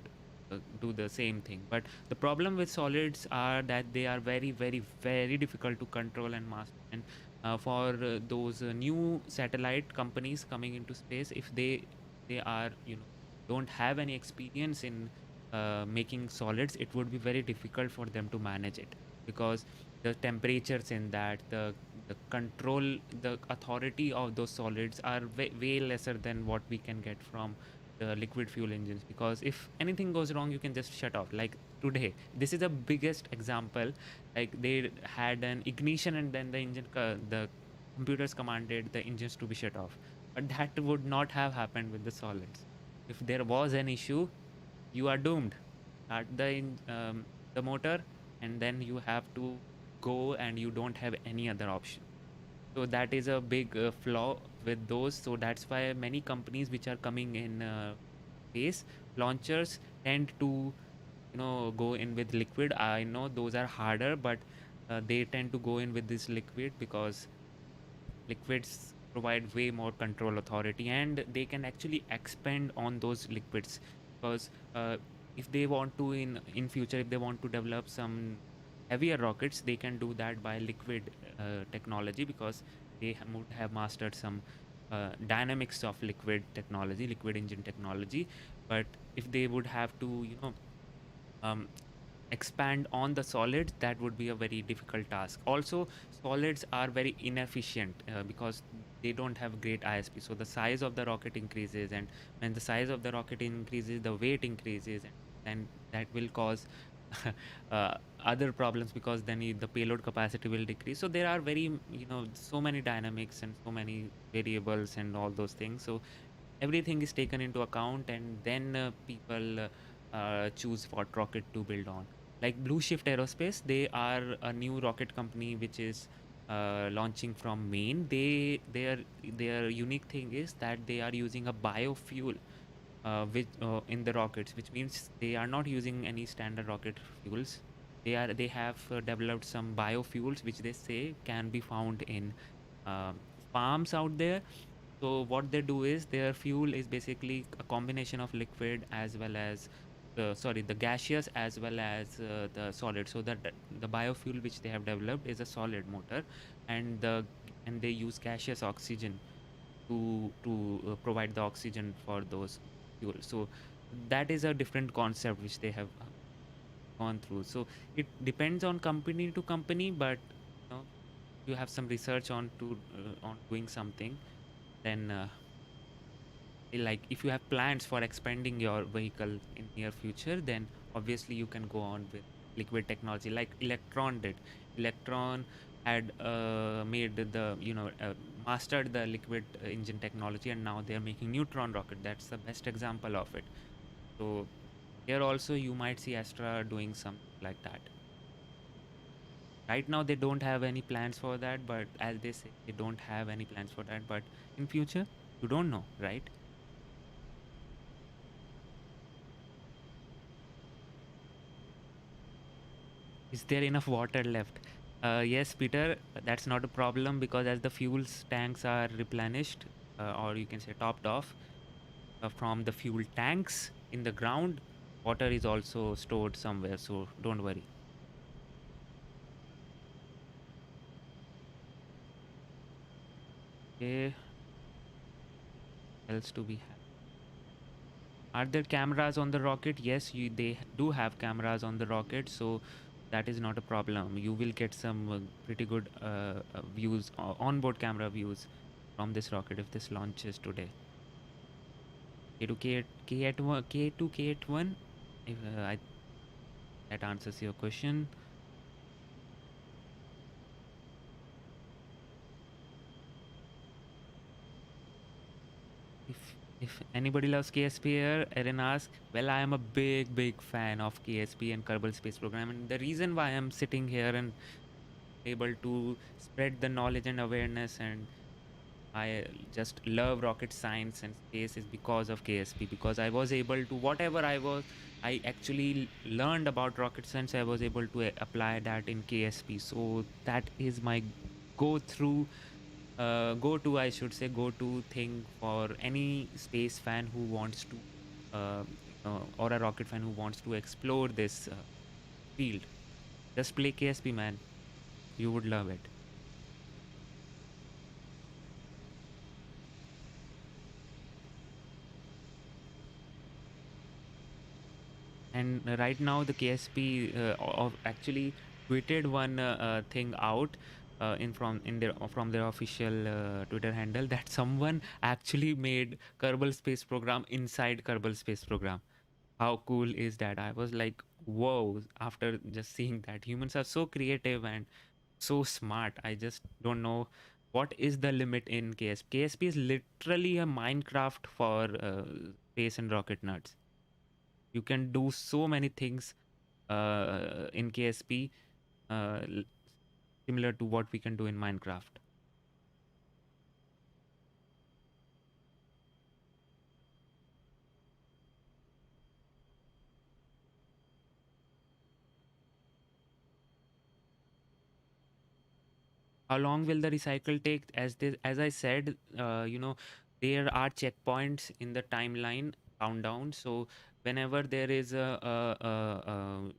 do the same thing. But the problem with solids are that they are very very very difficult to control and master. And for those new satellite companies coming into space, if they are don't have any experience in making solids, it would be very difficult for them to manage it, because the temperatures in that, the control, the authority of those solids are way lesser than what we can get from the liquid fuel engines. Because if anything goes wrong, you can just shut off. Like today, this is the biggest example. Like they had an ignition and then the computers commanded the engines to be shut off, but that would not have happened with the solids. If there was an issue, you are doomed. Start the motor, and then you have to go, and you don't have any other option. So that is a big flaw with those. So that's why many companies which are coming in space launchers tend to go in with liquid. I know those are harder, but they tend to go in with this liquid because liquids provide way more control authority, and they can actually expand on those liquids because if they want to in future, if they want to develop some heavier rockets, they can do that by liquid technology because they would have mastered some dynamics of liquid technology, liquid engine technology. But if they would have to um, expand on the solids, that would be a very difficult task. Also, solids are very inefficient because they don't have great ISP. So the size of the rocket increases, and when the size of the rocket increases, the weight increases, and that will cause other problems because then the payload capacity will decrease. So there are very so many dynamics and so many variables and all those things. So everything is taken into account, and then people choose what rocket to build on. Like Blue Shift Aerospace, they are a new rocket company which is launching from Maine. Their unique thing is that they are using a biofuel which in the rockets, which means they are not using any standard rocket fuels. They have developed some biofuels which they say can be found in farms out there. So what they do is their fuel is basically a combination of liquid as well as the gaseous as well as the solid. So that the biofuel which they have developed is a solid motor, and they use gaseous oxygen to provide the oxygen for those fuels. So that is a different concept which they have gone through. So it depends on company to company, but you have some research on doing something, then like if you have plans for expanding your vehicle in near future, then obviously you can go on with liquid technology like Electron did. Electron had made the mastered the liquid engine technology, and now they are making neutron rocket. That's the best example of it. So here also you might see Astra doing something like that. Right now they don't have any plans for that, but as they say, they don't have any plans for that, but in future you don't know, right? Is there enough water left? Yes, Peter, that's not a problem because as the fuel tanks are replenished, or you can say topped off from the fuel tanks in the ground, water is also stored somewhere, so don't worry. Okay, else to be had. Are there cameras on the rocket? Yes, they do have cameras on the rocket, so that is not a problem. You will get some pretty good views, onboard camera views from this rocket if this launches today. K2 K81 K2 K81, if that answers your question. If anybody loves KSP here, Erin asks, well, I am a big fan of KSP and Kerbal Space Program, and the reason why I'm sitting here and able to spread the knowledge and awareness, and I just love rocket science and space is because of KSP, because I was able to I actually learned about rocket science. I was able to apply that in KSP. So that is my go through go to I should say go to thing for any space fan who wants to or a rocket fan who wants to explore this field. Just play KSP, man. You would love it. And right now the KSP actually tweeted one thing out from their official Twitter handle that someone actually made Kerbal Space Program inside Kerbal Space Program. How cool is that? I was like, whoa, after just seeing that. Humans are so creative and so smart. I just don't know what is the limit in KSP. KSP is literally a Minecraft for space and rocket nerds. You can do so many things in KSP, similar to what we can do in Minecraft. How long will the recycle take? As I said, there are checkpoints in the timeline countdown. So whenever there is a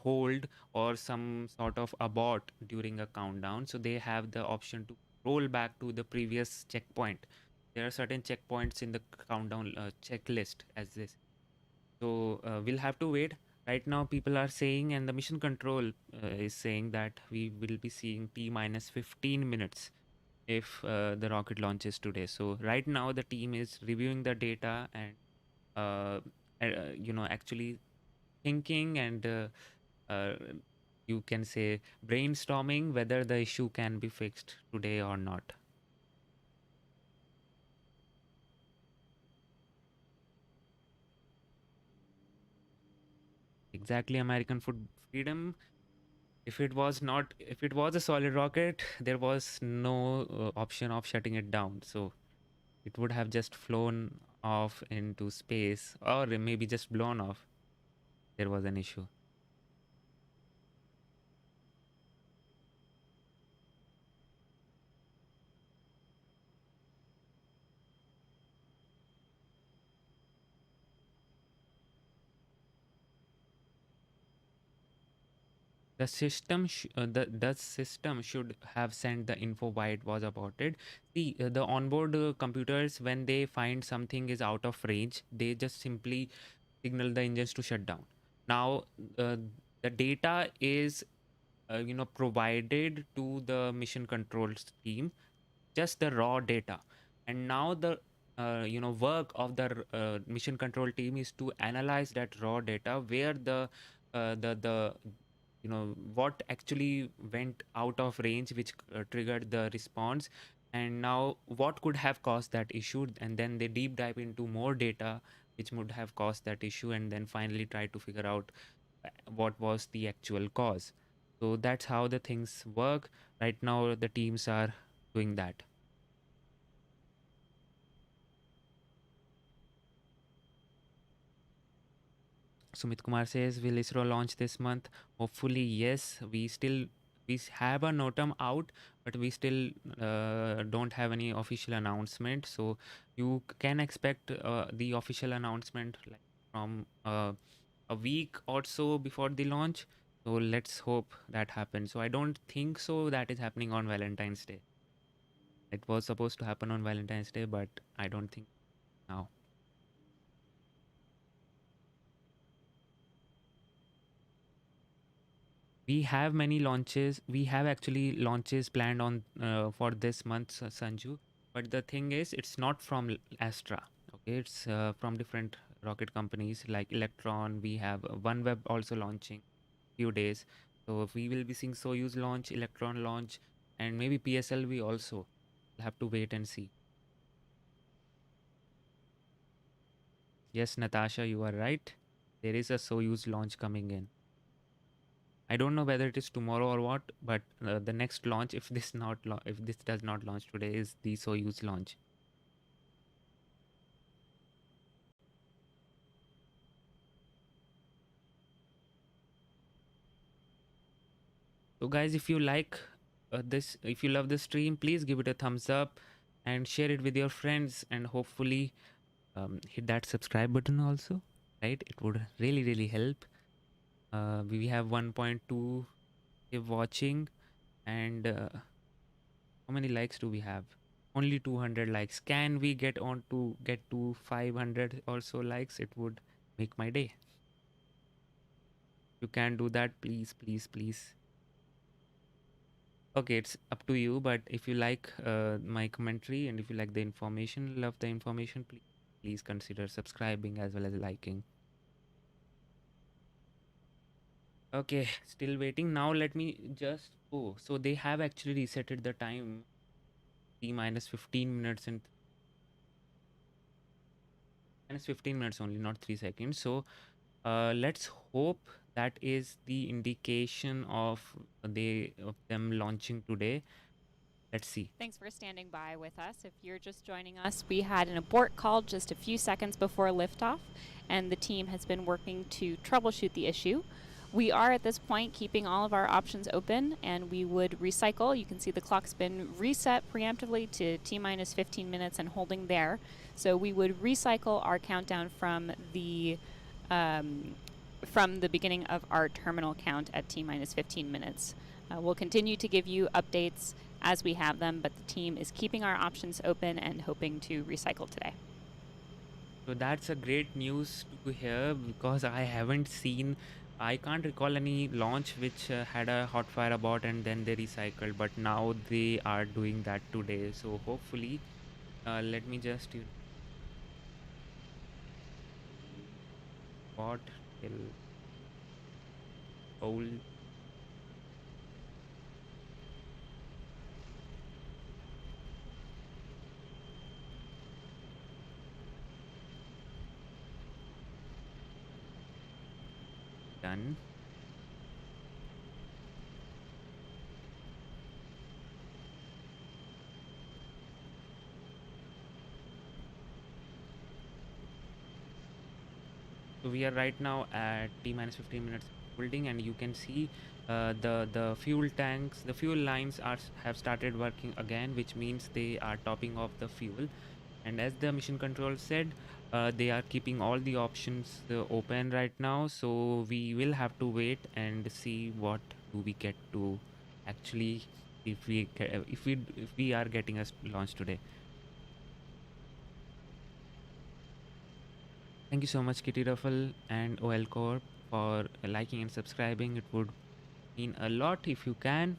hold or some sort of abort during a countdown, so they have the option to roll back to the previous checkpoint. There are certain checkpoints in the countdown checklist as this. So we'll have to wait. Right now, people are saying, and the mission control is saying that we will be seeing T minus 15 minutes if the rocket launches today. So right now, the team is reviewing the data and actually thinking and uh, you can say brainstorming whether the issue can be fixed today or not. Exactly, American freedom. If it was a solid rocket, there was no option of shutting it down. So it would have just flown off into space, or maybe just blown off. There was an issue. The system should have sent the info why it was aborted. See, the onboard computers, when they find something is out of range, they just simply signal the engines to shut down. Now, the data is provided to the mission controls team, just the raw data, and now the work of the mission control team is to analyze that raw data, where the what actually went out of range, which triggered the response, and now what could have caused that issue, and then they deep dive into more data which would have caused that issue, and then finally try to figure out what was the actual cause. So that's how the things work. Right now the teams are doing that. Sumit Kumar says, will ISRO launch this month? Hopefully, yes. We have a NOTAM out, but we still don't have any official announcement. So you can expect the official announcement like from a week or so before the launch. So let's hope that happens. So I don't think so that is happening on Valentine's Day. It was supposed to happen on Valentine's Day, but I don't think now. We have many launches. We have actually launches planned on for this month, Sanju. But the thing is, it's not from Astra. Okay, it's from different rocket companies like Electron. We have OneWeb also launching few days. So we will be seeing Soyuz launch, Electron launch, and maybe PSLV also. We'll have to wait and see. Yes, Natasha, you are right. There is a Soyuz launch coming in. I don't know whether it is tomorrow or what, but the next launch, if this does not launch today, is the Soyuz launch. So guys, if you like if you love the stream, please give it a thumbs up and share it with your friends, and hopefully hit that subscribe button also, right? It would really help. We have 1.2 watching, and how many likes do we have? Only 200 likes. Can we get to 500 or so likes? It would make my day. You can do that, please. Okay, it's up to you, but if you like my commentary, and if you like the information, love the information, please consider subscribing as well as liking. Okay, still waiting. Now let me just so they have actually resetted the time T minus 15 minutes and minus 15 minutes only, not 3 seconds. So let's hope that is the indication of them launching today. Let's see. Thanks for standing by with us. If you're just joining us, we had an abort call just a few seconds before liftoff, and the team has been working to troubleshoot the issue. We are at this point keeping all of our options open, and we would recycle. You can see the clock's been reset preemptively to T-minus 15 minutes and holding there. So we would recycle our countdown from the beginning of our terminal count at T-minus 15 minutes. We'll continue to give you updates as we have them, but the team is keeping our options open and hoping to recycle today. So that's a great news to hear, because I can't recall any launch which had a hot fire Abort and then they recycled, but now they are doing that today. So hopefully, let me just Abort till hold. Done. So we are right now at T-minus 15 minutes holding, and you can see the fuel tanks, the fuel lines have started working again, which means they are topping off the fuel. And as the mission control said, they are keeping all the options open right now. So we will have to wait and see what do we get to actually, if we are getting a launch today. Thank you so much, Kitty Ruffle and OL Corp, for liking and subscribing. It would mean a lot if you can.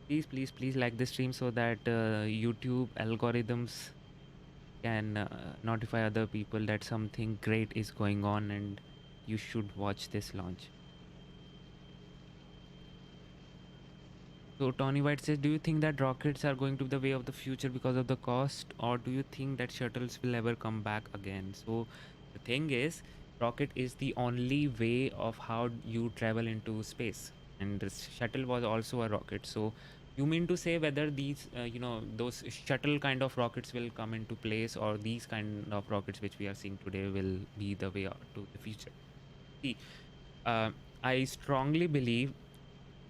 Please like this stream so that YouTube algorithms can notify other people that something great is going on and you should watch this launch. So Tony White says, do you think that rockets are going to be the way of the future because of the cost, or do you think that shuttles will ever come back again? So the thing is, rocket is the only way of how you travel into space, and this shuttle was also a rocket. So you mean to say whether these those shuttle kind of rockets will come into place, or these kind of rockets which we are seeing today will be the way to the future? See, I strongly believe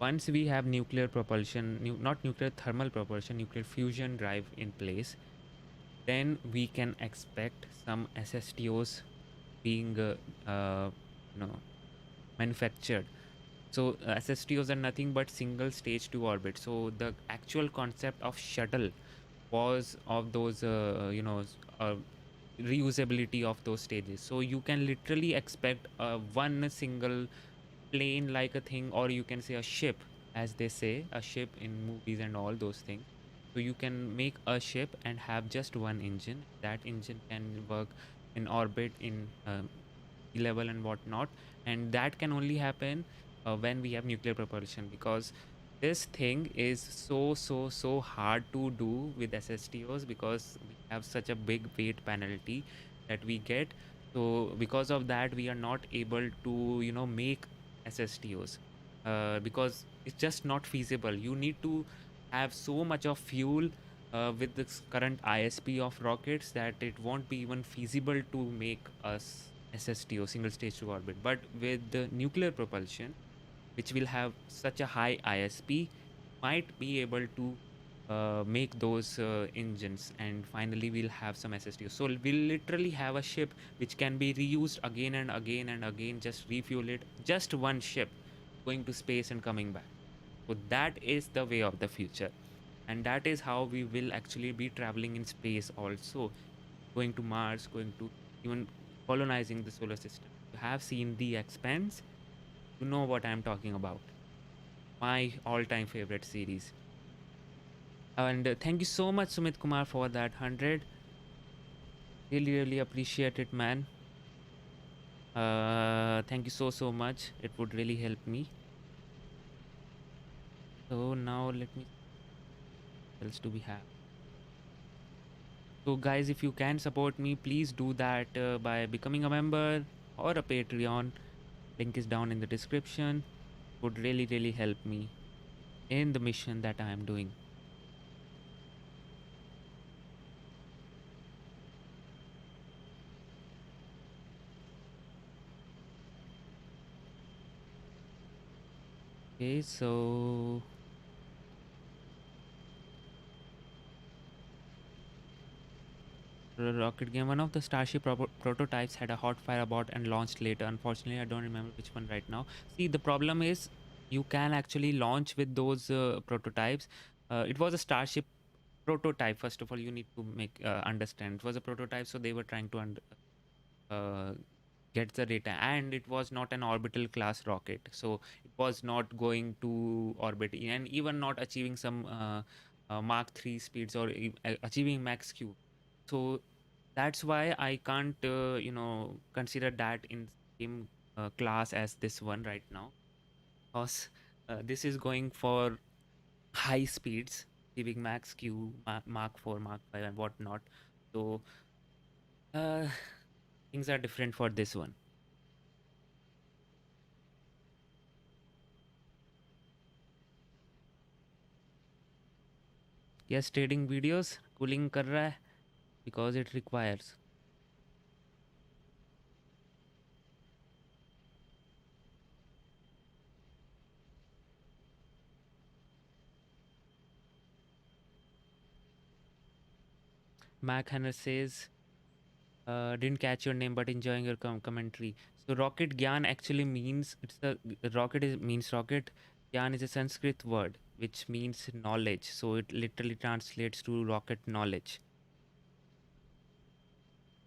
once we have nuclear propulsion, not nuclear thermal propulsion, nuclear fusion drive in place, then we can expect some SSTOs being manufactured. So SSTOs are nothing but single stage to orbit. So the actual concept of shuttle was of those reusability of those stages. So you can literally expect one single plane like a thing, or you can say a ship, as they say, a ship in movies and all those things. So you can make a ship and have just one engine. That engine can work in orbit, in sea level and whatnot, and that can only happen when we have nuclear propulsion, because this thing is so hard to do with SSTOs, because we have such a big weight penalty that we get. So because of that, we are not able to make SSTOs because it's just not feasible. You need to have so much of fuel with this current ISP of rockets that it won't be even feasible to make us SSTO, single stage to orbit. But with the nuclear propulsion, which will have such a high ISP, might be able to make those engines, and finally we'll have some SSTO. So we'll literally have a ship which can be reused again and again and again, just refuel it, just one ship going to space and coming back. So that is the way of the future, and that is how we will actually be traveling in space also, going to Mars, going to even colonizing the solar system. You have seen The Expanse, you know what I'm talking about. My all-time favorite series. And thank you so much, Sumit Kumar, for that 100. Really appreciate it, man. Thank you so much. It would really help me. So now let me what else do we have? So guys, if you can support me, please do that by becoming a member or a Patreon. Link is down in the description. Would really help me in the mission that I am doing. Okay, so rocket game. One of the Starship prototypes had a hot fire abort and launched later. Unfortunately, I don't remember which one right now. See, the problem is you can actually launch with those prototypes. It was a Starship prototype. First of all, you need to make understand it was a prototype, so they were trying to uh, get the data, and it was not an orbital class rocket, so it was not going to orbit and even not achieving some Mach 3 speeds or achieving max q. So that's why I can't consider that in same class as this one right now, because this is going for high speeds, achieving max q, Mach 4, Mach 5 and whatnot. So uh, things are different for this one. Yes, trading videos cooling कर रहा है because it requires. Mac Hanner says, didn't catch your name but enjoying your commentary. So rocket gyan actually means rocket means rocket. Gyan is a Sanskrit word which means knowledge. So it literally translates to rocket knowledge.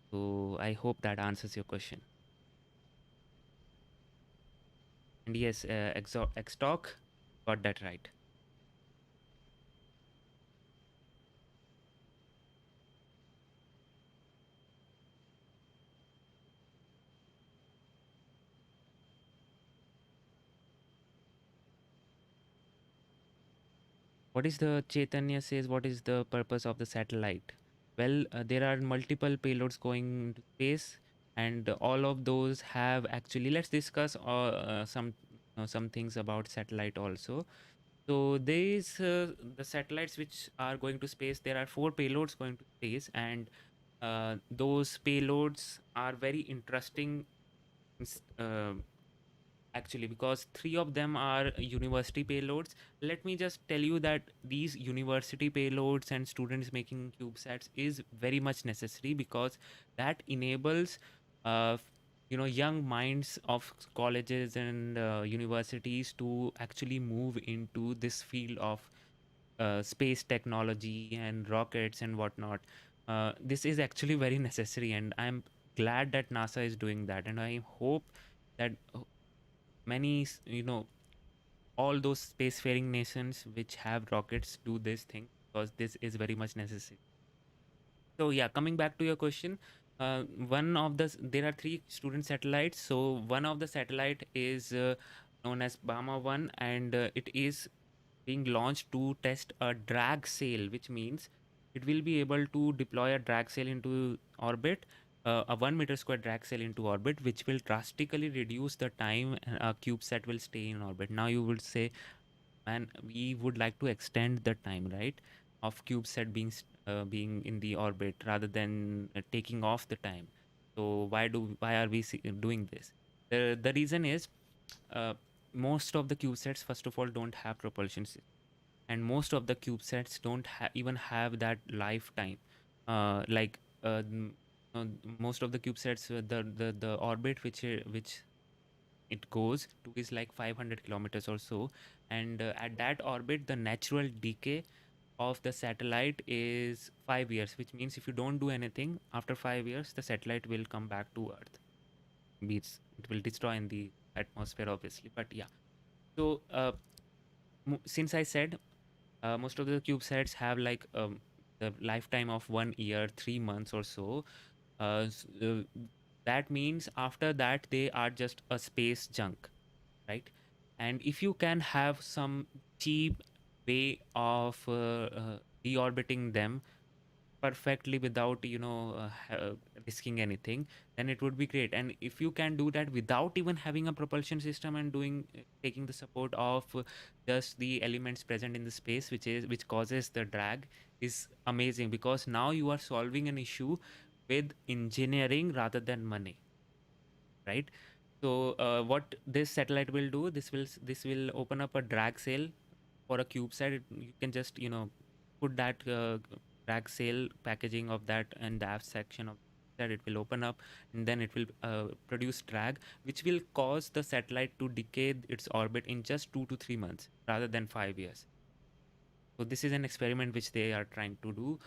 So I hope that answers your question. And yes, Xtalk got that right. What is the Chaitanya says? What is the purpose of the satellite? Well, there are multiple payloads going to space, and all of those have actually. Let's discuss some things about satellite also. So these the satellites which are going to space. There are 4 payloads going to space, and those payloads are very interesting. Uh, Actually, because 3 of them are university payloads. Let me just tell you that these university payloads and students making CubeSats is very much necessary, because that enables young minds of colleges and universities to actually move into this field of space technology and rockets and whatnot. This is actually very necessary, and I'm glad that NASA is doing that, and I hope that many all those spacefaring nations which have rockets do this thing, because this is very much necessary. So yeah, coming back to your question, one of there are 3 student satellites. So one of the satellite is known as Bama 1, and it is being launched to test a drag sail, which means it will be able to deploy a drag sail into orbit, a 1 meter square drag sail into orbit, which will drastically reduce the time a CubeSat will stay in orbit. Now you would say, man, we would like to extend the time, right, of CubeSat being in the orbit rather than taking off the time. So why are we doing this? The reason is, most of the CubeSats, first of all, don't have propulsion system, and most of the CubeSats don't even have that lifetime. Like most of the CubeSats, the orbit which it goes to is like 500 kilometers or so, and at that orbit the natural decay of the satellite is 5 years, which means if you don't do anything, after 5 years the satellite will come back to earth. It will destroy in the atmosphere, obviously, but yeah. So since I said most of the CubeSats have like the lifetime of 1 year, 3 months or so, that means after that they are just a space junk, right? And if you can have some cheap way of deorbiting them perfectly without risking anything, then it would be great. And if you can do that without even having a propulsion system and taking the support of just the elements present in the space, which causes the drag, is amazing, because now you are solving an issue with engineering rather than money, right? So what this satellite will do, this will open up a drag sail for a CubeSat. You can just put that drag sail packaging of that in the aft section of that. It will open up and then it will produce drag, which will cause the satellite to decay its orbit in just 2 to 3 months rather than 5 years. So this is an experiment which they are trying to do,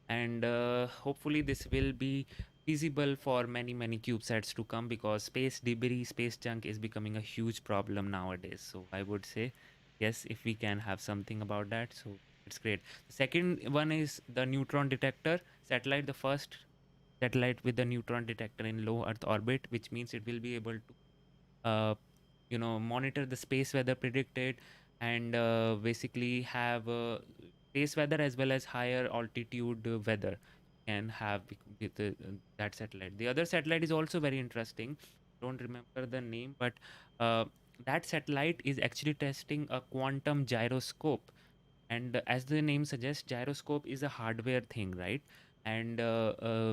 and hopefully this will be feasible for many CubeSats to come, because space debris, space junk is becoming a huge problem nowadays. So I would say yes, if we can have something about that, so it's great. The second one is the neutron detector satellite, the first satellite with the neutron detector in low Earth orbit, which means it will be able to monitor the space weather predicted, and basically have space weather as well as higher altitude weather can have with that satellite. The other satellite is also very interesting. Don't remember the name, but that satellite is actually testing a quantum gyroscope. And as the name suggests, gyroscope is a hardware thing, right? And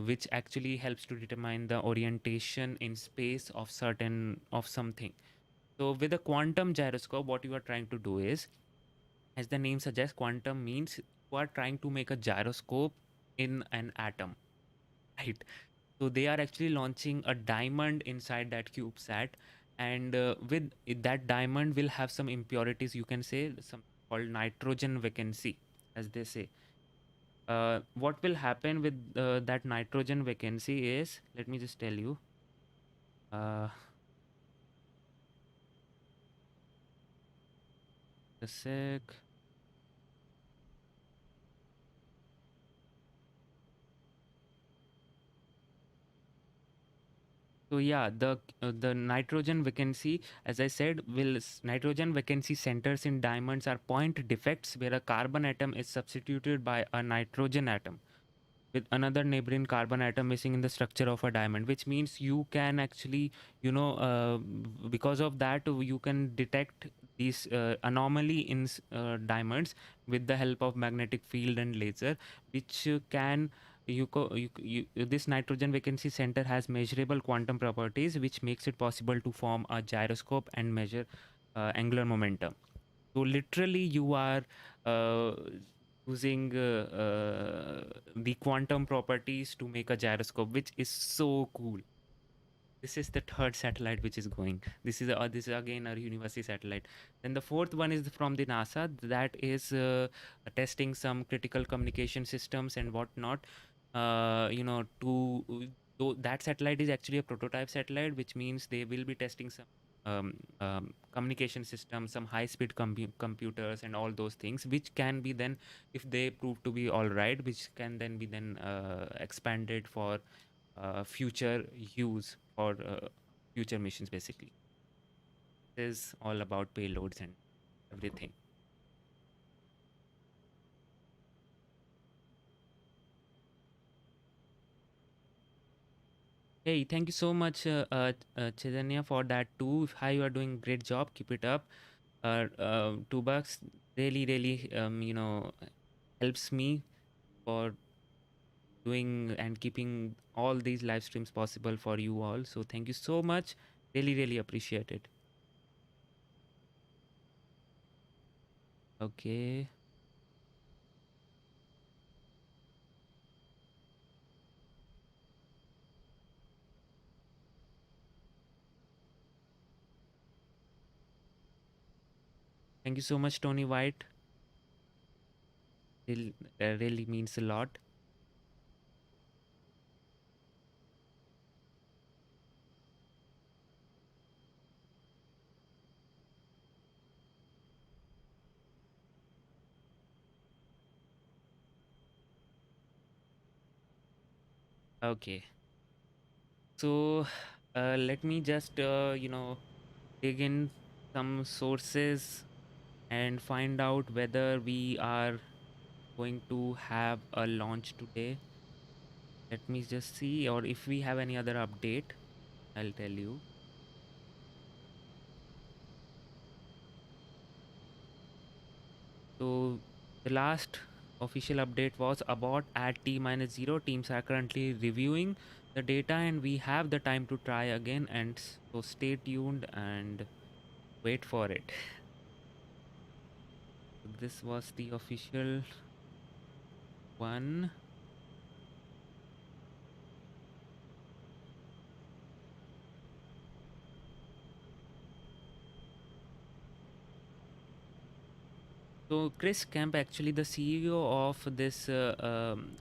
which actually helps to determine the orientation in space of something. So with a quantum gyroscope, what you are trying to do is, as the name suggests, quantum means you are trying to make a gyroscope in an atom, right? So they are actually launching a diamond inside that CubeSat, and with that diamond will have some impurities, you can say, some called nitrogen vacancy, as they say. What will happen with that nitrogen vacancy is, let me just tell you. A sec. So yeah, the nitrogen vacancy, as I said, nitrogen vacancy centers in diamonds are point defects where a carbon atom is substituted by a nitrogen atom with another neighboring carbon atom missing in the structure of a diamond, which means you can actually, because of that, you can detect these anomaly in diamonds with the help of magnetic field and laser, which can this nitrogen vacancy center has measurable quantum properties, which makes it possible to form a gyroscope and measure angular momentum. So literally you are using the quantum properties to make a gyroscope, which is so cool. This is the third satellite which is going. This is again our university satellite. Then the fourth one is from the NASA, that is testing some critical communication systems and whatnot. That satellite is actually a prototype satellite, which means they will be testing some communication systems, some high-speed computers, and all those things, which can be then, if they prove to be all right, which can then be expanded for future use for future missions. Basically, this is all about payloads and everything. Hey, thank you so much, Chaitanya, for that too. Hi, you are doing great job. Keep it up. $2 really helps me for doing and keeping all these live streams possible for you all. So thank you so much. Really appreciate it. Okay. Thank you so much, Tony White. It really means a lot. Okay. So let me just dig in some sources and find out whether we are going to have a launch today. Let me just see, or if we have any other update, I'll tell you. So the last official update was Abort at T-0. Teams are currently reviewing the data, and we have the time to try again. And so stay tuned and wait for it. This was the official one. So Chris Kemp, actually the CEO of this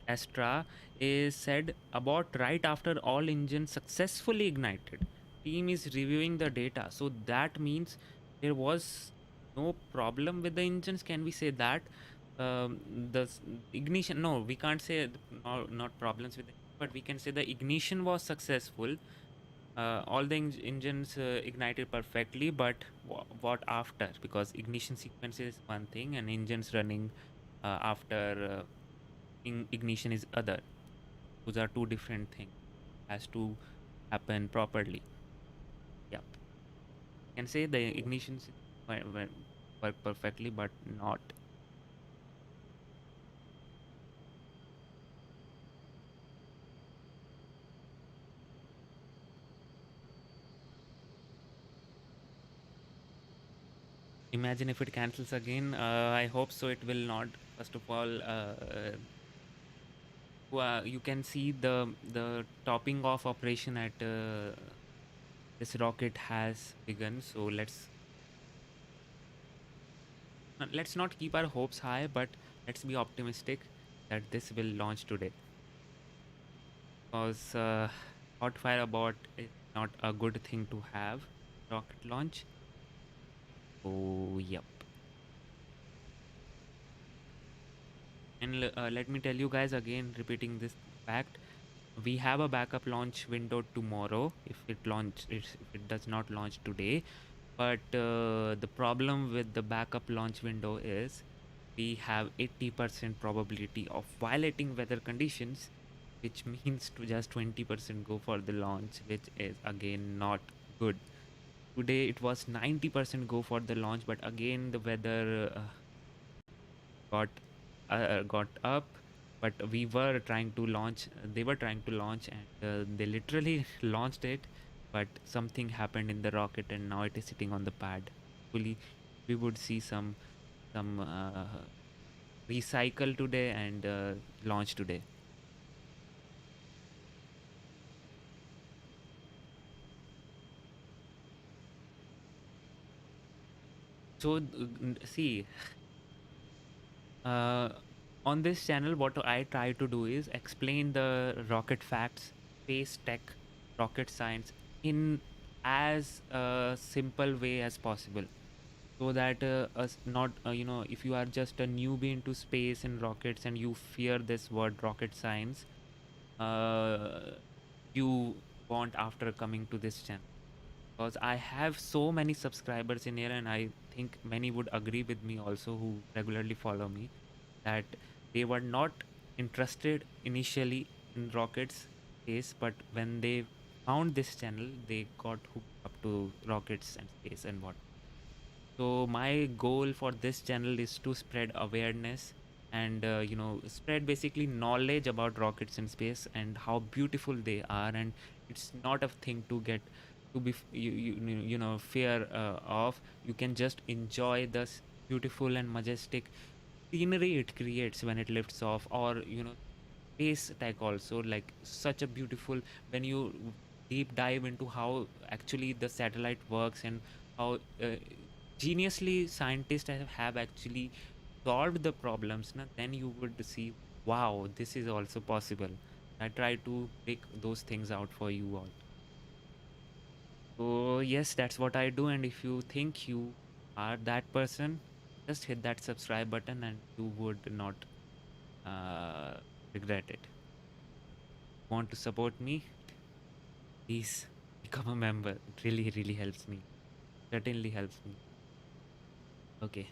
Astra, is said Abort right after all engines successfully ignited. Team is reviewing the data. So that means there was no problem with the engines. Can we say that? The ignition, no, we can't say not problems with it, but we can say the ignition was successful. All the engines ignited perfectly, but what after? Because ignition sequence is one thing and engines running after ignition is other. Those are two different things. Has to happen properly. Yep. Can say the ignition work perfectly, but not. Imagine if it cancels again. I hope so. It will not. First of all, you can see the topping off operation at this rocket has begun. So let's not keep our hopes high, but let's be optimistic that this will launch today. Because hot fire abort is not a good thing to have rocket launch. Oh yep. And let me tell you guys again, repeating this fact, we have a backup launch window tomorrow if it does not launch today. But the problem with the backup launch window is we have 80% probability of violating weather conditions, which means to just 20% go for the launch, which is again not good. Today it was 90% go for the launch, but again the weather got up. But we were trying to launch, they were trying to launch, and they literally launched it, but something happened in the rocket and now it is sitting on the pad. Hopefully we would see some recycle today and launch today. So see, uh, on this channel what I try to do is explain the rocket facts, space tech, rocket science in as a simple way as possible, so that us not if you are just a newbie into space and rockets and you fear this word rocket science, uh, you want after coming to this channel. Because I have so many subscribers in here, and I think many would agree with me also who regularly follow me, that they were not interested initially in rockets space, but when they found this channel they got hooked up to rockets and space and what. So my goal for this channel is to spread awareness and spread basically knowledge about rockets in space and how beautiful they are. And it's not a thing to get to be fear of. You can just enjoy this beautiful and majestic scenery it creates when it lifts off, or space tech also, like such a beautiful, when you deep dive into how actually the satellite works and how geniusly scientists have actually solved the problems, then you would see, wow, this is also possible. I try to break those things out for you all. So yes, that's what I do, and if you think you are that person, just hit that subscribe button and you would not regret it. Want to support me? Please become a member. It really, really helps me. Certainly helps me. Okay.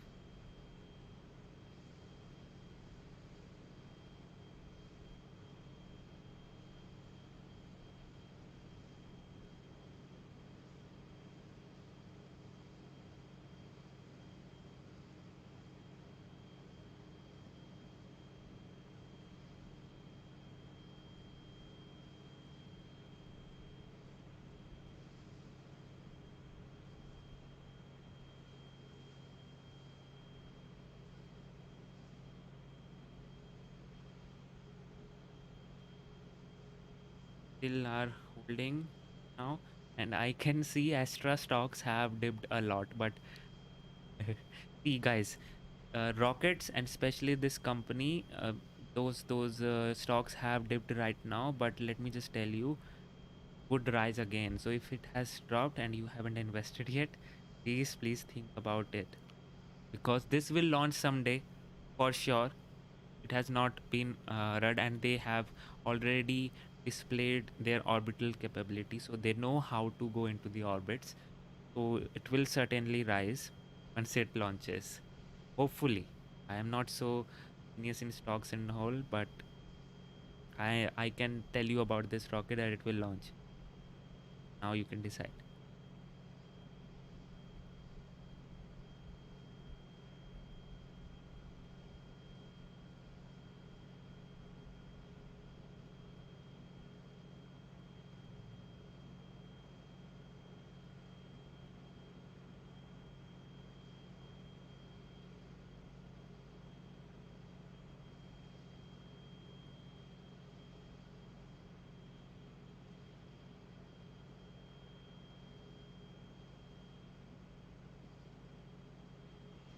still are holding now, and I can see Astra stocks have dipped a lot, but see guys, rockets and especially this company, those stocks have dipped right now, but let me just tell you, would rise again. So if it has dropped and you haven't invested yet, please think about it, because this will launch someday for sure. It has not been read, and they have already displayed their orbital capability, so they know how to go into the orbits. So it will certainly rise once it launches, hopefully. I am not so genius in stocks and all, but I can tell you about this rocket that it will launch. Now you can decide.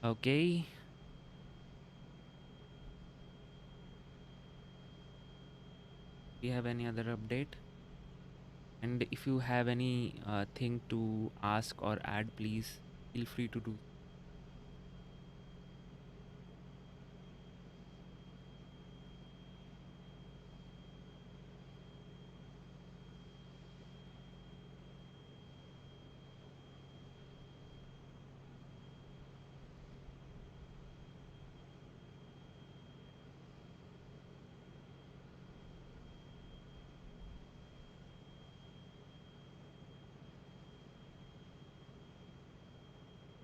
Okay. Do you have any other update? And if you have any thing to ask or add, please feel free to do.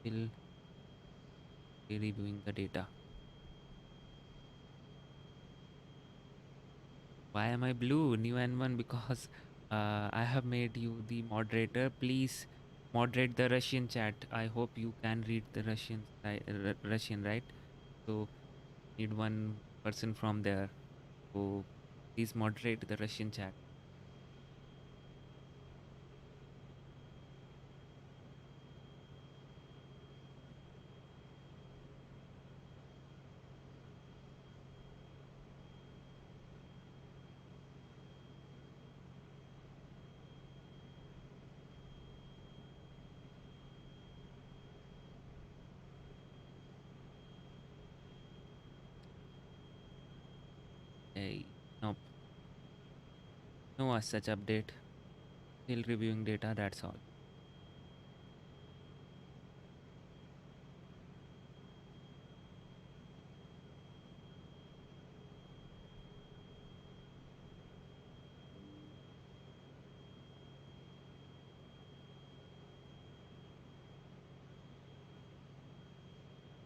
Still reviewing the data. Why am I blue? New N1, because I have made you the moderator. Please moderate the Russian chat. I hope you can read the Russian, right? So need one person from there. So please moderate the Russian chat. Hey, nope. No such update. Still reviewing data, that's all.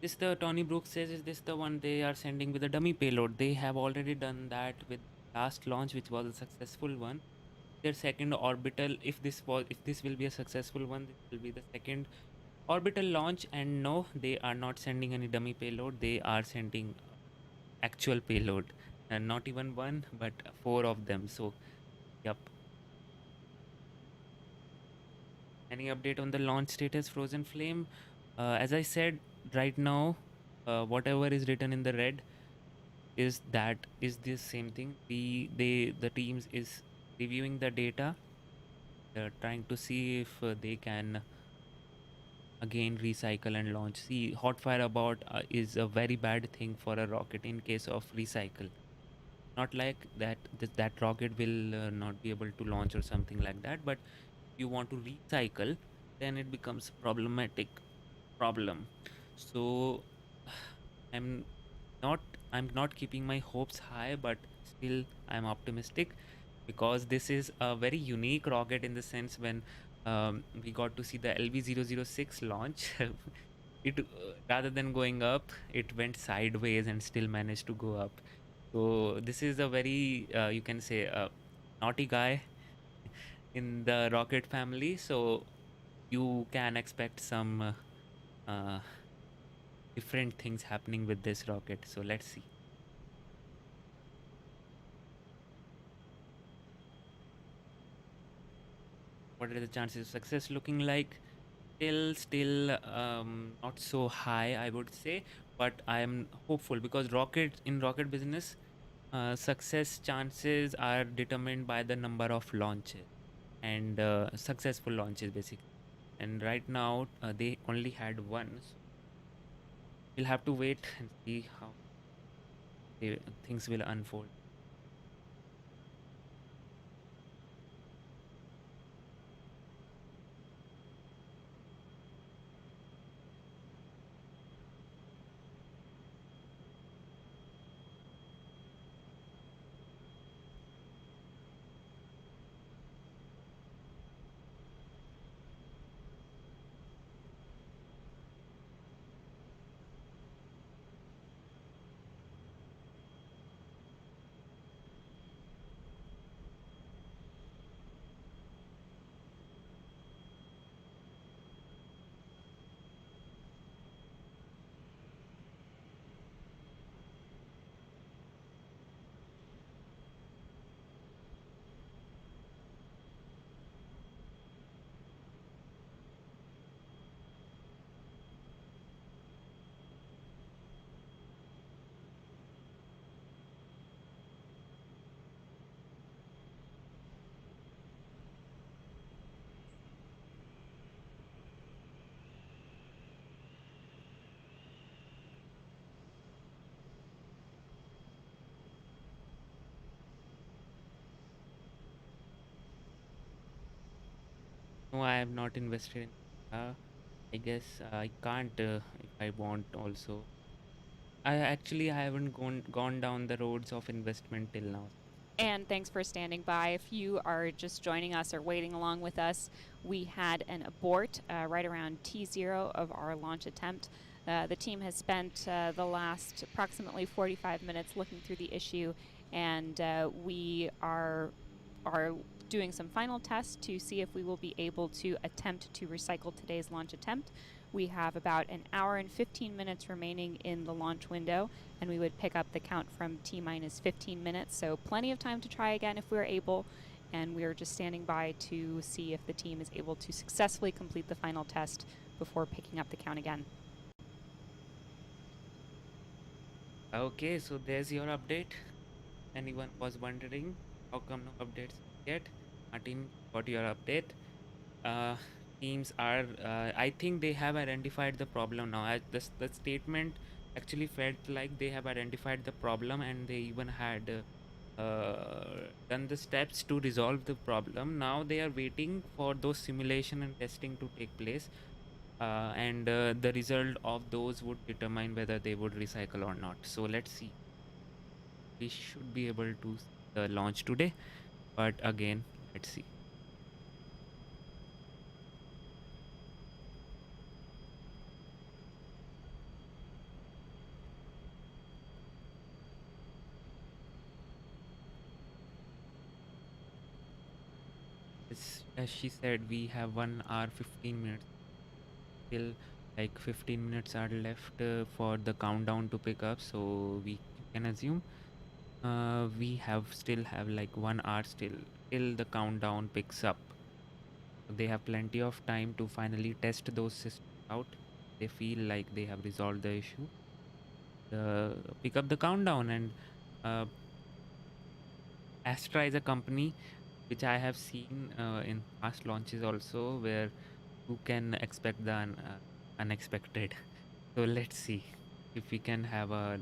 This the Tony Brooks says, is this the one they are sending with a dummy payload? They have already done that with last launch, which was a successful one. Their second orbital, if this will be a successful one, this will be the second orbital launch. And no, they are not sending any dummy payload. They are sending actual payload, and not even one, but 4 of them. So yep. Any update on the launch status, Frozen Flame? As I said, right now, whatever is written in the red is the same thing. The teams is reviewing the data. They're trying to see if they can again recycle and launch. See, hot fire abort is a very bad thing for a rocket in case of recycle. Not like that that rocket will not be able to launch or something like that, but you want to recycle, then it becomes problematic problem. So i'm I'm not keeping my hopes high, but still I'm optimistic, because this is a very unique rocket in the sense when we got to see the LV006 launch. It rather than going up, it went sideways and still managed to go up. So this is a very you can say a naughty guy in the rocket family. So you can expect some different things happening with this rocket. So let's see. what are the chances of success looking like? Still not so high, I would say, but I am hopeful because rocket business, success chances are determined by the number of launches and successful launches basically. And right now they only had one, so we'll have to wait and see how things will unfold. No, I have not invested in I guess I can't if I want also. I haven't gone down the roads of investment till now. And thanks for standing by. If you are just joining us or waiting along with us, we had an abort right around T0 of our launch attempt. The team has spent the last approximately 45 minutes looking through the issue, and we are doing some final tests to see if we will be able to attempt to recycle today's launch attempt. We have about an hour and 15 minutes remaining in the launch window, and we would pick up the count from T minus 15 minutes. So plenty of time to try again if we're able, and we're just standing by to see if the team is able to successfully complete the final test before picking up the count again. Okay, so there's your update. Anyone was wondering how come no updates yet? Martin, got your update. Teams are, I think they have identified the problem now. The statement actually felt like they have identified the problem and they even had done the steps to resolve the problem. Now they are waiting for those simulation and testing to take place. And the result of those would determine whether they would recycle or not. So let's see. We should be able to launch today, but again, let's see. As she said, we have 1 hour 15 minutes till, like 15 minutes are left for the countdown to pick up, so we can assume we still have like 1 hour still till the countdown picks up. They have plenty of time to finally test those systems out. They feel like they have resolved the issue, pick up the countdown. And Astra is a company which I have seen in past launches also, where you can expect the unexpected. So let's see if we can have a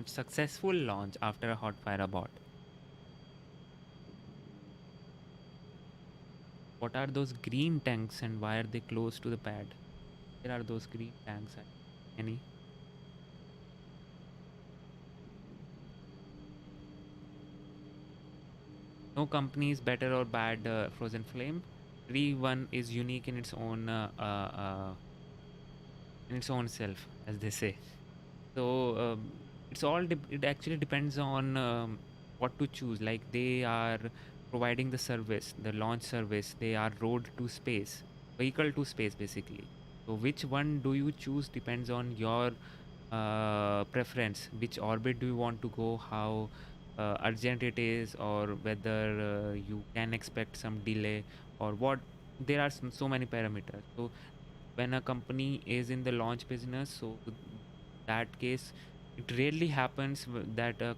successful launch after a hot fire abort. What are those green tanks and why are they close to the pad? Where are those green tanks? Any? No company is better or bad. Frozen Flame. Everyone is unique in its own self, as they say. So it actually depends on what to choose. Like they are providing the service, the launch service. They are road to space, vehicle to space, basically. So which one do you choose depends on your preference. Which orbit do you want to go? How urgent it is, or whether you can expect some delay, or what there are so many parameters. So when a company is in the launch business, so that case, it rarely happens that a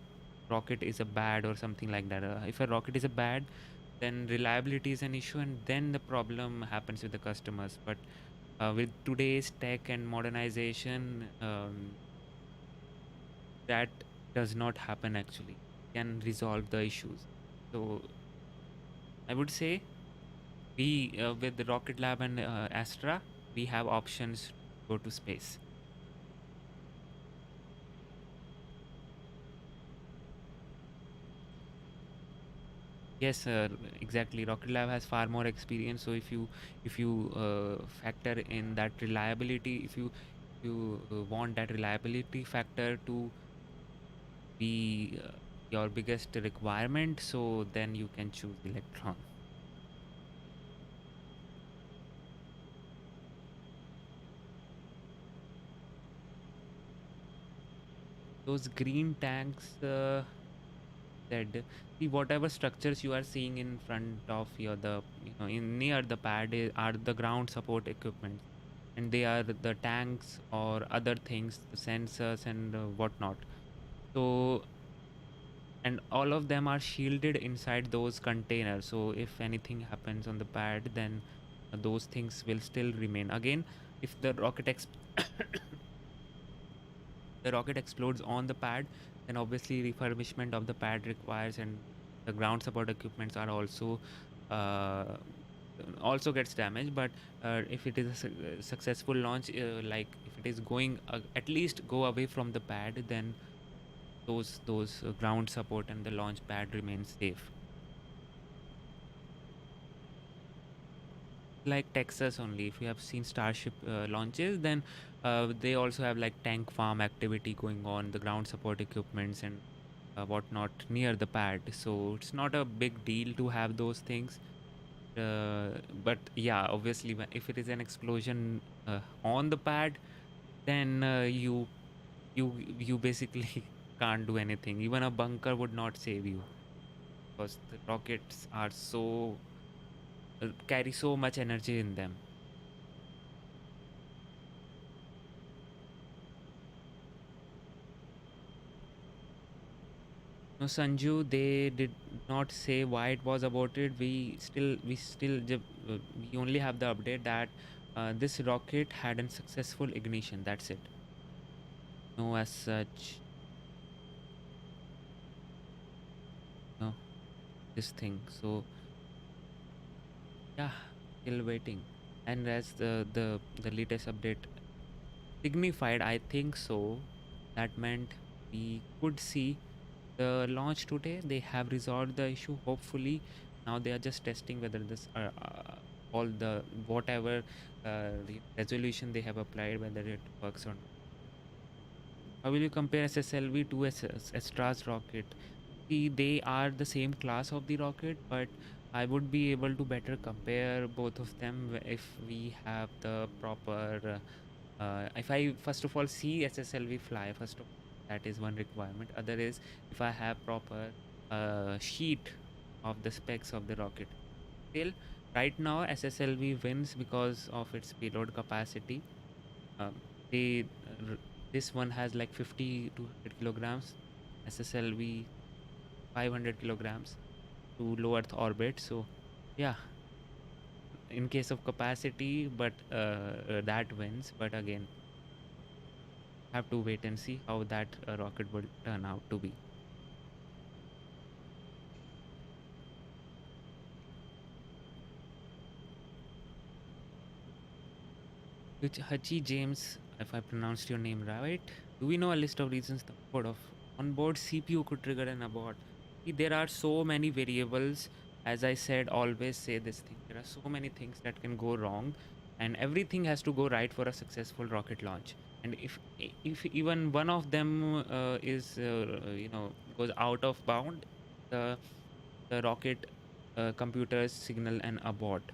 rocket is a bad or something like that. If a rocket is a bad, then reliability is an issue, and then the problem happens with the customers. But with today's tech and modernization, that does not happen actually. Can resolve the issues. So I would say we with the Rocket Lab and Astra, we have options to go to space. Yes, exactly. Rocket Lab has far more experience. So if you factor in that reliability, if you want that reliability factor to be your biggest requirement, so then you can choose Electron. Those green tanks said, see, whatever structures you are seeing in front of your in near the pad are the ground support equipment, and they are the tanks or other things, the sensors and whatnot. So and all of them are shielded inside those containers, so if anything happens on the pad, then those things will still remain. Again, if the the rocket explodes on the pad, then obviously refurbishment of the pad requires, and the ground support equipments are also gets damaged. But if it is a successful launch, like if it is going at least go away from the pad, then those ground support and the launch pad remains safe. Like Texas only, if you have seen Starship launches, then they also have like tank farm activity going on, the ground support equipments and whatnot near the pad. So it's not a big deal to have those things. But yeah, obviously, if it is an explosion on the pad, then you basically can't do anything. Even a bunker would not save you, because the rockets are so carry so much energy in them. No, Sanju, they did not say why it was aborted. We only have the update that this rocket had a successful ignition. That's it. No, as such, no, this thing. So yeah, still waiting. And as the latest update signified, I think so. That meant we could see the launch today. They have resolved the issue, hopefully. Now they are just testing whether this all the whatever resolution they have applied, whether it works or not. How will you compare SSLV to Astra's rocket? See, they are the same class of the rocket, but I would be able to better compare both of them if we have the proper if I first of all see SSLV fly. First of all, that is one requirement. Other is if I have proper sheet of the specs of the rocket. Still, right now SSLV wins because of its payload capacity. Um, they this one has like 50 to 100 kilograms. SSLV 500 kilograms to low Earth orbit. So yeah, in case of capacity, but that wins. But again, have to wait and see how that rocket will turn out to be. Which Hachi James, if I pronounced your name right, do we know a list of reasons the board of onboard CPU could trigger an abort? See, there are so many variables. As I said, always say this thing. There are so many things that can go wrong, and everything has to go right for a successful rocket launch. And if even one of them is goes out of bound, the rocket computers signal an abort.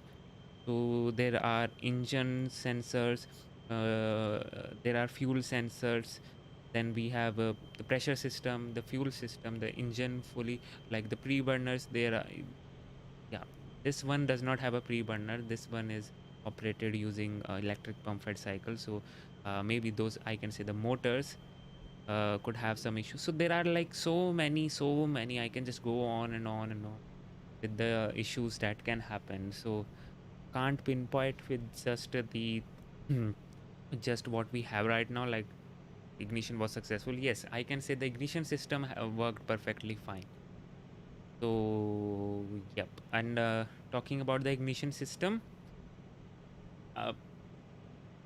So there are engine sensors, there are fuel sensors, then we have the pressure system, the fuel system, the engine fully, like the pre-burners. There are, yeah, This one does not have a pre-burner. This one is operated using electric pump fed cycle. So maybe those, I can say, the motors could have some issues. So there are like so many, I can just go on and on and on with the issues that can happen. So can't pinpoint with just the just what we have right now, like ignition was successful. Yes, I can say the ignition system worked perfectly fine. So yep. And talking about the ignition system,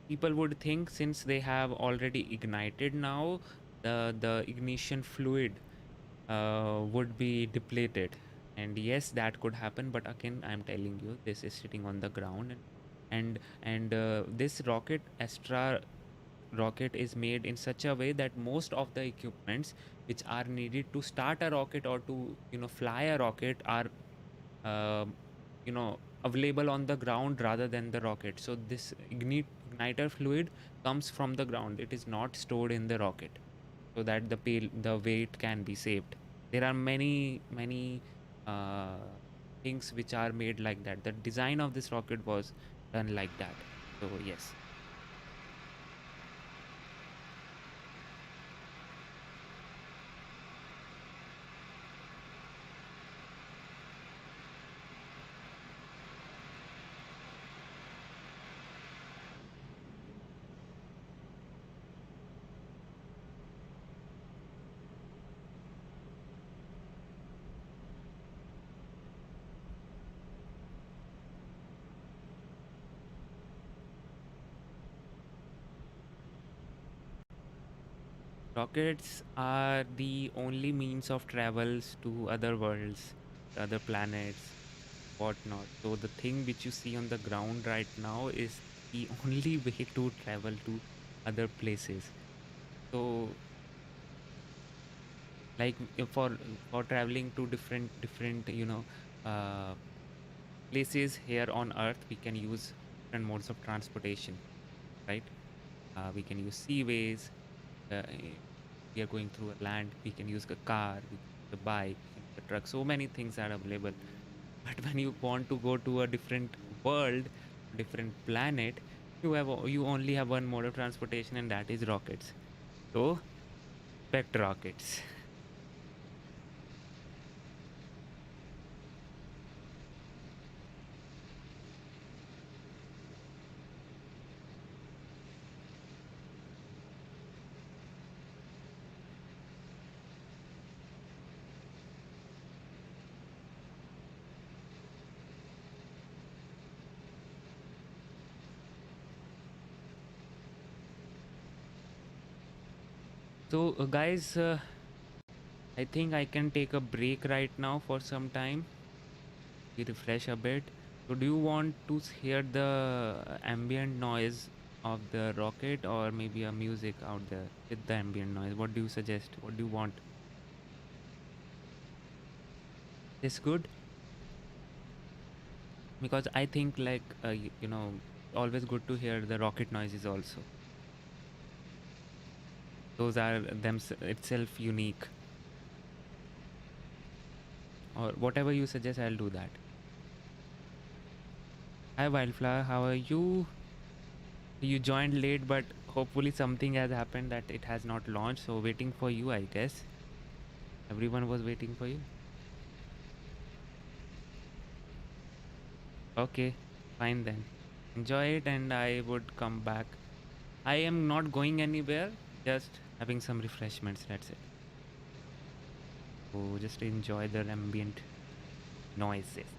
people would think since they have already ignited now, the ignition fluid would be depleted. And yes, that could happen, but again, I'm telling you, this is sitting on the ground. And this rocket, Astra rocket, is made in such a way that most of the equipments which are needed to start a rocket or to fly a rocket are um, available on the ground rather than the rocket. So this igniter fluid comes from the ground. It is not stored in the rocket, so that the weight can be saved. There are many things which are made like that. The design of this rocket was done like that. So yes. Rockets are the only means of travels to other worlds, other planets, whatnot. So the thing which you see on the ground right now is the only way to travel to other places. So like for traveling to different uh, places here on Earth, we can use different modes of transportation, right? We can use seaways. We are going through a land, we can use a car, we can use a bike, we can use a truck. So many things are available. But when you want to go to a different world, different planet, you only have one mode of transportation, and that is rockets. So expect rockets. So guys, I think I can take a break right now for some time. We refresh a bit. So do you want to hear the ambient noise of the rocket, or maybe a music out there with the ambient noise? What do you suggest? What do you want? This good? Because I think like always good to hear the rocket noises also. Those are them itself unique. Or whatever you suggest, I'll do that. Hi Wildflower, how are you? You joined late, but hopefully something has happened that it has not launched. So waiting for you, I guess. Everyone was waiting for you. Okay, fine then. Enjoy it, and I would come back. I am not going anywhere, just having some refreshments, that's it. So just enjoy the ambient noises.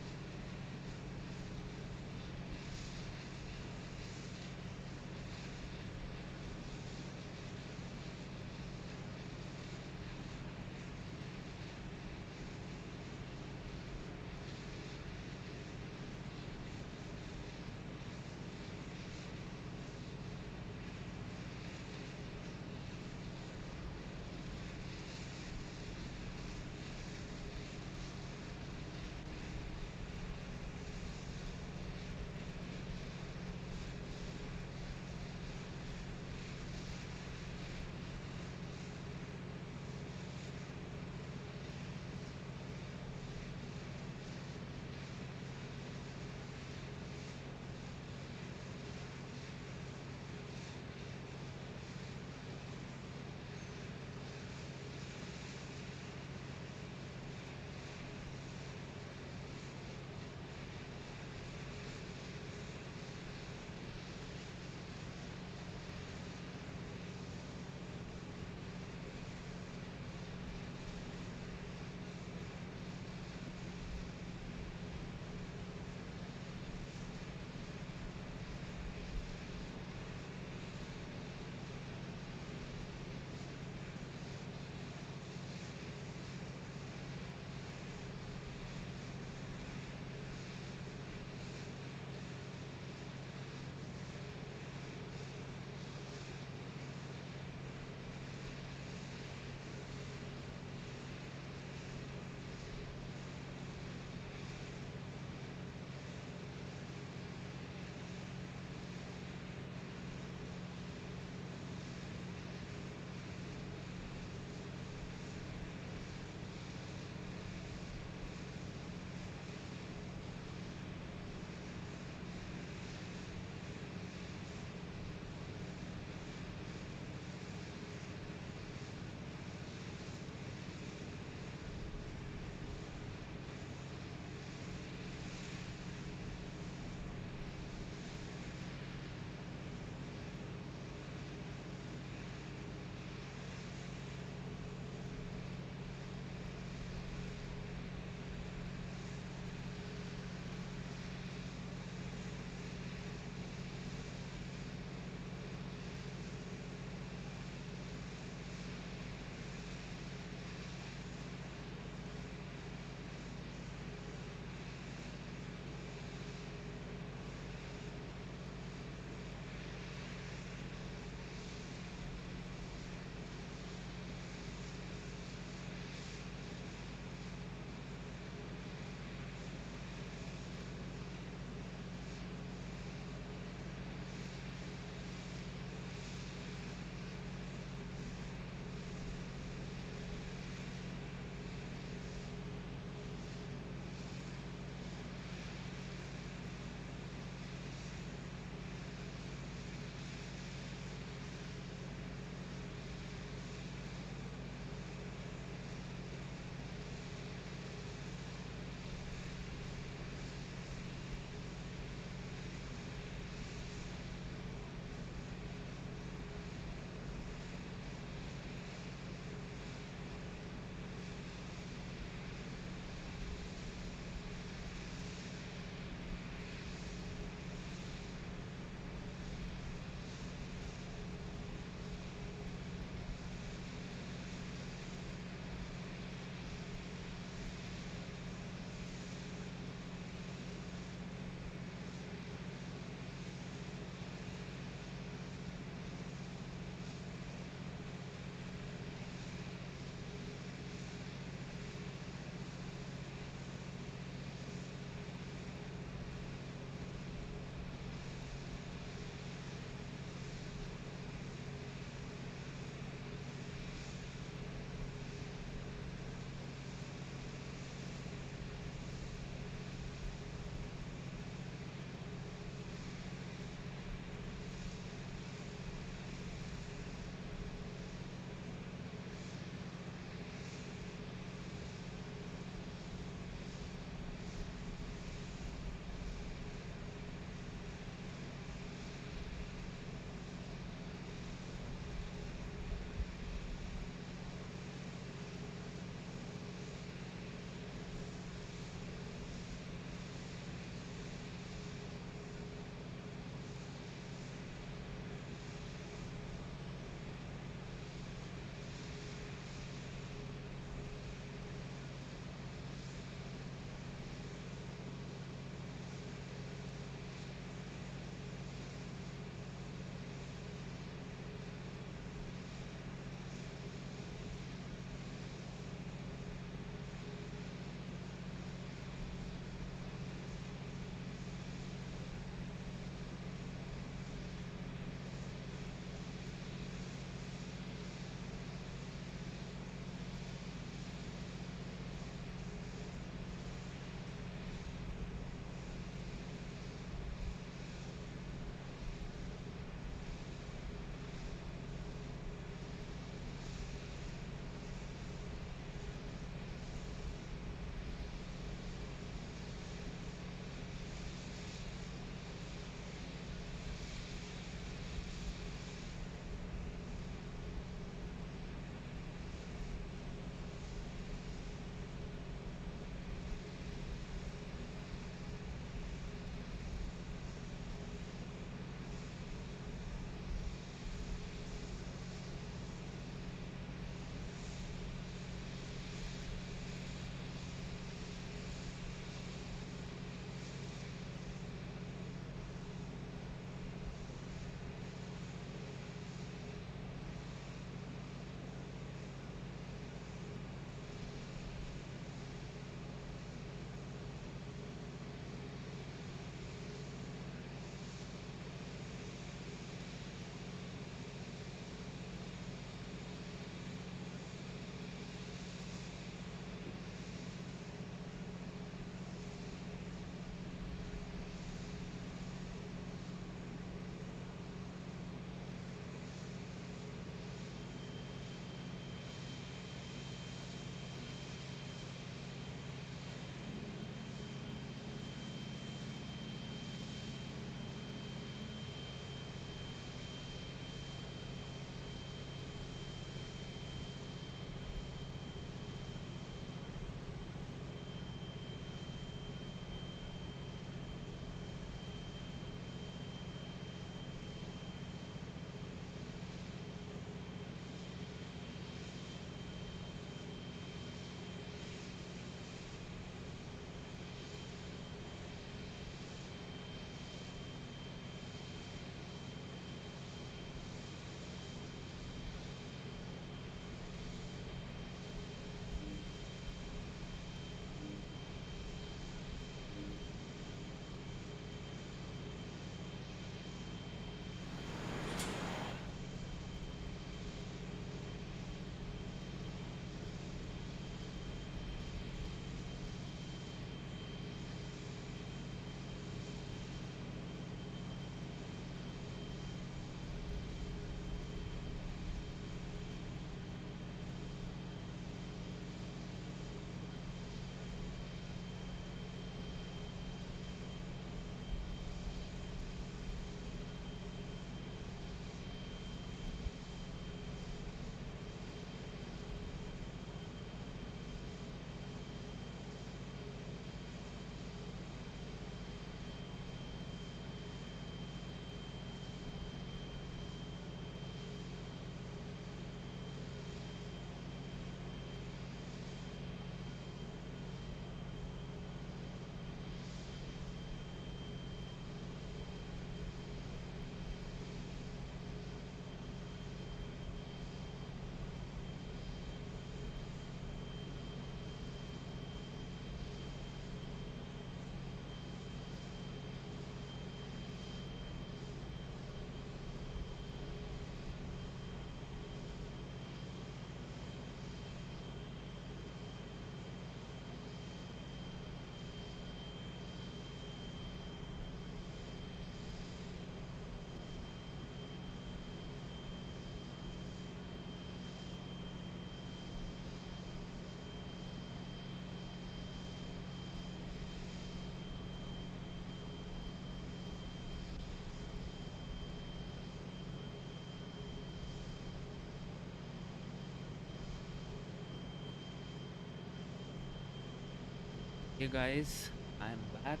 Hey guys, I'm back.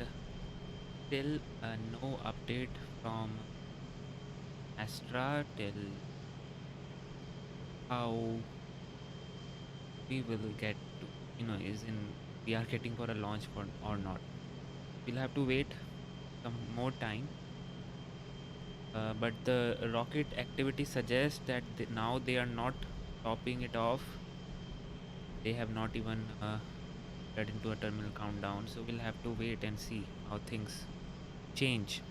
Uh, Still no update from Astra till how we will get to, is in we are getting for a launch for or not. We'll have to wait some more time. But the rocket activity suggests that now they are not topping it off. They have not even get into a terminal countdown, so we'll have to wait and see how things change.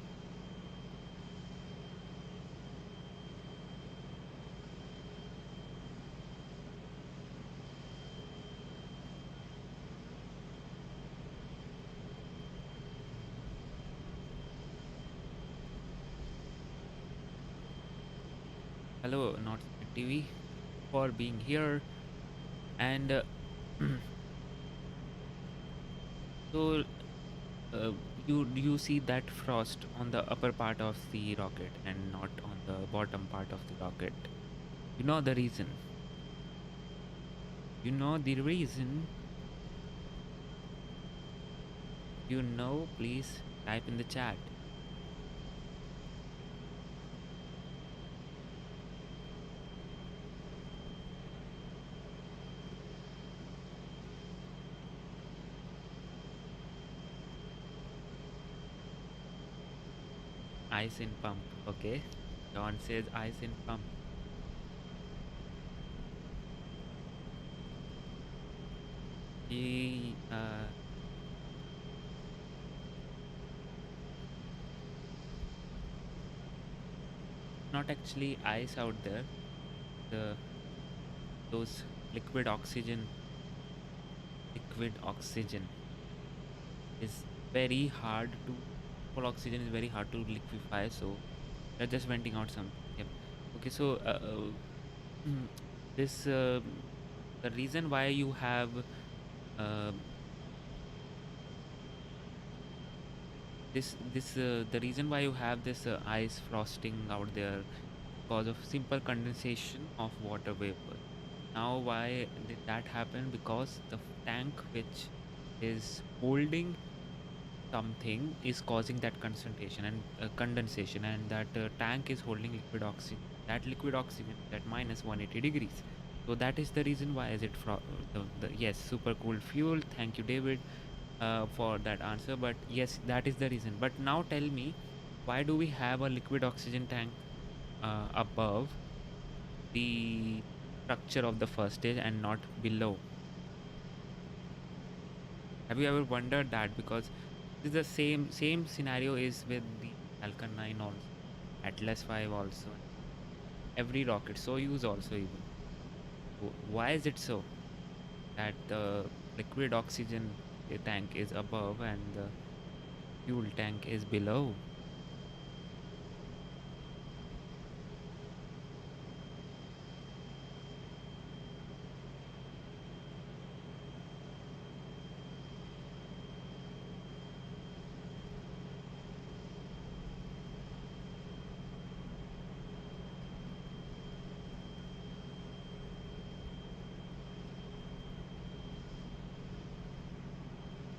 Hello, not TV, for being here, and so you see that frost on the upper part of the rocket and not on the bottom part of the rocket. You know the reason. You know the reason. You know, please type in the chat. Ice in pump. Okay. John says ice in pump. He not actually ice out there. Those liquid oxygen is very hard to full oxygen is very hard to liquefy, so they're just venting out some. Yep. Okay, so this the reason why you have the reason why you have this ice frosting out there because of simple condensation of water vapor. Now why did that happen? Because the tank which is holding something is causing that concentration and condensation, and that tank is holding liquid oxygen. That liquid oxygen is at minus 180 degrees. So that is the reason why is it yes, super cool fuel. Thank you, David, for that answer. But yes, that is the reason. But now tell me, why do we have a liquid oxygen tank above the structure of the first stage and not below? Have you ever wondered that? Because this is the same scenario is with the Falcon 9 also, Atlas 5 also, every rocket, Soyuz also even. Why is it so that the liquid oxygen tank is above and the fuel tank is below?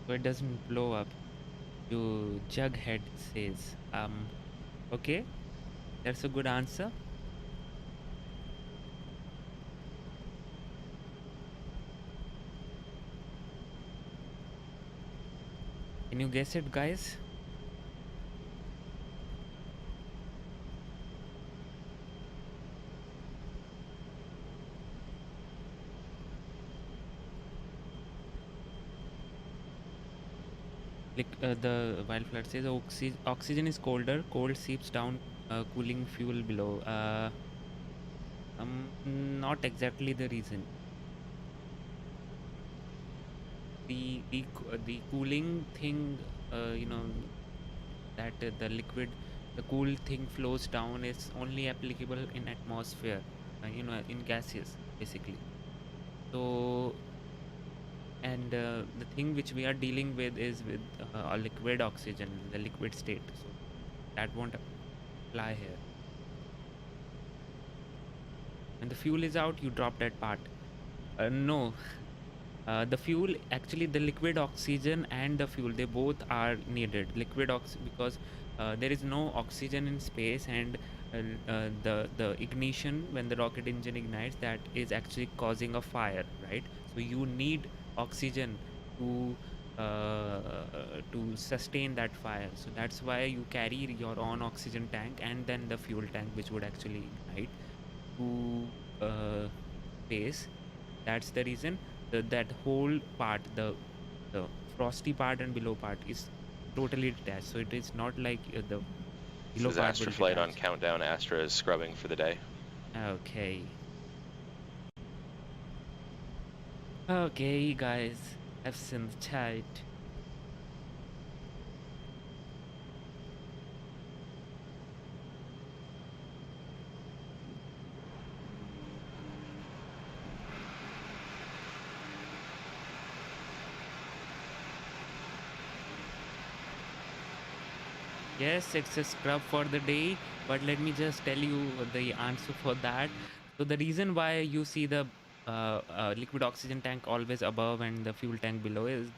So it doesn't blow up. You Jughead says, okay, that's a good answer. Can you guess it, guys? The wildflower says oxygen is colder, cold seeps down, cooling fuel below. Not exactly the reason. The cooling thing, that the cool thing flows down is only applicable in atmosphere, in gases basically. So, and the thing which we are dealing with is with a liquid oxygen, the liquid state. So that won't apply here. When the fuel is out, you drop that part. No, The fuel, actually the liquid oxygen and the fuel, they both are needed. Liquid because there is no oxygen in space, and the ignition, when the rocket engine ignites, that is actually causing a fire, right? So you need oxygen to sustain that fire. So that's why you carry your own oxygen tank and then the fuel tank, which would actually ignite to space. That's the reason. That whole part, the frosty part and below part, is totally detached. So it is not like the This below is part Astra will Flight on detach. countdown. Astra is scrubbing for the day. Okay. Okay, guys, have some chat. Yes, it's a scrub for the day, but let me just tell you the answer for that. So the reason why you see the liquid oxygen tank always above and the fuel tank below is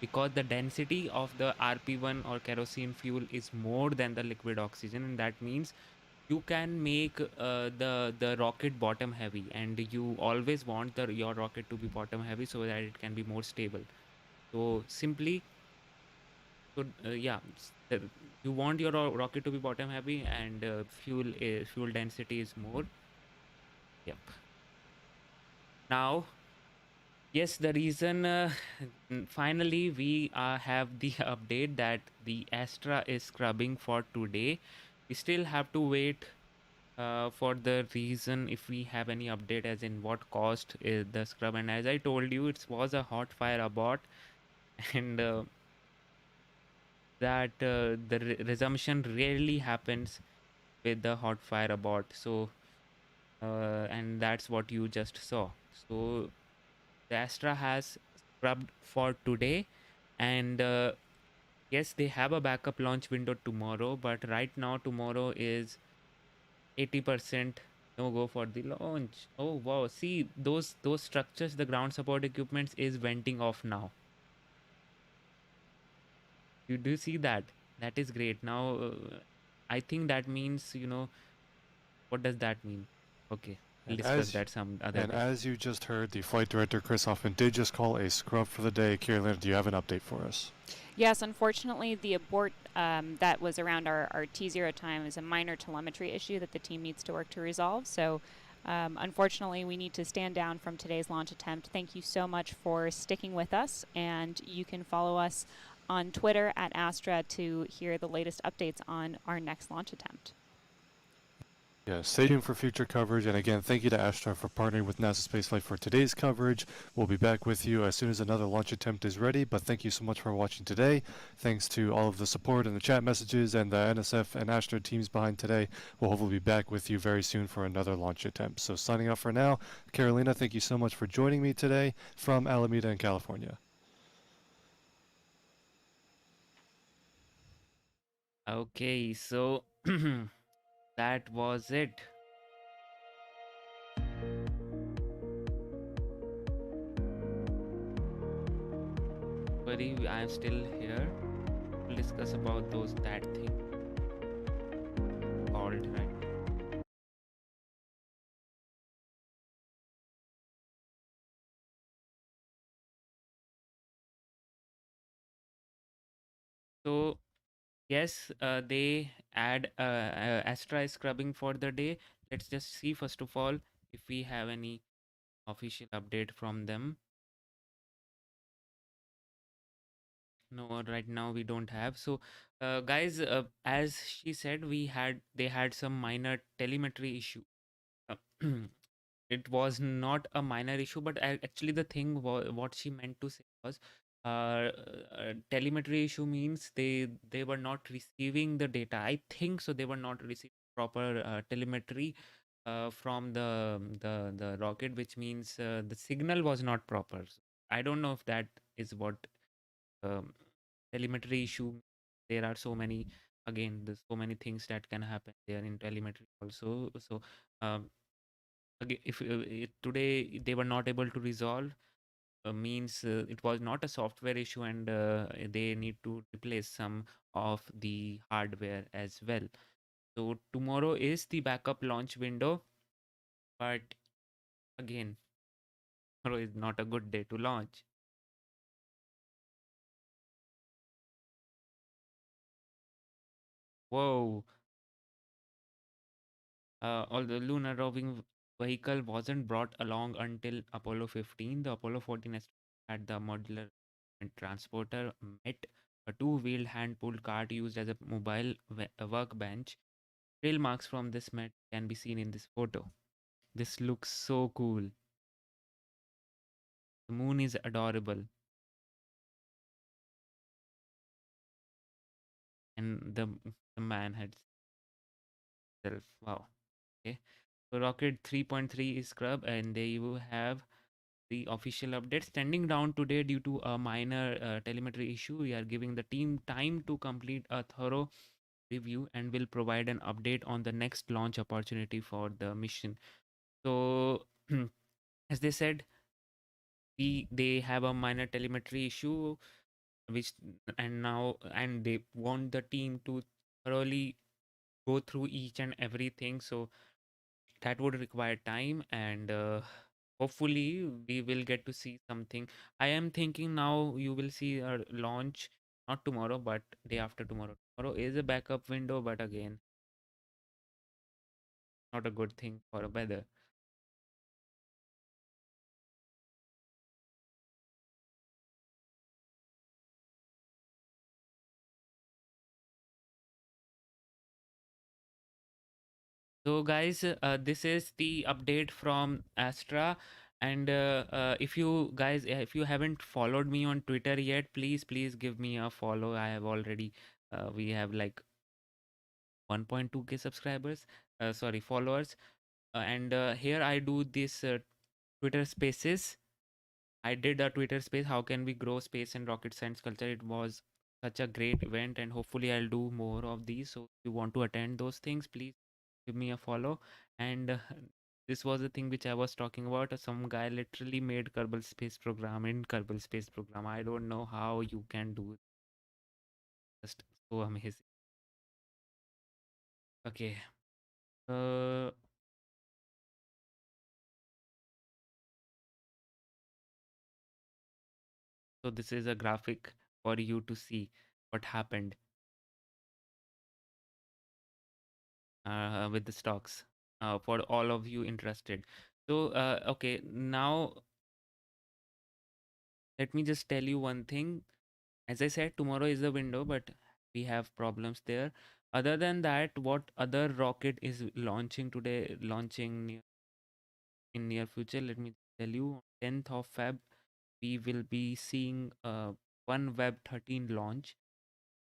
because the density of the RP1 or kerosene fuel is more than the liquid oxygen, and that means you can make the rocket bottom heavy, and you always want your rocket to be bottom heavy so that it can be more stable. So simply, so yeah, you want your rocket to be bottom heavy, and fuel density is more. Yep. Now, yes, the reason finally we have the update that the Astra is scrubbing for today. We still have to wait for the reason, if we have any update, as in what caused the scrub. And as I told you, it was a hot fire abort, and that the resumption rarely happens with the hot fire abort. So and that's what you just saw. So the Astra has scrubbed for today, and yes, they have a backup launch window tomorrow, but right now tomorrow is 80% no go for the launch. Oh wow, see those structures, the ground support equipments is venting off now. You do see that? That is great. Now I think that means, what does that mean? Okay, we'll And discuss as that some other and day. as you just heard, the flight director Chris Hoffman did just call a scrub for the day. Carolina, do you have an update for us? Yes, unfortunately, the abort that was around our T0 time is a minor telemetry issue that the team needs to work to resolve. So, unfortunately, we need to stand down from today's launch attempt. Thank you so much for sticking with us, and you can follow us on Twitter at Astra to hear the latest updates on our next launch attempt. Yeah, stay tuned for future coverage. And again, thank you to Astra for partnering with NASA Spaceflight for today's coverage. We'll be back with you as soon as another launch attempt is ready. But thank you so much for watching today. Thanks to all of the support and the chat messages and the NSF and Astra teams behind today. We'll hopefully be back with you very soon for another launch attempt. So signing off for now, Carolina, thank you so much for joining me today from Alameda in California. Okay, so that was it. Buddy, I'm still here. We'll discuss about that thing called, right? So yes, they add Astra is scrubbing for the day. Let's just see first of all if we have any official update from them. No, right now we don't have. So guys, as she said, they had some minor telemetry issue. Uh, it was not a minor issue, but actually the thing what she meant to say was telemetry issue means they were not receiving the data. I think so they were not receiving proper telemetry from the rocket, which means the signal was not proper. I don't know if that is what um, telemetry issue. There are so many, again, there's so many things that can happen there in telemetry also. So if today they were not able to resolve, means it was not a software issue, and they need to replace some of the hardware as well. So tomorrow is the backup launch window, but again, tomorrow is not a good day to launch. Whoa. Although lunar roving vehicle wasn't brought along until Apollo 15, the Apollo 14 had the modular and transporter met a two-wheeled hand-pulled cart used as a mobile workbench. Trail marks from this met can be seen in this photo. This looks so cool. The moon is adorable. And the man had self. Wow. Okay. So Rocket 3.3 is scrub, and there you have the official update. Standing down today due to a minor telemetry issue, we are giving the team time to complete a thorough review and will provide an update on the next launch opportunity for the mission. So as they said, they have a minor telemetry issue, which and they want the team to thoroughly go through each and everything. So that would require time, and hopefully we will get to see something. I am thinking now you will see a launch not tomorrow but day after tomorrow. Tomorrow is a backup window, but again, not a good thing for a weather. So guys, this is the update from Astra, and if you guys, if you haven't followed me on Twitter yet, please give me a follow. I have already we have like 1.2k subscribers, sorry, followers. And here I do this Twitter spaces. I did a Twitter space, how can we grow space and rocket science culture. It was such a great event, and hopefully I'll do more of these. So if you want to attend those things, please give me a follow. And this was the thing which I was talking about. Some guy literally made Kerbal Space Program in Kerbal Space Program. I don't know how you can do it. Just so amazing. Okay. uh so this is a graphic for you to see what happened with the stocks, for all of you interested. So okay, now let me just tell you one thing. As I said, tomorrow is the window, but we have problems there. Other than that, what other rocket is launching today, launching in near future, let me tell you. 10th of Feb, we will be seeing OneWeb 13 launch.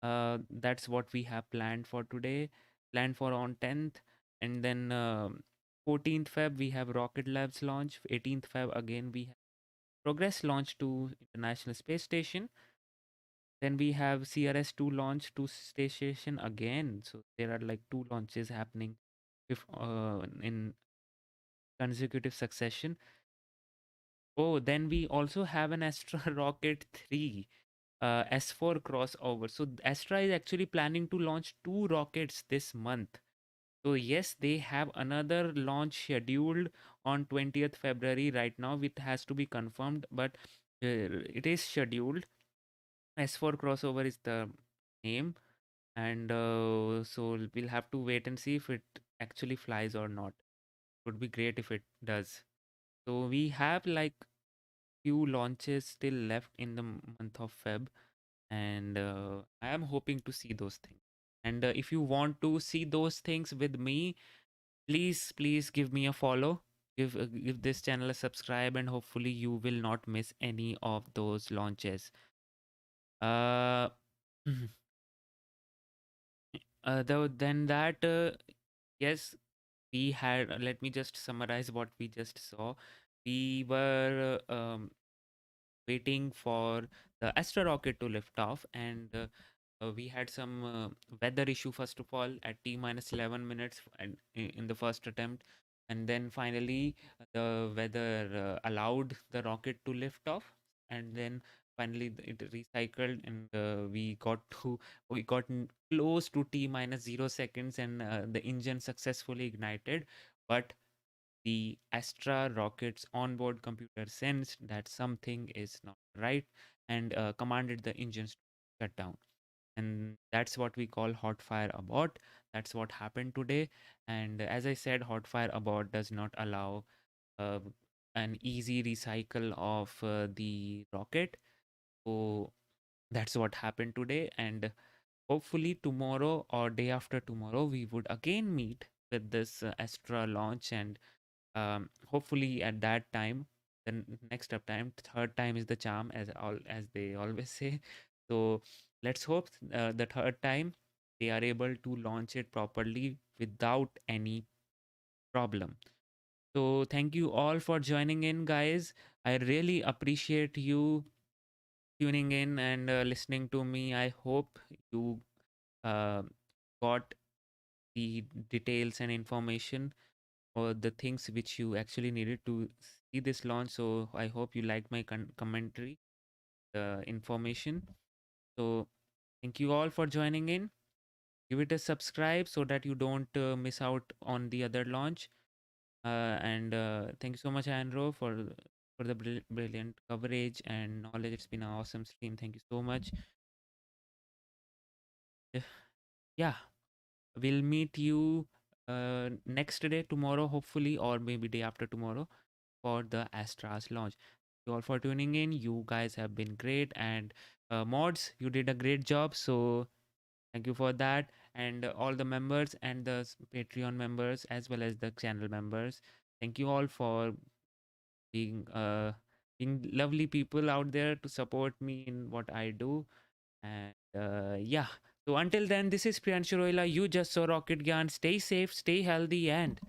That's what we have planned for today, planned for on 10th. And then 14th Feb, we have Rocket Labs launch. 18th Feb, again, we have Progress launch to International Space Station. Then we have CRS-2 launch to Space Station again. So there are like two launches happening if in consecutive succession. Oh, then we also have an Astra Rocket 3 S4 crossover. So Astra is actually planning to launch two rockets this month. So yes, they have another launch scheduled on 20th February right now. It has to be confirmed, but it is scheduled. S4 crossover is the name, and so we'll have to wait and see if it actually flies or not. It would be great if it does. So we have like few launches still left in the month of Feb, and I am hoping to see those things. And if you want to see those things with me, please give me a follow. Give this channel a subscribe, and hopefully you will not miss any of those launches. Uh, though then that yes, we had. Let me just summarize what we just saw. We were waiting for the Astra rocket to lift off, and we had some weather issue first of all at T minus 11 minutes and in the first attempt, and then finally the weather allowed the rocket to lift off, and then finally it recycled, and we got close to t minus 0 seconds, and the engine successfully ignited. But the Astra rocket's onboard computer sensed that something is not right, and commanded the engines to shut down. And that's what we call hot fire abort. That's what happened today. And as I said, hot fire abort does not allow uh, an easy recycle of the rocket. So that's what happened today. And hopefully tomorrow or day after tomorrow we would again meet with this Astra launch, and hopefully at that time, the next up time, third time is the charm, as they always say. So let's hope the third time they are able to launch it properly without any problem. So thank you all for joining in, guys. I really appreciate you tuning in and listening to me. I hope you uh, got the details and information, or the things which you actually needed to see this launch. So I hope you like my commentary, information. So thank you all for joining in. Give it a subscribe so that you don't miss out on the other launch. And thank you so much, Andrew, for the brilliant coverage and knowledge. It's been an awesome stream. Thank you so much. Yeah, we'll meet you next day, tomorrow, hopefully, or maybe day after tomorrow, for the Astra's launch. Thank you all for tuning in. You guys have been great, and mods, you did a great job. So thank you for that, and all the members and the Patreon members as well as the channel members. Thank you all for being lovely people out there to support me in what I do. And yeah, so until then, this is Priyanshu Roila. You just saw Rocket Gyan. Stay safe, stay healthy, and